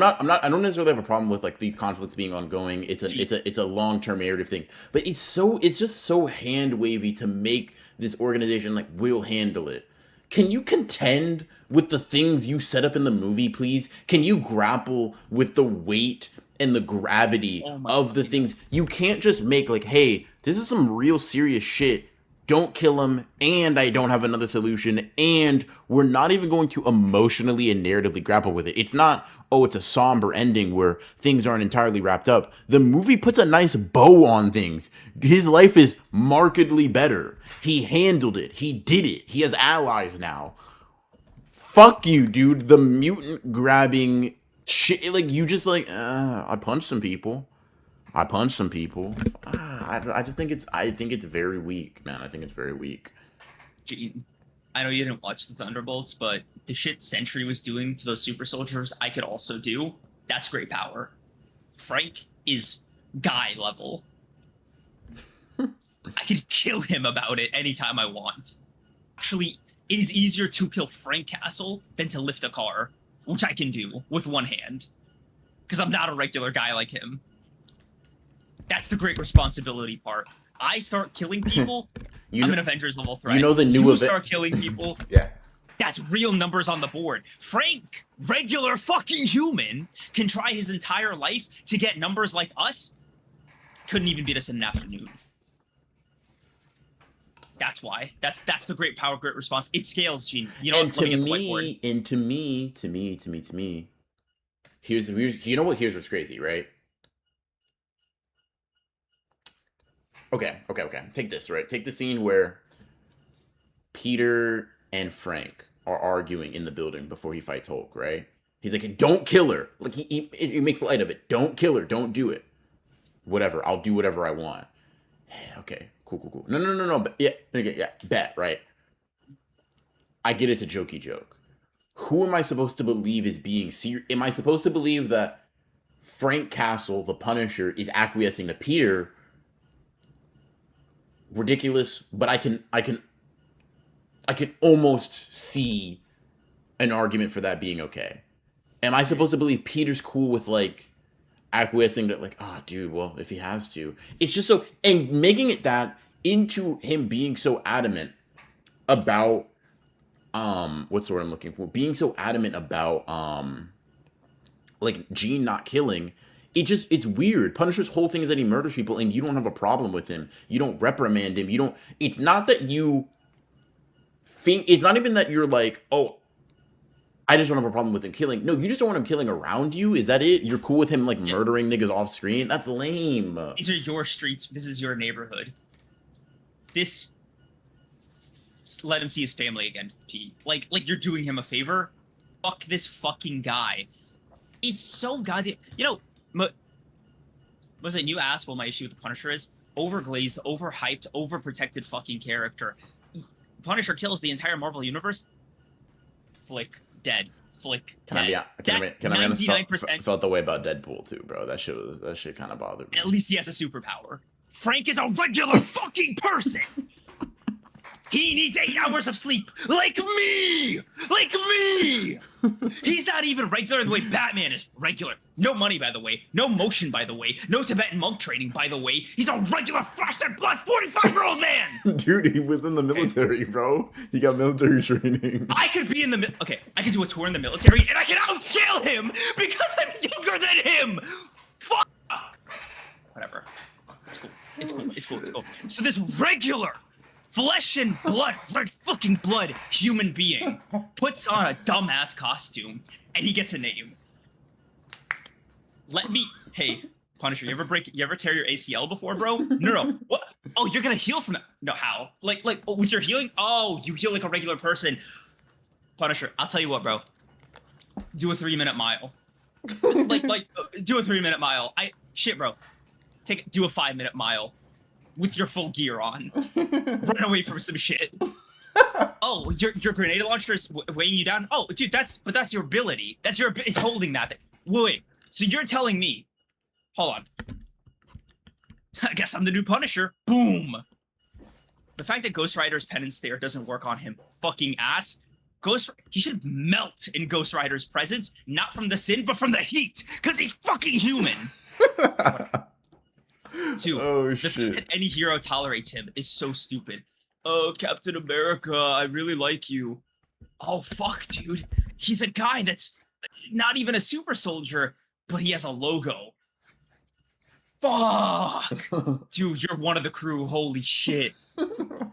don't necessarily have a problem with like these conflicts being ongoing. It's a long-term narrative thing. But it's just so hand wavy to make this organization like, we'll handle it. Can you contend with the things you set up in the movie, please? Can you grapple with the weight and the gravity of the things? You can't just make like, hey, this is some real serious shit. Don't kill him, and I don't have another solution, and we're not even going to emotionally and narratively grapple with it. It's not, oh, it's a somber ending where things aren't entirely wrapped up. The movie puts a nice bow on things. His life is markedly better. He handled it. He did it. He has allies now. Fuck you, dude. The mutant grabbing shit. Like, you just like, I punched some people. I just think I think it's very weak, man. I think it's very weak. Gene, I know you didn't watch the Thunderbolts, but the shit Sentry was doing to those super soldiers, I could also do. That's great power. Frank is guy level. I could kill him about it anytime I want. Actually, it is easier to kill Frank Castle than to lift a car, which I can do with one hand. Because I'm not a regular guy like him. That's the great responsibility part. I start killing people, I'm an Avengers level threat. You know the new You start killing people. Yeah. That's real numbers on the board. Frank, regular fucking human, can try his entire life to get numbers like us. Couldn't even beat us in an afternoon. That's why. That's the great power, great response. It scales, Gene. You know, and to me, here's here's what's crazy, right? Okay. Take this, right? Take the scene where Peter and Frank are arguing in the building before he fights Hulk, right? He's like, don't kill her. Like, he makes light of it. Don't kill her. Don't do it. Whatever. I'll do whatever I want. Okay. Cool. No. But yeah. Bet, right? I get it's a jokey joke. Who am I supposed to believe is being serious? Am I supposed to believe that Frank Castle, the Punisher, is acquiescing to Peter? Ridiculous, but I can almost see an argument for that being okay. Am I supposed to believe Peter's cool with like acquiescing to like, dude, well, if he has to. It's just so, and making it that into him being so adamant about what's the word I'm looking for? Being so adamant about like Gene not killing. It's weird. Punisher's whole thing is that he murders people and you don't have a problem with him. You don't reprimand him. It's not that you think, it's not even that you're like, oh, I just don't have a problem with him killing. No, you just don't want him killing around you. Is that it? You're cool with him like murdering niggas off screen? That's lame. These are your streets. This is your neighborhood. Let him see his family again, Pete. Like you're doing him a favor. Fuck this fucking guy. It's so goddamn. You know, was it you asked what my issue with the Punisher is? Overglazed, overhyped, overprotected fucking character. Punisher kills the entire Marvel universe. flick, dead, flick, Can I dead. be can I be honest? 99%. Felt the way about Deadpool too, bro. That shit kind of bothered me. At least he has a superpower. Frank is a regular fucking person. He needs 8 hours of sleep, like me! Like me! He's not even regular the way Batman is regular. No money, by the way. No motion, by the way. No Tibetan monk training, by the way. He's a regular flesh and blood 45-year-old man! Dude, he was in the military, bro. He got military training. I could be in the okay, I could do a tour in the military and I can outscale him because I'm younger than him! Fuck! Whatever. It's cool. It's cool. It's cool. It's cool. So this regular flesh and blood, red fucking blood human being puts on a dumbass costume and he gets a name. Hey, Punisher, you ever tear your ACL before, bro? No. What? Oh, you're gonna heal from that? No, how? Like with your healing? Oh, you heal like a regular person. Punisher, I'll tell you what, bro. Do a 3-minute mile. Do a 3-minute mile. Shit, bro. Do a 5-minute mile. With your full gear on. Run away from some shit. Oh, your grenade launcher is weighing you down? Oh, dude, that's your ability. It's holding that thing. Wait. So you're telling me, hold on. I guess I'm the new Punisher. Boom. The fact that Ghost Rider's penance stare doesn't work on him, fucking ass. He should melt in Ghost Rider's presence, not from the sin, but from the heat, because he's fucking human. Two, the fact that any hero tolerates him is so stupid. Oh, Captain America, I really like you. Oh, fuck, dude. He's a guy that's not even a super soldier, but he has a logo. Fuck! Dude, you're one of the crew. Holy shit.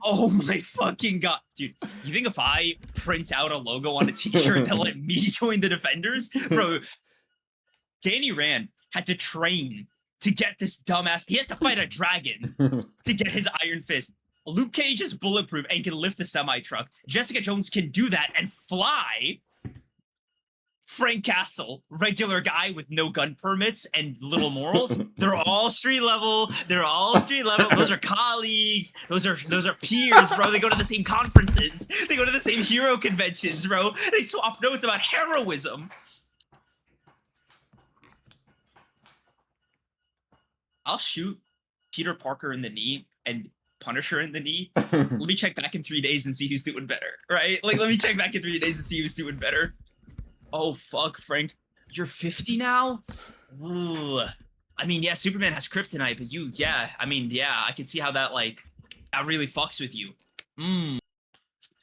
Oh my fucking god. Dude, you think if I print out a logo on a t-shirt, they'll let me join the Defenders? Bro, Danny Rand had to train to get this dumbass. He had to fight a dragon to get his Iron Fist. Luke Cage is bulletproof and can lift a semi-truck. Jessica Jones can do that and fly. Frank Castle, regular guy with no gun permits and little morals. They're all street level. Those are colleagues. Those are peers, bro. They go to the same conferences. They go to the same hero conventions, bro. They swap notes about heroism. I'll shoot Peter Parker in the knee and Punisher in the knee. Let me check back in 3 days and see who's doing better, right? Like, let me check back in 3 days and see who's doing better. Oh, fuck, Frank. You're 50 now? Ooh. I mean, yeah, Superman has kryptonite, but I can see how that, that really fucks with you.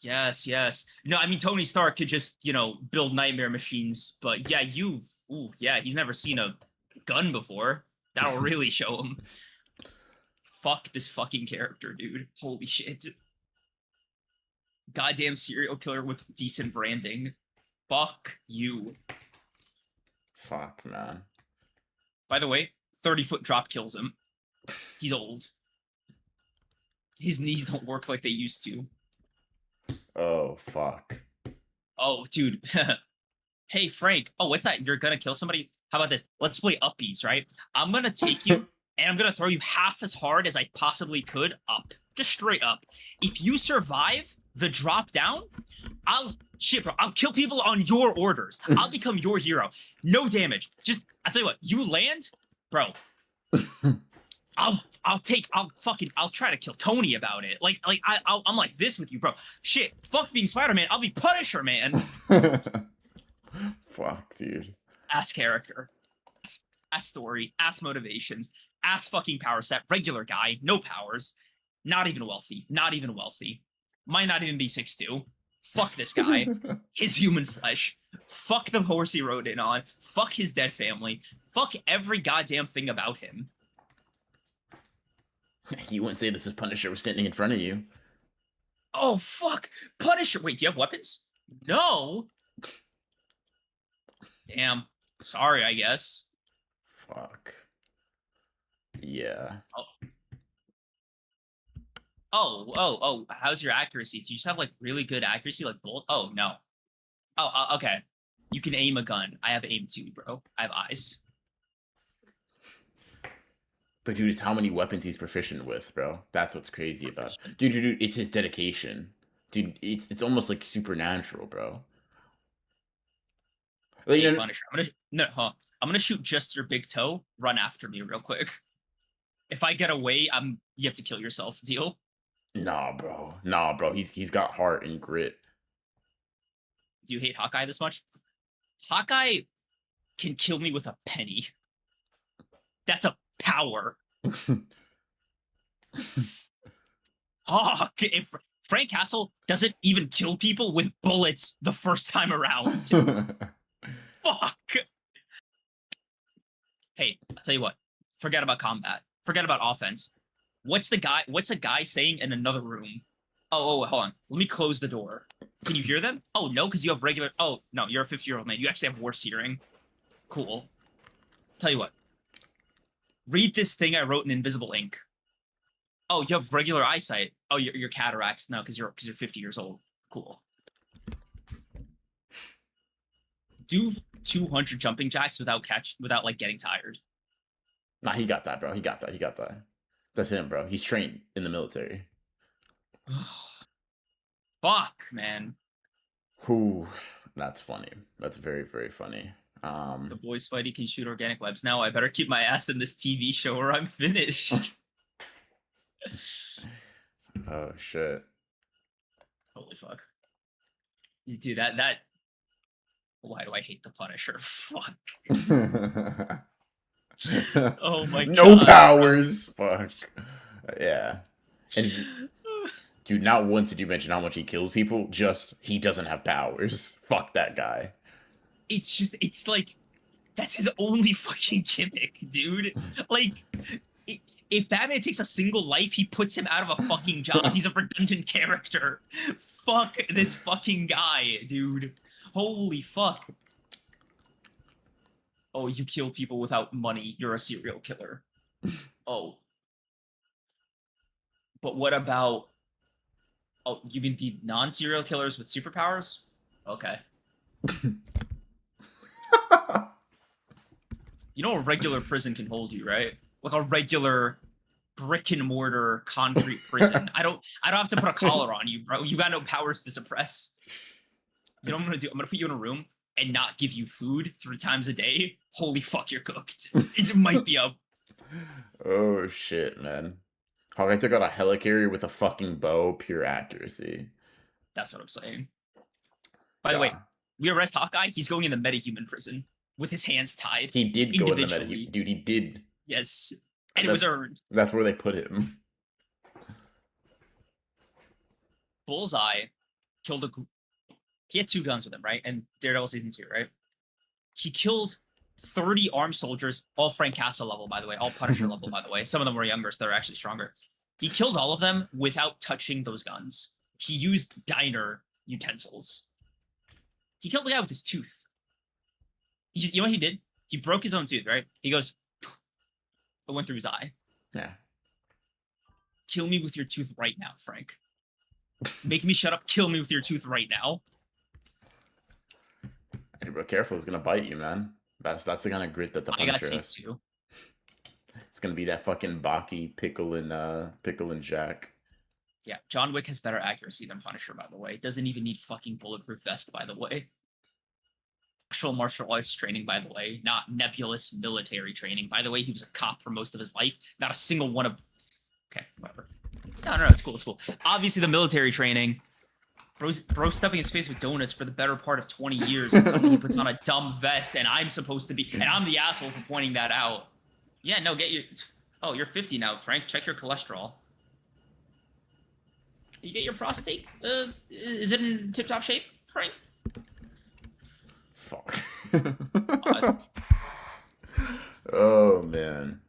Yes. No, I mean, Tony Stark could just, build nightmare machines, but yeah, he's never seen a gun before. That'll really show him. Fuck this fucking character, dude. Holy shit. Goddamn serial killer with decent branding. Fuck you. Fuck, man. By the way, 30-foot drop kills him. He's old. His knees don't work like they used to. Oh, fuck. Oh, dude. Hey, Frank. Oh, what's that? You're gonna kill somebody? How about this? Let's play upbeats, right? I'm gonna take you and I'm gonna throw you half as hard as I possibly could up. Just straight up. If you survive the drop down, I'll kill people on your orders. I'll become your hero. No damage. I'll tell you what, you land, bro. I'll try to kill Tony about it. I'm like this with you, bro. Shit, fuck being Spider-Man. I'll be Punisher, man. Fuck, dude. Ass character, ass story, ass motivations, ass fucking power set, regular guy, no powers, not even wealthy. Might not even be 6'2". Fuck this guy. His human flesh. Fuck the horse he rode in on. Fuck his dead family. Fuck every goddamn thing about him. You wouldn't say this is Punisher was standing in front of you. Oh, fuck. Punisher. Wait, do you have weapons? No. Damn. Sorry, I guess. Fuck. Yeah. Oh, how's your accuracy? Do you just have, really good accuracy, like bolt? Oh, no. Oh, okay. You can aim a gun. I have aim too, bro. I have eyes. But, dude, it's how many weapons he's proficient with, bro. That's what's crazy about it. Dude, it's his dedication. Dude, it's almost, supernatural, bro. Like, Hey, Punisher, I'm gonna shoot just your big toe. Run after me real quick. If I get away, you have to kill yourself. Deal? nah, bro. Nah, bro. He's got heart and grit. Do you hate Hawkeye this much? Hawkeye can kill me with a penny. That's a power. Fuck. If Frank Castle doesn't even kill people with bullets the first time around. Fuck. Hey, I'll tell you what. Forget about combat. Forget about offense. What's a guy saying in another room? Oh, hold on. Let me close the door. Can you hear them? Oh, no, because you have regular... Oh, no, you're a 50-year-old man. You actually have worse hearing. Cool. Tell you what. Read this thing I wrote in invisible ink. Oh, you have regular eyesight. Oh, you're cataracts. No, because you're 50 years old. Cool. Do 200 jumping jacks without like getting tired. Nah, he got that, bro. He got that. That's him, bro. He's trained in the military. Fuck, man. Who? That's funny. That's very, very funny. The boys Spidey can shoot organic webs. Now I better keep my ass in this TV show or I'm finished. Oh shit. Holy fuck. Dude, that why do I hate the Punisher? Fuck. Oh my god. No powers. Fuck. Yeah. And dude, not once did you mention how much he kills people, just he doesn't have powers. Fuck that guy. It's like that's his only fucking gimmick, dude. Like if Batman takes a single life, he puts him out of a fucking job. He's a redundant character. Fuck this fucking guy, dude. Holy fuck. Oh, you kill people without money. You're a serial killer. Oh. But what about... Oh, you mean the non-serial killers with superpowers? Okay. You know a regular prison can hold you, right? Like a regular brick and mortar concrete prison. I don't have to put a collar on you, bro. You got no powers to suppress. You know what I'm gonna do? I'm gonna put you in a room and not give you food 3 times a day. Holy fuck, you're cooked. It might be a... Oh shit, man. Hawkeye took out a helicarrier with a fucking bow, pure accuracy. That's what I'm saying. By the way, we arrest Hawkeye, he's going in the metahuman prison with his hands tied. He did go in the metahuman. Dude, he did. Yes. And it was earned. That's where they put him. Bullseye killed he had 2 guns with him, right? And Daredevil season 2, right? He killed 30 armed soldiers, all Frank Castle level, by the way, all Punisher level, by the way. Some of them were younger, so they're actually stronger. He killed all of them without touching those guns. He used diner utensils. He killed the guy with his tooth. You know what he did? He broke his own tooth, right? He goes, it went through his eye. Yeah. Kill me with your tooth right now, Frank. Make me shut up. Kill me with your tooth right now. Hey, bro, careful. It's gonna bite you, man. That's the kind of grit that the Punisher has. Too. It's gonna be that fucking Baki, Pickle, and Jack. Yeah, John Wick has better accuracy than Punisher, by the way. Doesn't even need fucking bulletproof vest, by the way. Actual martial arts training, by the way. Not nebulous military training. By the way, he was a cop for most of his life. Not a single one of... Okay, whatever. No, it's cool, it's cool. Obviously, the military training... Bro's stuffing his face with donuts for the better part of 20 years, and suddenly he puts on a dumb vest, and I'm supposed to be... And I'm the asshole for pointing that out. Yeah, no, get your... Oh, you're 50 now, Frank. Check your cholesterol. You get your prostate? Is it in tip-top shape, Frank? Fuck. Oh, man.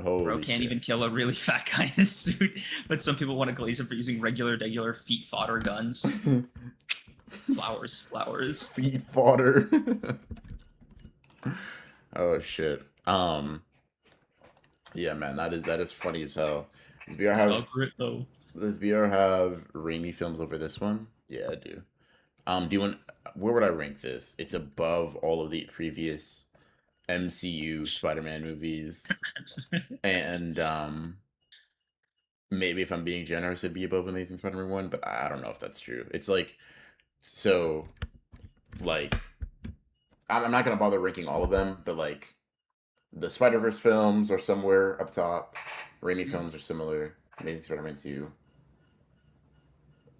Holy Bro can't shit. even kill a really fat guy in a suit, but some people want to glaze him for using regular feet fodder guns. Flowers. Feet fodder. Oh shit. Yeah, man, that is funny as hell. Does BR have Raimi films over this one? Yeah, I do. Where would I rank this? It's above all of the previous MCU Spider-Man movies. And maybe if I'm being generous, it'd be above Amazing Spider-Man 1, but I don't know if that's true. It's like, so, like, I'm not gonna bother ranking all of them, but like the Spider Verse films are somewhere up top. Raimi Mhm. films are similar. Amazing Spider-Man 2,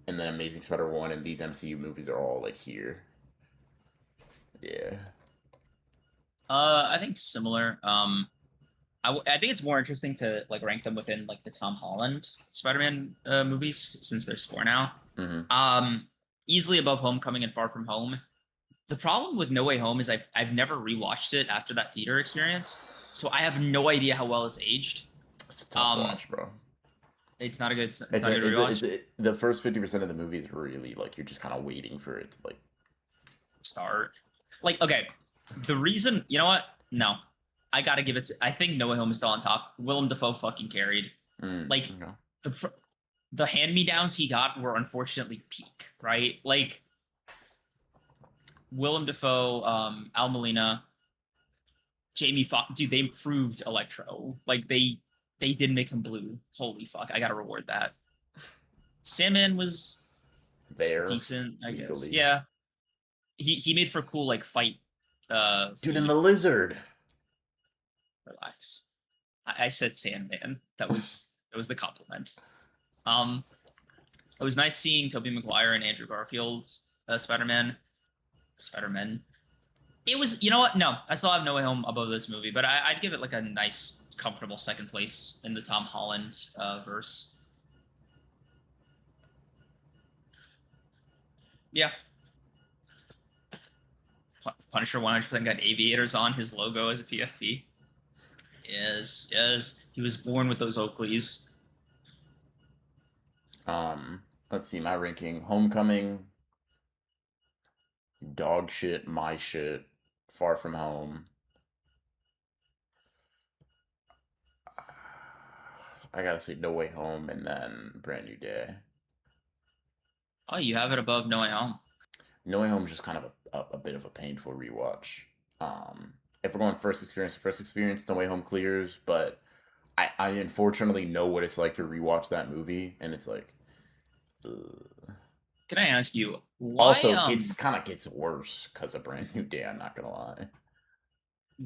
and then Amazing Spider 1, and these MCU movies are all like here. Yeah. I think similar. I think it's more interesting to like rank them within like the Tom Holland Spider-Man movies since there's four now. Mm-hmm. Um, Easily above Homecoming and Far From Home. The problem with No Way Home is I've never rewatched it after that theater experience, so I have no idea how well it's aged. It's a tough Um, watch, bro. it's not a good rewatch. The first 50% of the movie is really like you're just kind of waiting for it to like. Start like okay, the reason you know what? No, I gotta give it. I think No Way Home is still on top. Willem Dafoe fucking carried. Like Okay. the the hand me downs he got were unfortunately peak, right? Like Willem Dafoe, Al Molina, Jamie Foxx, dude, they improved Electro. Like they did make him blue. Holy fuck, I gotta reward that. Sandman was There, decent, I guess. legally. Yeah, he made for cool like fight. Dude, and the Fleet. lizard. Relax. I said Sandman. That was the compliment. Um, it was nice seeing Tobey Maguire and Andrew Garfield's Spider-Man. Spider-Man. It was, you know what? No, I still have No Way Home above this movie, but I'd give it like a nice, comfortable second place in the Tom Holland verse. Yeah, Punisher 100% got aviators on his logo as a PFP. Yes, yes, he was born with those Oakleys. Let's see my ranking: Homecoming, dog shit, my shit, Far From Home. I gotta say No Way Home, and then Brand New Day. Oh, you have it above No Way Home. No Way Home is just kind of a bit of a painful rewatch. If we're going first experience, No Way Home clears, but I unfortunately know what it's like to rewatch that movie, and it's like, ugh. Can I ask you why? Also gets kind of gets worse because of Brand New Day. I'm not gonna lie.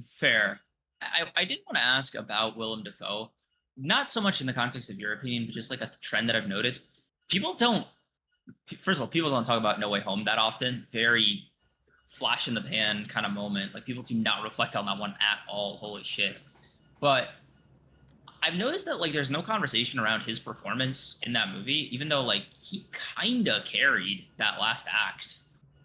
Fair. I did want to ask about Willem Dafoe, not so much in the context of your opinion, but just like a trend that I've noticed. People don't. First of all, people don't talk about No Way Home that often. Very flash in the pan kind of moment. Like people do not reflect on that one at all. Holy shit! But I've noticed that like there's no conversation around his performance in that movie, even though like he kinda carried that last act.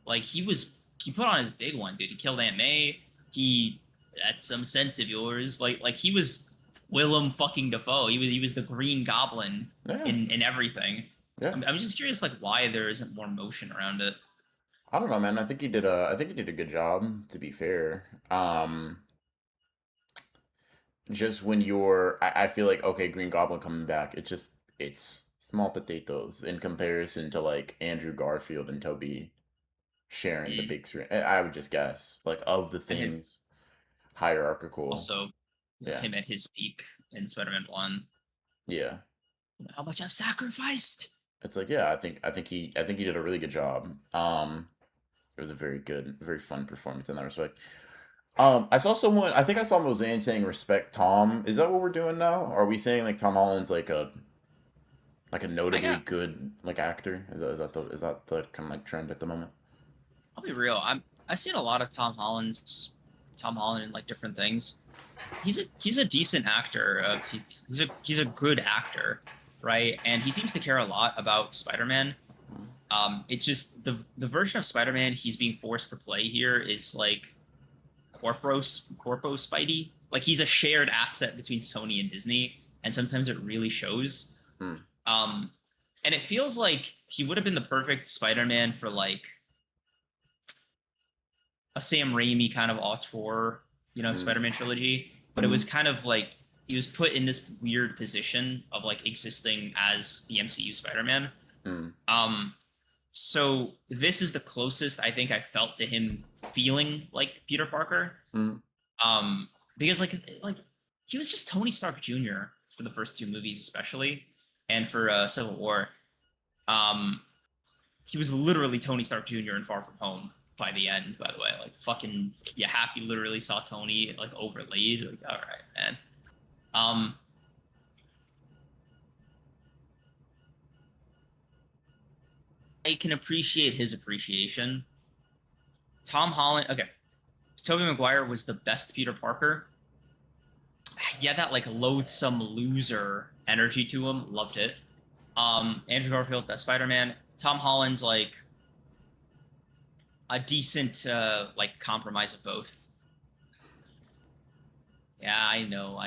Like he put on his big one, dude. He killed Aunt May. He That's some sense of yours. Like he was Willem fucking Dafoe. He was the Green Goblin Yeah, in everything. yeah. I'm just curious like why there isn't more motion around it. I don't know, man. I think he did a good job. To be fair, just when I feel like okay, Green Goblin coming back. It's small potatoes in comparison to like Andrew Garfield and Toby sharing the Mm. big screen. I would just guess like of the And his, things hierarchical. also Yeah, him at his peak in Spider-Man 1. yeah. How much I've sacrificed. It's like yeah, I think he did a really good job. It was a very good, very fun performance in that respect. I saw someone. I think I saw Mozan saying "respect Tom." Is that what we're doing now? Are we saying like Tom Holland's like a I notably got good like actor? Is that the kind of like trend at the moment? I'll be real. I've seen a lot of Tom Holland in like different things. He's a decent actor. He's a good actor, right? And he seems to care a lot about Spider-Man. It just the version of Spider-Man he's being forced to play here is like Corpo Spidey. Like he's a shared asset between Sony and Disney, and sometimes it really shows. Hmm. Um, and it feels like he would have been the perfect Spider-Man for like a Sam Raimi kind of auteur, Hmm. Spider-Man trilogy, but it Hmm. was kind of like he was put in this weird position of like existing as the MCU Spider-Man. Hmm. Um, so this is the closest I think I felt to him feeling like Peter Parker. Hmm. Um, because like he was just Tony Stark Jr. for the first two movies, especially, and for Civil War. Um, he was literally Tony Stark Jr. in Far From Home. by the end. By the way, like fucking, you happy literally saw Tony like overlaid. Like, all right, man. Um, I can appreciate his appreciation. Tom Holland, okay. Tobey Maguire was the best Peter Parker. He had that like loathsome loser energy to him. Loved it. Andrew Garfield, that Spider-Man. Tom Holland's like a decent like compromise of both. Yeah, I know.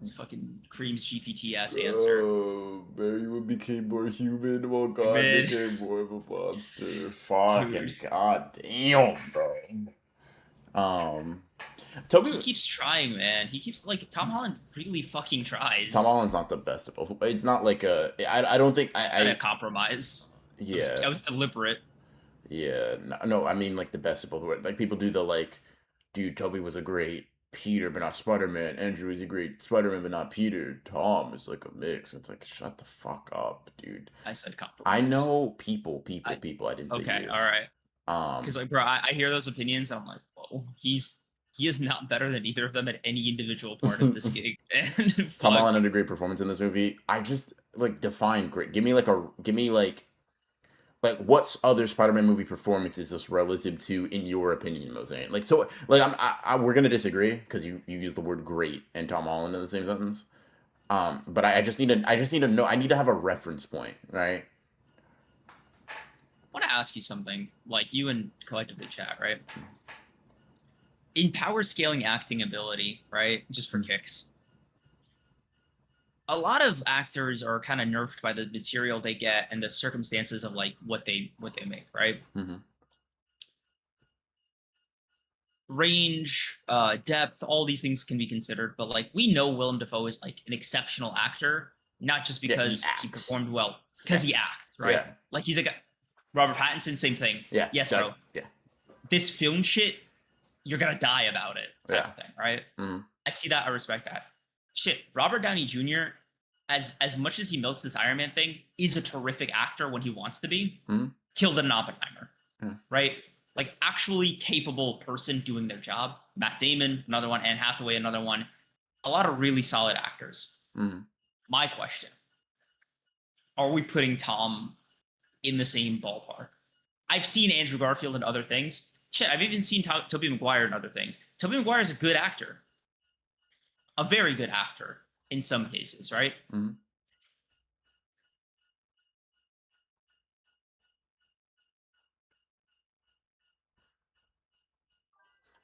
It's fucking Cream's GPT ass answer. Oh, Barry became more human while God Stupid. became more of a monster. Fucking Dude. goddamn, bro. Um, He Toby, keeps trying, man. He keeps like Tom Holland really fucking Tom tries. Holland's not the best of both. It's not like a. I don't think Trying to compromise. yeah. I was deliberate. Yeah, no, I mean like the best of both worlds. Like people do the like, dude, Toby was a great Peter, but not Spider-Man. Andrew is a great Spider-Man, but not Peter. Tom is like a mix. It's like, shut the fuck up, dude. I said I compromise. know people. I I didn't say okay, you. all right. Because Um, like, bro, I hear those opinions and I'm like, whoa, he is not better than either of them at any individual part of this Tom gig. And Holland fuck. had a great performance in this movie. I just like define great. Give me like what's other Spider-Man movie performance is this relative to in your opinion, Mosaic? Like so like we're gonna disagree because you use the word great and Tom Holland in the same sentence. But I just need to know I need to have a reference point, right? I want to ask you something, like you and collectively chat, right? In power scaling acting ability, right? Just for kicks. A lot of actors are kind of nerfed by the material they get and the circumstances of like what they make, right? Mm-hmm. Range, depth, all these things can be considered, but like we know Willem Dafoe is like an exceptional actor, not just Yeah, he because he acts. performed well, because Yeah, he acts, right? yeah, Like he's a guy. Robert Pattinson, same thing. yeah, Yes, bro. yeah, This film shit, you're gonna die about it, type yeah. of thing, right? Mm-hmm. I see that. I respect that. Shit, Robert Downey Jr. As much as he milks this Iron Man thing, is a terrific actor when he wants to be. Mm-hmm. Killed in Oppenheimer, Yeah. right? Like actually capable person doing their job. Matt Damon, another one. Anne Hathaway, another one. A lot of really solid actors. Mm-hmm. My question: are we putting Tom in the same ballpark? I've seen Andrew Garfield in other things. Shit, I've even seen Tobey Maguire in other things. Tobey Maguire is a good actor, a very good actor in some cases, right? Mm-hmm.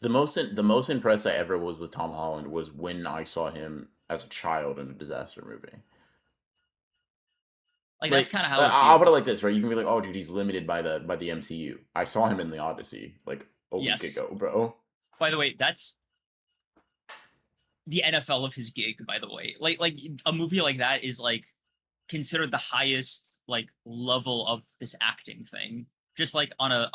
The most impressed I ever was with Tom Holland was when I saw him as a child in a disaster movie. Like that's Like kind of how it I'll put it feels. like this, right? You can be like, "Oh, dude, he's limited by the MCU." I saw him in the Odyssey like a week Yes. ago, bro. By the way, that's the NFL of his gig. By the way, like a movie like that is like considered the highest like level of this acting thing. Just like on a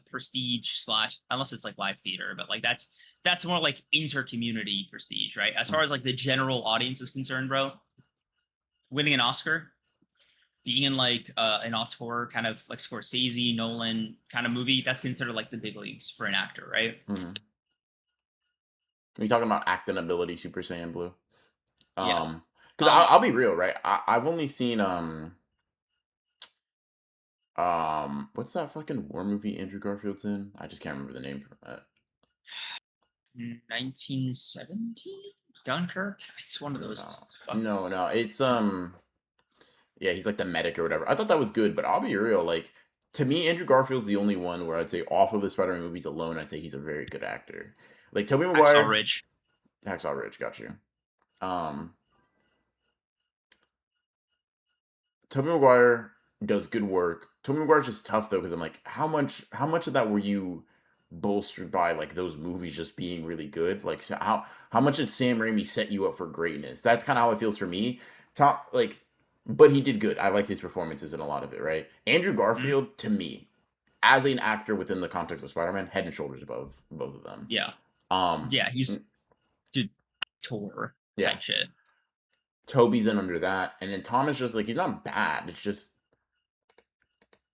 prestige slash, unless it's like live theater, but like that's more like inter-community prestige, right? As far as like the general audience is concerned, bro, winning an Oscar, being in like an auteur kind of like Scorsese, Nolan kind of movie, that's considered like the big leagues for an actor, right? Mm-hmm. Are you talking about acting ability, Super Saiyan Blue? Yeah. Because I'll be real, right? I've only seen what's that fucking war movie Andrew Garfield's in? I just can't remember the name for that. 1917 Dunkirk. It's one of No, those. Fuck. no, it's yeah, he's like the medic or whatever. I thought that was good, but I'll be real, like to me, Andrew Garfield's the only one where I'd say off of the Spider-Man movies alone, I'd say he's a very good actor. Like Tobey Hacksaw Maguire, Ridge. Hacksaw Ridge, got you. Um, Tobey Maguire does good work. Tobey Maguire's just tough though, because I'm like, how much of that were you bolstered by like those movies just being really good? Like so how much did Sam Raimi set you up for greatness? That's kind of how it feels for me. Top like, but he did good. I like his performances in a lot of it, right? Andrew Mhm. Garfield, to me, as an actor within the context of Spider-Man, head and shoulders above both of them. Yeah. Um, Yeah. He's dude tour yeah, type shit. Toby's in under that, and then Tom is just like he's not bad. It's just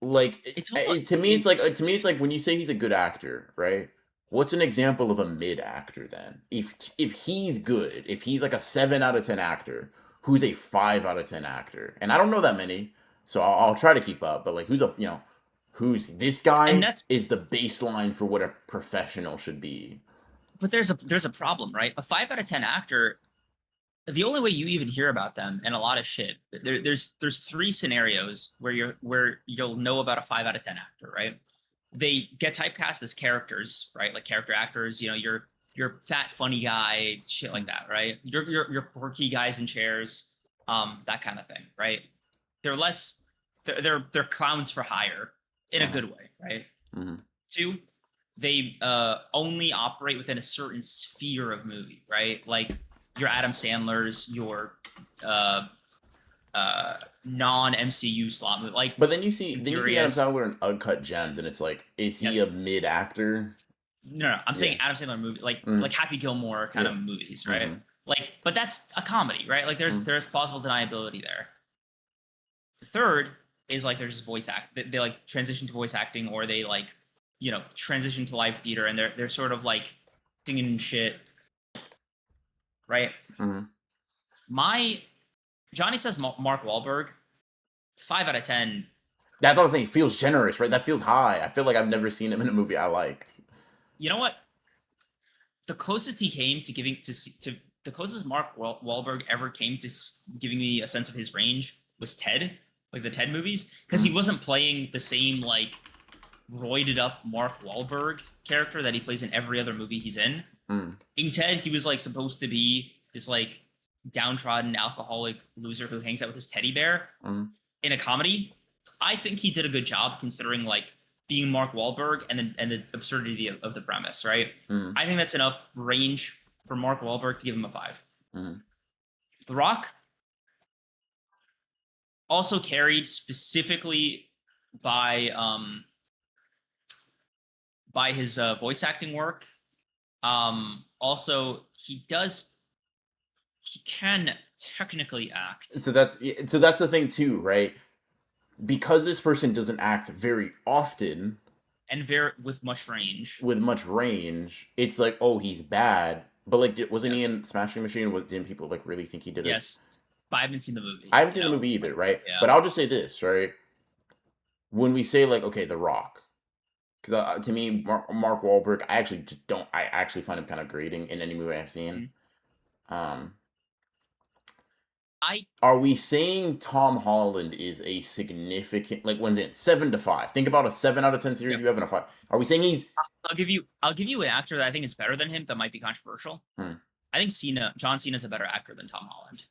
Like It's almost to me, it's like when you say he's a good actor, right? What's an example of a mid actor then? If he's good, if he's like a 7 out of 10 actor, who's a 5 out of 10 actor? And I don't know that many, so I'll try to keep up. But like, who's this and guy that's is the baseline for what a professional should be. but there's a problem, right? A 5 out of 10 actor, the only way you even hear about them and a lot of shit, there's three scenarios where you'll know about a 5 out of 10 actor, right? They get typecast as characters, right? Like character actors, your fat funny guy, shit like that, right? Your quirky guys in chairs, that kind of thing, right? They're less they're clowns for hire in a Uh-huh. good way, right? Hmm. Two, they only operate within a certain sphere of movie, right? Like your Adam Sandler's, your uh, non MCU slot movie, like But then you see Adam Furious. Sandler in Uncut Gems, and it's like, is he a Yes, mid actor? no, I'm saying Yeah. Adam Sandler movie, like Mm, Happy Gilmore kind of yeah. movies, right? Hmm. Like, but that's a comedy, right? Like Mm, there's plausible deniability there. The third is like there's voice act. They like transition to voice acting, or they like transition to live theater, and they're sort of like singing and shit, right? mm. My Johnny says Mark Wahlberg, 5 out of 10. That's what I'm saying. It feels generous, right? That feels high. I feel like I've never seen him in a movie I liked. You know what? The closest he came to giving to the closest Mark Wahlberg ever came to giving me a sense of his range was Ted, like the Ted movies, because he Mm, wasn't playing the same like roided up Mark Wahlberg character that he plays in every other movie he's in. mm, In Ted, he was like supposed to be this like downtrodden alcoholic loser who hangs out with his teddy bear mm, in a comedy. I think he did a good job considering like being Mark Wahlberg and the absurdity of the premise, right? mm, I think that's enough range for Mark Wahlberg to give him a 5. mm. The Rock also carried specifically by by his voice acting work. Also, he can technically act So that's the thing too, right? Because this person doesn't act very often and very with much range. with much range, it's like, oh, he's bad. But like, wasn't he Yes, in Smashing Machine? Didn't people like really think he did it? yes, but I haven't seen the I movie. haven't seen the movie Like either, right? yeah, But I'll just say this, right? When we say like, okay, The Rock, because to me, Mark Wahlberg, I actually just don't. I actually find him kind of grating in any movie I've seen. Mhm. Um, I are we saying Tom Holland is a significant, like, when's it 7 to 5? Think about a 7 out of 10 series yeah, you have in a 5. Are we saying he's I'll give you an actor that I think is better than him that might be controversial. hmm, I think John Cena is a better actor than Tom Holland.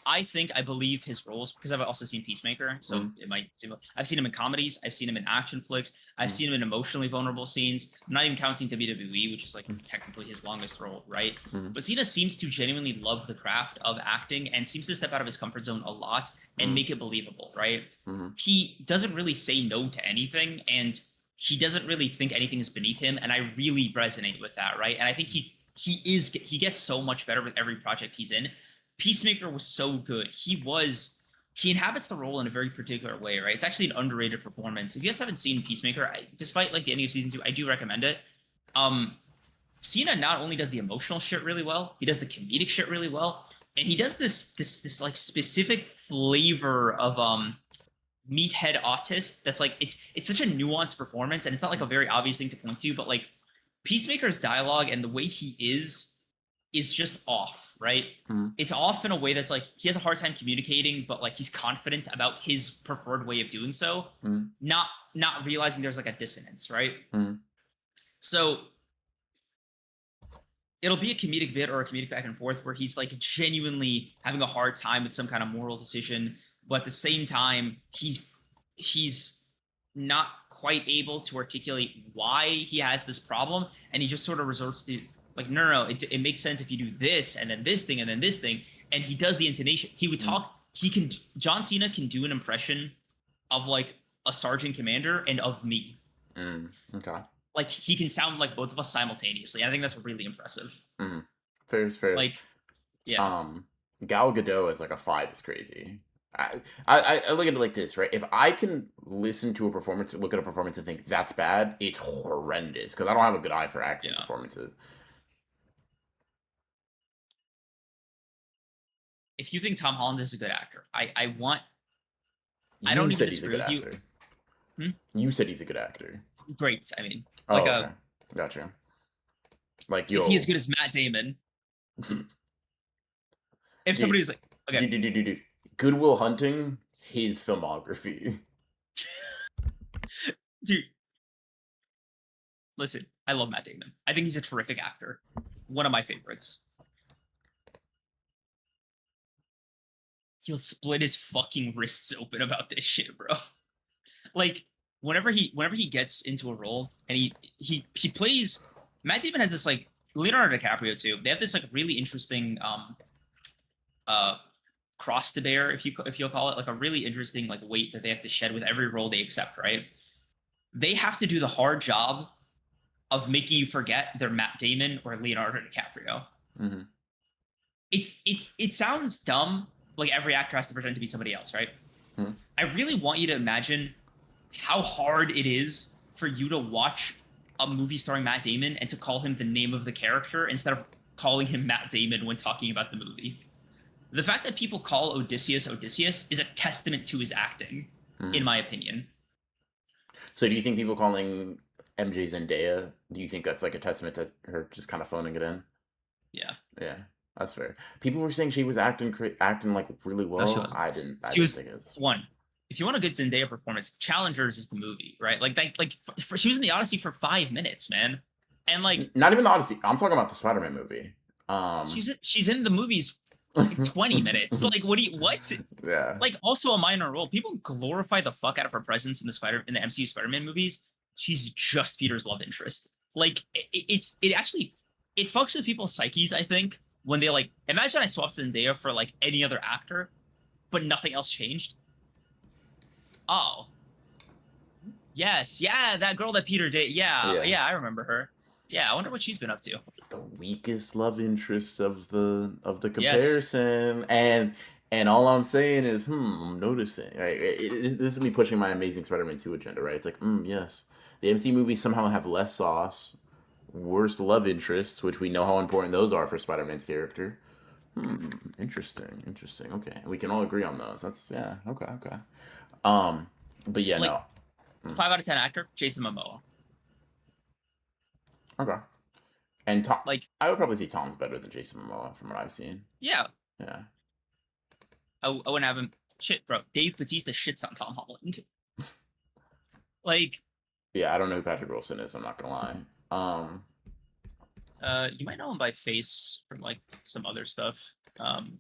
I believe his roles because I've also seen Peacemaker, so hmm, it might seem. I've seen him in comedies, I've seen him in action flicks, I've hmm, seen him in emotionally vulnerable scenes. I'm not even counting WWE, which is like hmm, technically his longest role, right? hmm, But Cena seems to genuinely love the craft of acting and seems to step out of his comfort zone a lot and hmm, make it believable, right? hmm, He doesn't really say no to anything, and he doesn't really think anything is beneath him, and I really resonate with that, right? And I think he gets so much better with every project he's in. Peacemaker was so good. He inhabits the role in a very particular way, right? It's actually an underrated performance. If you guys haven't seen Peacemaker, despite like the ending of season 2, I do recommend it. Um, Cena not only does the emotional shit really well, he does the comedic shit really well, and he does this like specific flavor of meathead autist that's like it's such a nuanced performance, and it's not like a very obvious thing to point to, but like Peacemaker's dialogue and the way he is just off, right? hmm, It's off in a way that's like he has a hard time communicating, but like he's confident about his preferred way of doing so, hmm, not realizing there's like a dissonance, right? hmm, So it'll be a comedic bit or a comedic back and forth where he's like genuinely having a hard time with some kind of moral decision, but at the same time he's not quite able to articulate why he has this problem, and he just sort of resorts to like no, it makes sense if you do this and then this thing and then this thing, and he does the intonation. He would hmm, talk. He can John Cena can do an impression of like a sergeant commander and of me. hmm. Okay. Like he can sound like both of us simultaneously. I think that's really impressive. Hmm. Fairs, fairs. Like, yeah, Um, Gal Gadot as like a 5 is crazy. I look at it like this, right? If I can listen to a performance, look at a performance, and think that's bad, it's horrendous because I don't have a good eye for acting Yeah. performances. If you think Tom Holland is a good actor, I want. I You don't even said he's a disagree good with you. actor. Hmm? You said he's a good actor. Great. I mean, like Oh, okay, gotcha. Like is he as yo, good as Matt Damon? If dude, somebody's like, okay, dude. Good Will Hunting, his filmography. dude, listen, I love Matt Damon. I think he's a terrific actor. One of my favorites. He'll split his fucking wrists open about this shit, bro. Like whenever he gets into a role and he plays. Matt Damon has this like Leonardo DiCaprio too. They have this like really interesting uh cross to bear, if you'll call it, like a really interesting like weight that they have to shed with every role they accept. Right? They have to do the hard job of making you forget they're Matt Damon or Leonardo DiCaprio. Mm-hmm. It sounds dumb, like every actor has to pretend to be somebody else, right? Mm-hmm. I really want you to imagine how hard it is for you to watch a movie starring Matt Damon and to call him the name of the character instead of calling him Matt Damon when talking about the movie. The fact that people call Odysseus Odysseus is a testament to his acting, in Mm-hmm. my opinion. So, do you think people calling MJ Zendaya? Do you think that's like a testament to her just kind of phoning it in? Yeah. Yeah, that's fair. People were saying she was acting like really No, she well. wasn't. I She didn't was think it was. one. If you want a good Zendaya performance, Challengers is the movie, right? She was in the Odyssey for 5 minutes, man, and like Not even the Odyssey. I'm talking about the Spider-Man movie. Um, she's in the movies for like 20 minutes. Like, what? yeah. Like, also a minor role. People glorify the fuck out of her presence in the MCU Spider-Man movies. She's just Peter's love interest. Like, it actually it fucks with people's psyches. I think when they like imagine I swapped Zendaya for like any other actor, but nothing else changed. Oh, yes, yeah, that girl that Peter did. Yeah, Yeah. yeah, I remember her. Yeah, I wonder what she's been up to. The weakest love interest of the Yes. comparison, and all I'm saying is, I'm noticing. Right? This is me pushing my Amazing Spider-Man 2 agenda, right? It's like, yes, the MC movies somehow have less sauce, worst love interests, which we know how important those are for Spider-Man's character. Interesting. Okay, we can all agree on those. That's yeah. Okay. Um, but yeah, Like no. 5 out of 10 actor, Jason Momoa. Okay. And Tom, Like, I would probably say Tom's better than Jason Momoa from what I've seen. yeah, Yeah. I wouldn't have him. Shit, bro. Dave Bautista shits on Tom Holland. Like, Yeah, I don't know who Patrick Wilson is. I'm not gonna lie. you might know him by face from like some other stuff. I'm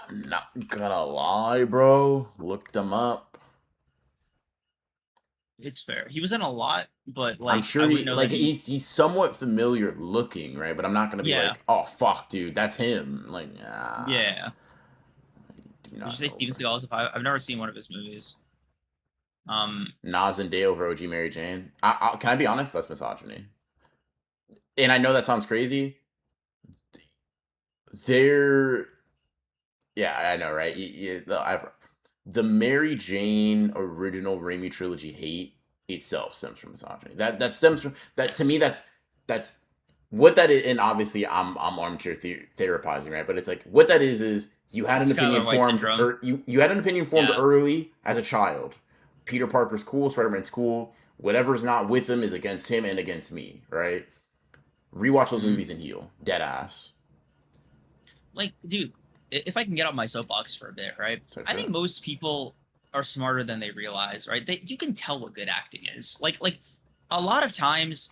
not gonna lie, bro. Looked him up. It's fair. He was in a lot, but I'm like I sure wouldn't know that he. he's somewhat familiar looking, right? But I'm not gonna be Yeah, like, oh fuck, dude, that's him. Like, yeah. do Did you not say know. Steven Seagal? I've never seen one of his movies. Nas and Day over OG Mary Jane. Can I be honest? That's misogyny. And I know that sounds crazy. They're yeah, I know, right? The Mary Jane original Raimi trilogy hate itself stems from misogyny. That stems from that to Yes. me. That's what that is. And obviously, I'm armchair therapizing, right? But it's like what that is you had an opinion Skylar White formed, syndrome. or you had an opinion formed Yeah. early as a child. Peter Parker's cool, Spider-Man's cool. Whatever's not with him is against him and against me, right? Rewatch those Mhm. movies and heal. Dead ass. Like, dude, if I can get off my soapbox for a bit, right? So I think most people are smarter than they realize, right? You can tell what good acting is. Like a lot of times,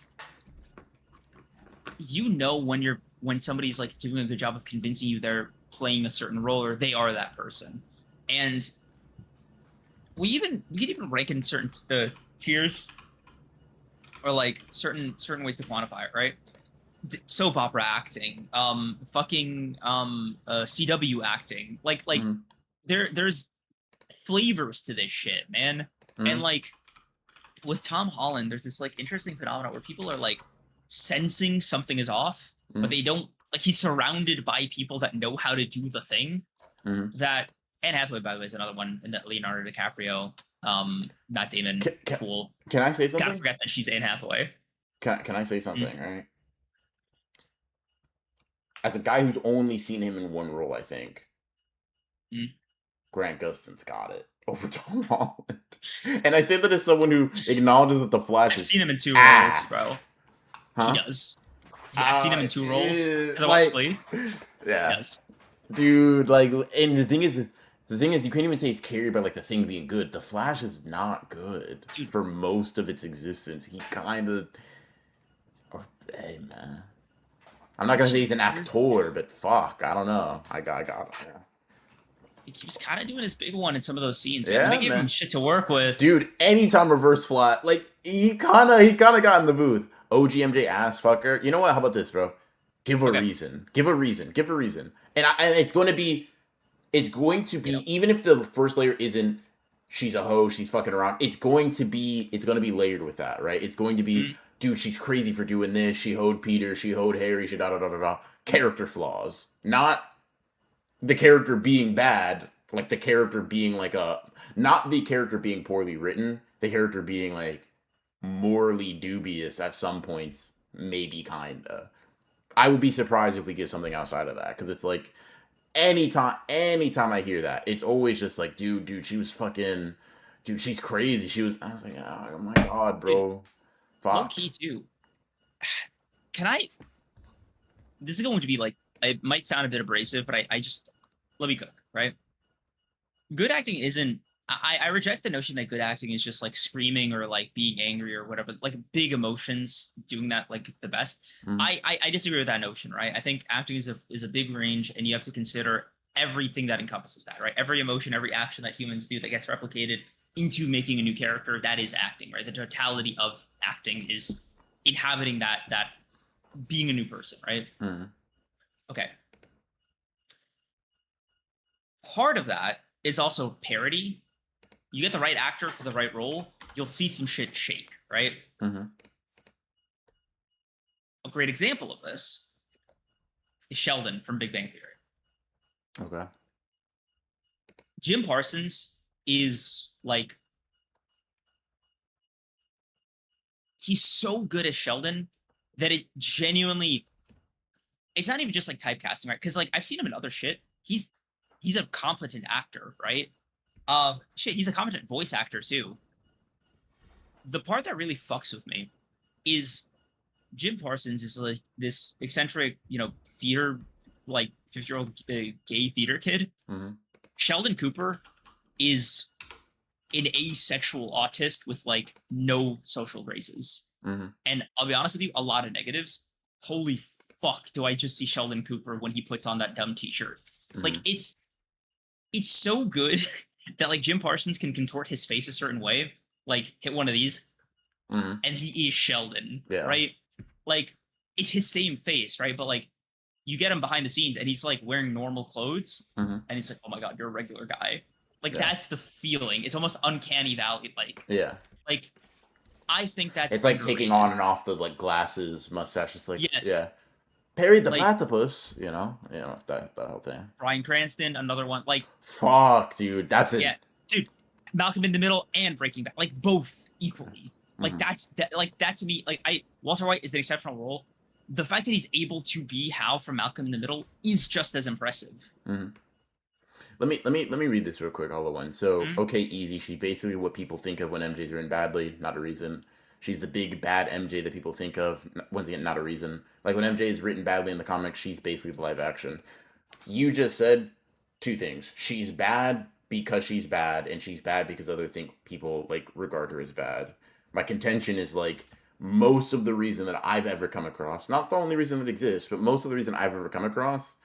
you know when somebody's like doing a good job of convincing you they're playing a certain role or they are that person, and we could even rank in certain tiers or like certain ways to quantify it, right? Soap opera acting, fucking CW acting, like Mhm. there's flavors to this shit, man. And Mhm. like with Tom Holland, there's this like interesting phenomenon where people are like sensing something is off, but Mhm. they don't like he's surrounded by people that know how to do the thing Mhm. that Anne Hathaway, by the way, is another one in that Leonardo DiCaprio, Matt Damon, Can, can, cool. can I say Gotta something? forget that she's Anne Hathaway. Can I say Mm, something? Right. As a guy who's only seen him in one role, I think mm. Grant Gustin's got it over Tom Holland. And I say that as someone who acknowledges that the Flash I've is seen him in 2 roles, bro. ass. He Huh? does. Yeah, I've seen him in 2 roles because I watched Like, Glee. He yeah, does. dude. Like, and the thing is, you can't even say it's carried by like the thing being good. The Flash is not good Dude, for most of its existence. He kind of, hey man, I'm not it's gonna say just he's an actor, but fuck, I don't know. I got him. he was kind of doing his big one in some of those scenes, man. They Yeah, gave him man. shit to work with. Dude, anytime Reverse Flat, like he kinda got in the booth. OGMJ ass fucker. You know what? How about this, bro? Give a Okay, reason. Give a reason. Give a reason. And it's going to be yep. even if the first layer isn't she's a hoe, she's fucking around. It's going to be layered with that, right? It's going to be Mm, dude, she's crazy for doing this. She hoed Peter, she hoed Harry, she da da da da da. Character flaws, not the character being bad, like the character being like a not the character being poorly written, the character being like morally dubious at some points, maybe kinda. I would be surprised if we get something outside of that because it's like anytime I hear that, it's always just like, dude, she was fucking, dude, she's crazy. She was. I was like, oh my god, dude, bro, low fuck. key too. Can I? This is going to be like it might sound a bit abrasive, but I just let me cook, right? Good acting isn't I reject the notion that good acting is just like screaming or like being angry or whatever, like big emotions, doing that like the best. Mm-hmm. I disagree with that notion, right? I think acting is a big range and you have to consider everything that encompasses that, right? Every emotion, every action that humans do that gets replicated into making a new character, that is acting, right? The totality of acting is inhabiting that being a new person, right? Mm-hmm. Okay. Part of that is also parody. You get the right actor to the right role, you'll see some shit shake, right? Mm-hmm. A great example of this is Sheldon from Big Bang Theory. Okay. Jim Parsons is like he's so good as Sheldon that it genuinely it's not even just like typecasting, right? Because like I've seen him in other shit. He's a competent actor, right? Shit, he's a competent voice actor too. The part that really fucks with me is Jim Parsons is like this eccentric, theater, like 50-year-old gay theater kid. Mm-hmm. Sheldon Cooper is an asexual autist with like no social graces. Mm-hmm. And I'll be honest with you, a lot of negatives. Holy fuck, do I just see Sheldon Cooper when he puts on that dumb t-shirt? Like Mm-hmm. it's so good that like Jim Parsons can contort his face a certain way, like hit one of these, Mm-hmm. and he is Sheldon, Yeah. right? Like it's his same face, right? But like you get him behind the scenes and he's like wearing normal clothes Mm-hmm. and he's like, oh my god, you're a regular guy. Like Yeah. that's the feeling. It's almost uncanny valley. Yeah. Like I think that's It's like taking on underrated. and off the like glasses, mustache. It's like Yes. yeah. Perry the Like platypus, that whole thing. Bryan Cranston, another one. Like, Fuck, dude, that's it. yeah, dude, Malcolm in the Middle and Breaking Bad, like both equally. Like Mm-hmm. that to me, like I Walter White is an exceptional role. The fact that he's able to be Hal from Malcolm in the Middle is just as impressive. Mm-hmm. Let me read this real quick, all at once. So, Mm, okay, easy. She's basically what people think of when MJ's written badly, not a reason. She's the big bad MJ that people think of. Once again, not a reason. Like when MJ is written badly in the comics, she's basically the live action. You just said two things. She's bad because she's bad, and she's bad because other think people like regard her as bad. My contention is like most of the reason that I've ever come across, not the only reason that exists, but most of the reason I've ever come across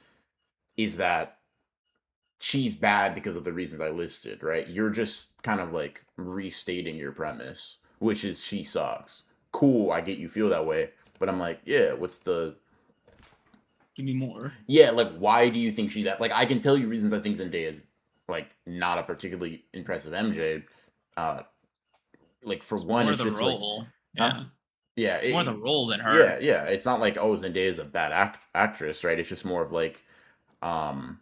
is that she's bad because of the reasons I listed, right? You're just kind of like restating your premise, which is she sucks. Cool, I get you feel that way, but I'm like, yeah, what's the give me more. yeah, like why do you think she that like I can tell you reasons I think Zendaya is like not a particularly impressive MJ. Uh like for It's one, more it's the just like role. huh? Yeah, Yeah, it's more the role than yeah, her. yeah. It's not like oh Zendaya is a bad actress, right? It's just more of like um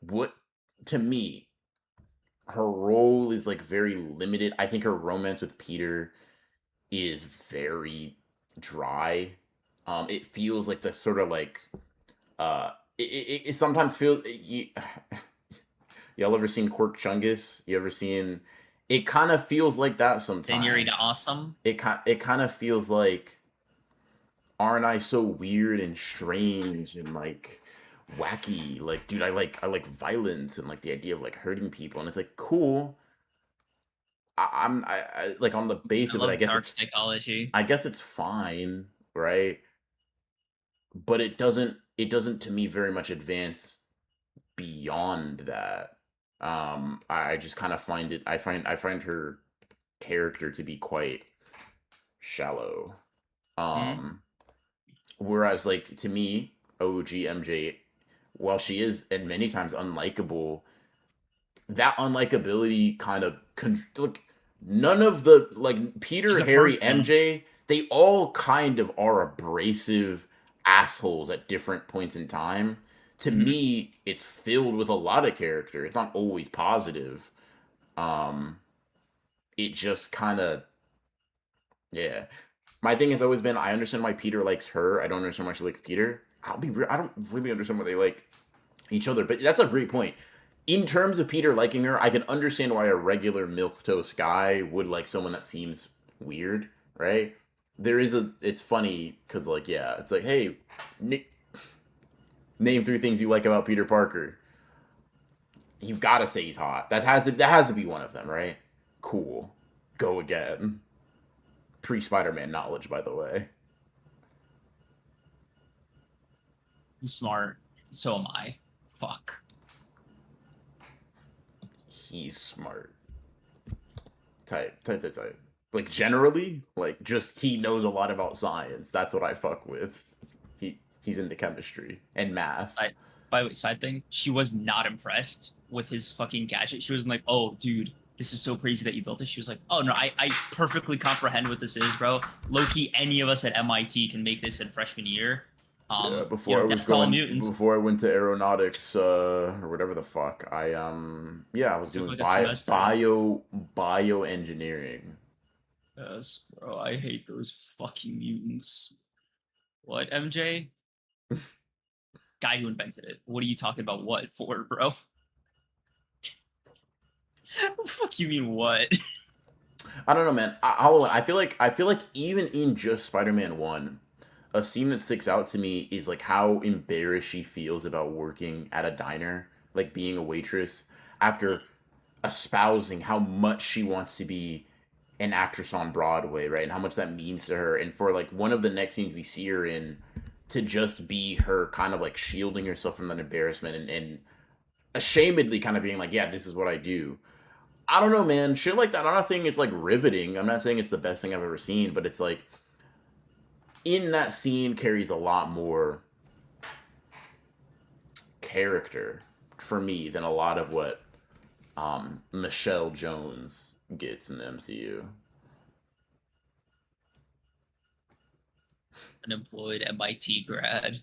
what to me, her role is like very limited. I think her romance with Peter is very dry. It feels like the sort of like it sometimes feels y'all ever seen Quirk Chungus? You ever seen? It kind of feels like that Senorita sometimes. Awesome. It kind of feels like, aren't I so weird and strange and like wacky? Like, dude, I like violence and like the idea of like hurting people, and it's like cool. I like on the base I of it, love dark psychology. I guess it's fine, right? But it doesn't to me very much advance beyond that. I just kind of find it I find her character to be quite shallow. Hmm? Um Whereas like to me, OG MJ, while she is and many times unlikable, that unlikability kind of look, none of the like She's Peter, a Harry, person. MJ, they all kind of are abrasive assholes at different points in time. To Hmm. me, it's filled with a lot of character. It's not always positive. Um, it just kind of, yeah. My thing has always been I understand why Peter likes her. I don't understand why she likes Peter. I don't really understand why they like each other. But that's a great point. In terms of Peter liking her, I can understand why a regular milquetoast guy would like someone that seems weird, right? There is a. It's funny because like yeah, it's like hey, name three things you like about Peter Parker. You gotta say he's hot. That has to be one of them, right? Cool. Go again. Pre Spider Man knowledge, by the way. He's smart. So am I. Fuck. He's smart. Type. Like generally, like just he knows a lot about science. That's what I fuck with. He's into chemistry and math. I, by the way, side thing, she was not impressed with his fucking gadget. She wasn't like, oh, dude, this is so crazy that you built it. She was like, oh, no, I perfectly comprehend what this is, bro. Low-key, any of us at MIT can make this in freshman year. Yeah, Death to all mutants. before I went to aeronautics or whatever the fuck, yeah, I was Took doing like a semester. bioengineering. Yes, bro, I hate those fucking mutants. What, MJ? Guy who invented it. What are you talking about? What for, bro? Fuck you mean what? I don't know, man. I feel like even in just Spider-Man 1, a scene that sticks out to me is like how embarrassed she feels about working at a diner, like being a waitress after espousing how much she wants to be an actress on Broadway, right? And how much that means to her. And for like one of the next scenes we see her in to just be her kind of like shielding herself from that embarrassment and ashamedly kind of being like, yeah, this is what I do. I don't know, man. Shit like that. I'm not saying it's like riveting. I'm not saying it's the best thing I've ever seen, but it's like in that scene carries a lot more character for me than a lot of what Michelle Jones gets in the MCU. Unemployed MIT grad.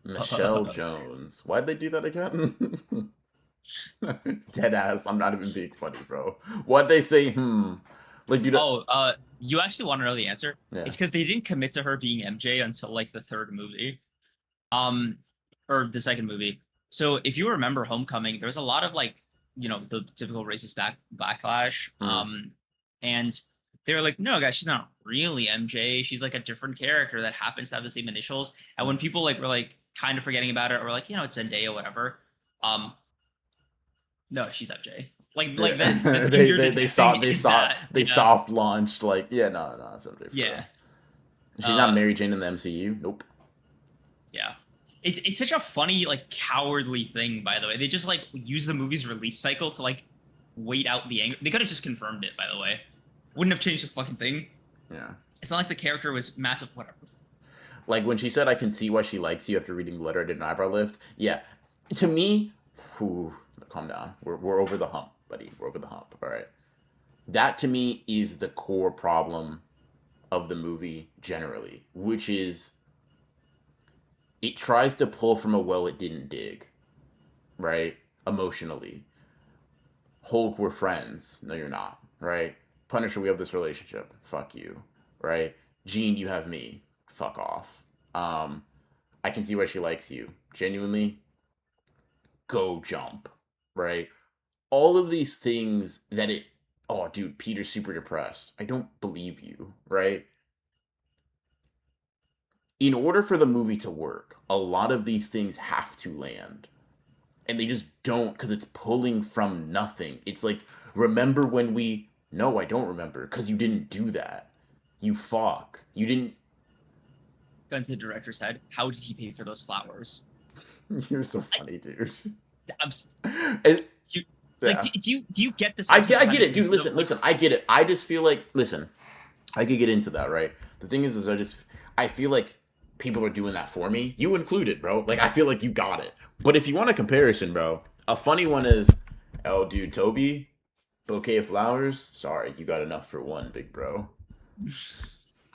Michelle Jones. Why'd they do that again? Dead ass. I'm not even being funny, bro. Why'd they say, hmm? Like, dude, Oh, you actually want to know the answer? yeah. It's because they didn't commit to her being MJ until like the third movie, um, or the second movie. So if you remember Homecoming, there was a lot of like, the typical racist backlash, Mm. and they were like, no, guys, she's not really MJ. She's like a different character that happens to have the same initials. And when people like were like kind of forgetting about it, or like, it's Zendaya, whatever. Um, no, she's MJ. Like Yeah. the thing you're detecting is that, they soft launched like, yeah, no, it's MJ for real. yeah. She's not Uh, Mary Jane in the MCU. Nope. yeah. It's such a funny, like cowardly thing, by the way. They just like use the movie's release cycle to like wait out the anger. They could have just confirmed it, by the way. Wouldn't have changed the fucking thing. Yeah. It's not like the character was massive, whatever. Like when she said, "I can see why she likes you" after reading the letter, I did an eyebrow lift. Yeah, to me, whew, calm down. We're over the hump, buddy. We're over the hump. All right. That to me is the core problem of the movie generally, which is it tries to pull from a well it didn't dig, right? emotionally. Hulk, we're friends. No, you're not, right? Punisher, we have this relationship. Fuck you, right? Jean, you have me. Fuck off. I can see why she likes you. Genuinely, go jump, right? All of these things that it. Oh, dude, Peter's super depressed. I don't believe you, right? In order for the movie to work, a lot of these things have to land. And they just don't because it's pulling from nothing. It's like, remember when we. No, I don't remember because you didn't do that. You fuck. You didn't. Gun to the director's head. How did he pay for those flowers? You're so funny, dude. I'm And, you like. yeah. Do you get the I sentiment I behind get the it, dude. movie? Listen, listen. I get it. I just feel like, listen, I could get into that, right? The thing is I feel like people are doing that for me. You included, bro. Like, I feel like you got it. But if you want a comparison, bro, a funny one is, oh, dude, Toby, bouquet of flowers. Sorry, you got enough for one, big bro.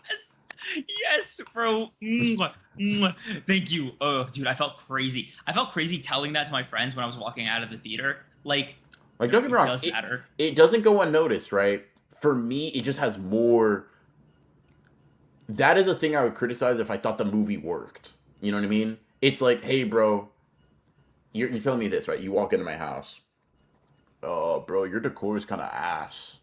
Yes, yes, bro. Mwah, mwah. Thank you. Oh, dude, I felt crazy. I felt crazy telling that to my friends when I was walking out of the theater. Like, Like, don't get me it wrong, does matter. it doesn't go unnoticed, right? For me, it just has more. That is a thing I would criticize if I thought the movie worked. You know what I mean? It's like, hey, bro, you're telling me this, right? You walk into my house. Oh, bro, your decor is kind of ass.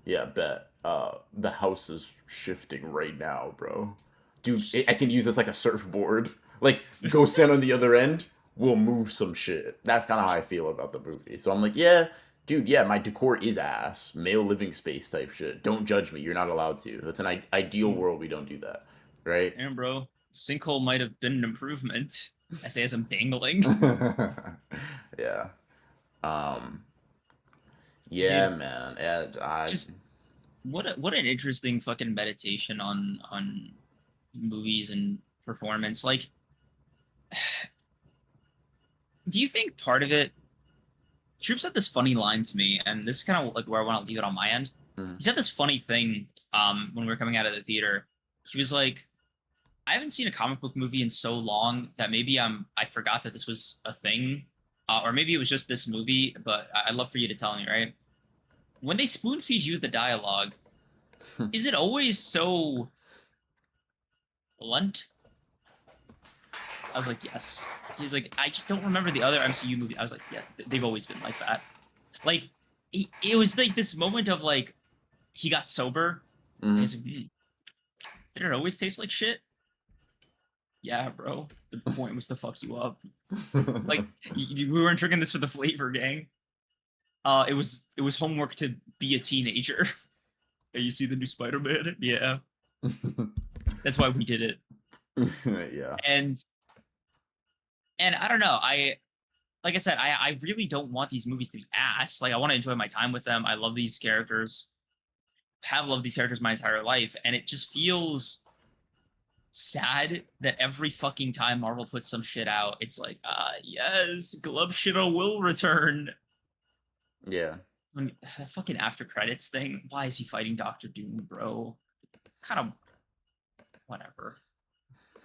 Yeah, bet. The house is shifting right now, bro. Dude, I can use this like a surfboard. Like, go stand on the other end. We'll move some shit. That's kind of how I feel about the movie. So I'm like, yeah, dude, yeah, my decor is ass. Male living space type shit. Don't judge me. You're not allowed to. That's an ideal world. We don't do that, right? And bro, sinkhole might have been an improvement. I say as I'm dangling. Yeah. Um. Yeah, Dude, man. Yeah, I. just what an interesting fucking meditation on movies and performance. Like, do you think part of it? Troop said this funny line to me, and this is kind of like where I want to leave it on my end. Mm. He said this funny thing when we were coming out of the theater. He was like, I haven't seen a comic book movie in so long that maybe I forgot that this was a thing, or maybe it was just this movie. But I'd love for you to tell me, right? When they spoon feed you the dialogue, is it always so blunt? I was like, yes. He's like, I just don't remember the other MCU movie. I was like, yeah, they've always been like that. Like, it was like this moment of like, he got sober. And he's like, did it always taste like shit? Yeah, bro. The point was to fuck you up. Like, we weren't drinking this for the flavor, gang. It was homework to be a teenager. Hey, you see the new Spider-Man? Yeah. That's why we did it. Yeah. And I don't know. Like I said, I really don't want these movies to be ass. Like, I want to enjoy my time with them. I love these characters. Have loved these characters my entire life, and it just feels sad that every fucking time Marvel puts some shit out, it's like, yes, Glove Shido will return. Yeah. When fucking after credits thing, why is he fighting Doctor Doom, bro? Kind of whatever.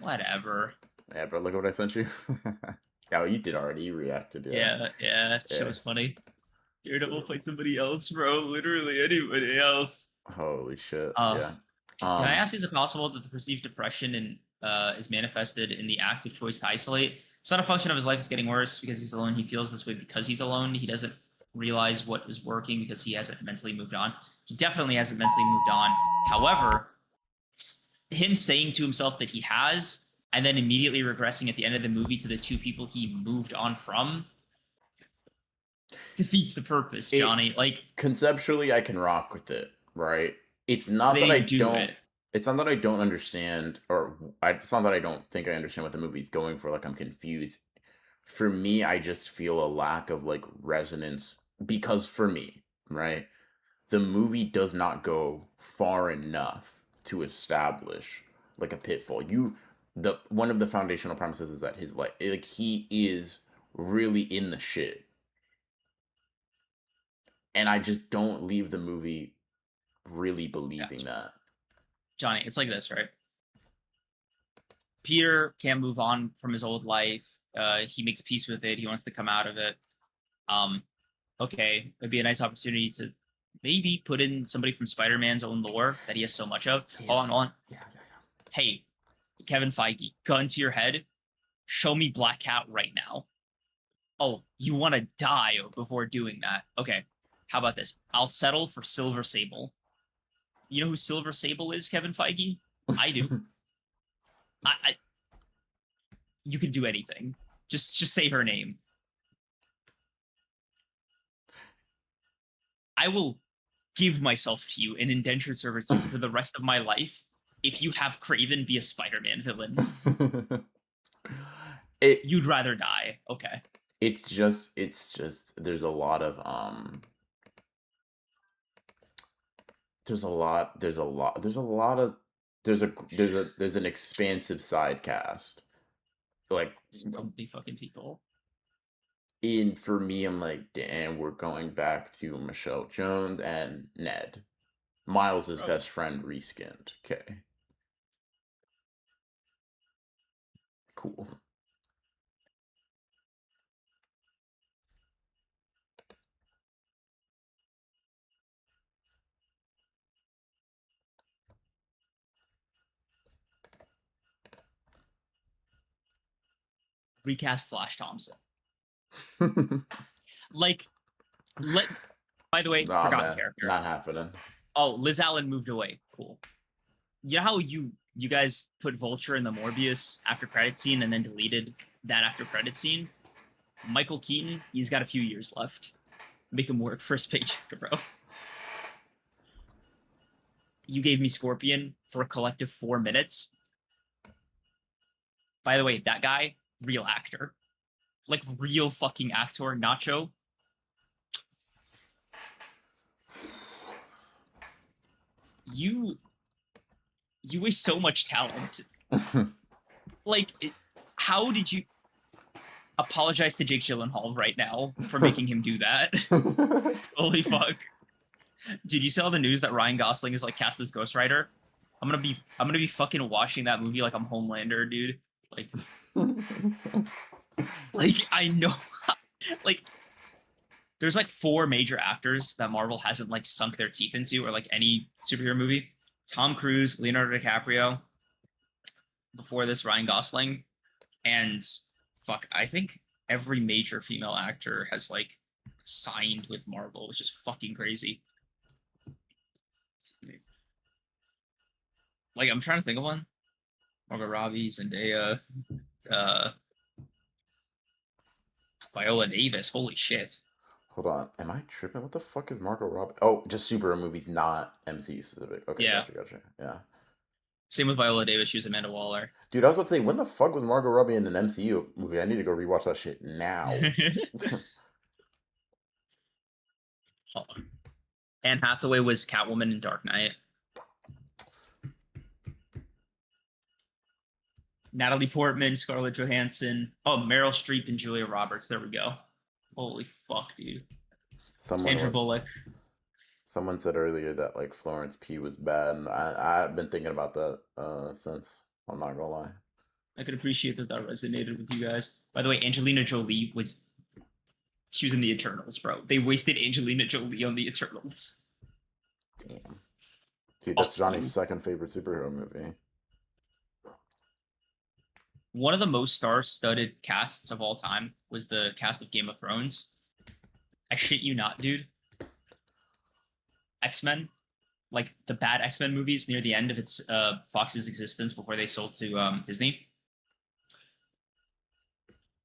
Whatever. Yeah, bro, look what I sent you. Oh, you did already. You reacted, yeah. Yeah, that shit was funny. Daredevil fight somebody else, bro. Literally anybody else. Holy shit. Uh, Yeah. can I ask, is it possible that the perceived depression is manifested in the active choice to isolate? It's not a function of his life is getting worse because he's alone. He feels this way because he's alone. He doesn't realize what is working because he hasn't mentally moved on. He definitely hasn't mentally moved on. However, him saying to himself that he has, and then immediately regressing at the end of the movie to the two people he moved on from, defeats the purpose, Johnny. Like, conceptually, I can rock with it, right? It's not that they I do don't. it. It's not that I don't understand, it's not that I don't think I understand what the movie's going for. Like, I'm confused. For me, I just feel a lack of like resonance because for me, right, the movie does not go far enough to establish like a pitfall. The one of the foundational premises is that his like he is really in the shit, and I just don't leave the movie really believing that. Johnny, it's like this, right? Peter can't move on from his old life. He makes peace with it. He wants to come out of it. Um, okay, it'd be a nice opportunity to maybe put in somebody from Spider-Man's own lore that he has so much of. Hold on, Yes. hold on. Yeah. Hey, Kevin Feige, gun to your head. Show me Black Cat right now. Oh, you want to die before doing that? Okay, how about this? I'll settle for Silver Sable. You know who Silver Sable is, Kevin Feige? I do. I you can do anything. Just say her name. I will give myself to you in indentured servitude for the rest of my life if you have Craven be a Spider-Man villain. it You'd rather die. Okay. it's just there's a lot of there's an expansive side cast. Like So many fucking people. in for me, I'm like, damn, we're going back to Michelle Jones and Ned. Miles' Bro, best friend reskinned. Okay. Cool. recast Flash Thompson. Like, let. By the way, Nah, forgotten man. character. Not happening. Oh, Liz Allen moved away. Cool. You know how you guys put Vulture in the Morbius after credit scene and then deleted that after credit scene? Michael Keaton, he's got a few years left. Make him work first paycheck, bro. You gave me Scorpion for a collective 4 minutes. By the way, that guy, real actor. Like real fucking actor, Nacho. You you waste so much talent. Like, how did you apologize to Jake Gyllenhaal right now for making him do that? Holy fuck. Did you saw the news that Ryan Gosling is like cast as Ghost Rider? I'm gonna be fucking watching that movie like I'm Homelander, dude. Like like I know like there's like four major actors that Marvel hasn't like sunk their teeth into or like any superhero movie. Tom Cruise, Leonardo DiCaprio, before this Ryan Gosling, and fuck, I think every major female actor has like signed with Marvel, which is fucking crazy. Like I'm trying to think of one. Margot Robbie, Zendaya, uh, Viola Davis. Holy shit. Hold on. Am I tripping? What the fuck is Margot Robbie? Oh, just superhero movies, not MCU specific. Okay, Yeah. gotcha. Yeah. Same with Viola Davis. She was Amanda Waller. Dude, I was about to say, when the fuck was Margot Robbie in an MCU movie? I need to go rewatch that shit now. Anne Hathaway was Catwoman in Dark Knight. Natalie Portman, Scarlett Johansson. Oh, Meryl Streep and Julia Roberts. There we go. Holy fuck, dude. Someone Sandra was Bullock. Someone said earlier that like Florence P was bad, and I've been thinking about that since. I'm not gonna lie. I could appreciate that that resonated with you guys. By the way, Angelina Jolie was she was in the Eternals, bro. They wasted Angelina Jolie on the Eternals. Damn. Dude, that's Fuck Johnny's you. second favorite superhero movie. One of the most star-studded casts of all time was the cast of Game of Thrones. I shit you not, dude. X-Men, like the bad X-Men movies near the end of its Fox's existence before they sold to Disney.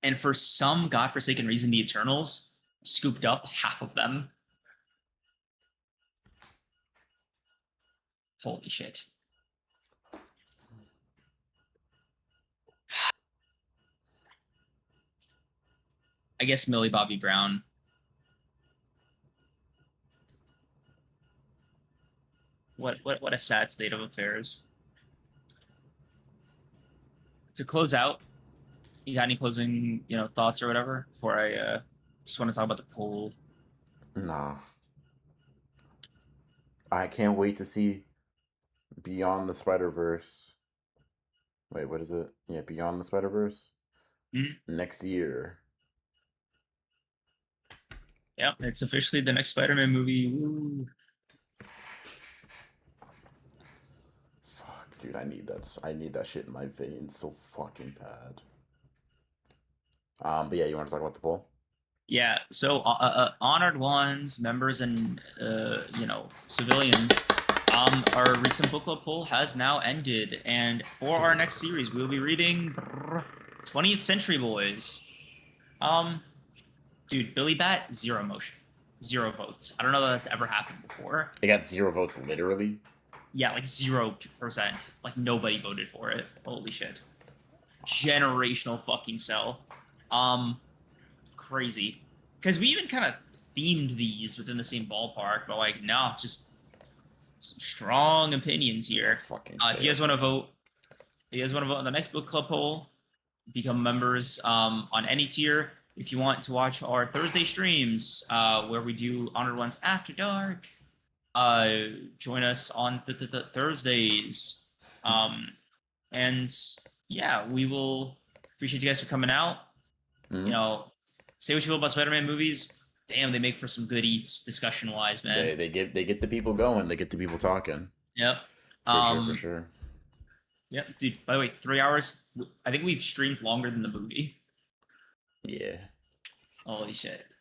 And for some godforsaken reason, the Eternals scooped up half of them. Holy shit. I guess Millie Bobby Brown. What a sad state of affairs. To close out, you got any closing, thoughts or whatever before I just want to talk about the poll? Nah, I can't wait to see Beyond the Spider Verse. Wait, what is it? Yeah, Beyond the Spider Verse Mhm. next year. Yeah, it's officially the next Spider-Man movie. Woo. Fuck, dude, I need that. I need that shit in my veins so fucking bad. But yeah, you want to talk about the poll? Yeah, so honored ones, members, and civilians. Our recent book club poll has now ended, and for our next series, we'll be reading 20th Century Boys. Um, Dude, Billy Bat, zero motion, zero votes. I don't know that that's ever happened before. It got 0 votes, literally. Yeah, like 0%. Like nobody voted for it. Holy shit. Generational fucking sell. Um, Crazy. Because we even kind of themed these within the same ballpark, but like, no, just some strong opinions here. Fucking If you guys want to vote, if you guys want to vote on the next book club poll, become members on any tier. If you want to watch our Thursday streams, where we do Honored Ones After Dark, join us on the Thursdays. And yeah, we will appreciate you guys for coming out. Mhm. You know, say what you will about Spider-Man movies. Damn, they make for some good eats discussion wise, man. They get the people going. They get the people talking. Yep. For sure, for sure. Yep, dude. By the way, 3 hours. I think we've streamed longer than the movie. Yeah. Holy shit.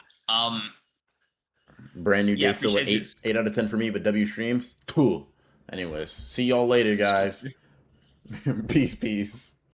Brand new Yeah, day still at appreciate you. 8 out of 10 for me, but W streams. Cool. Anyways, see y'all later, guys. Peace, peace.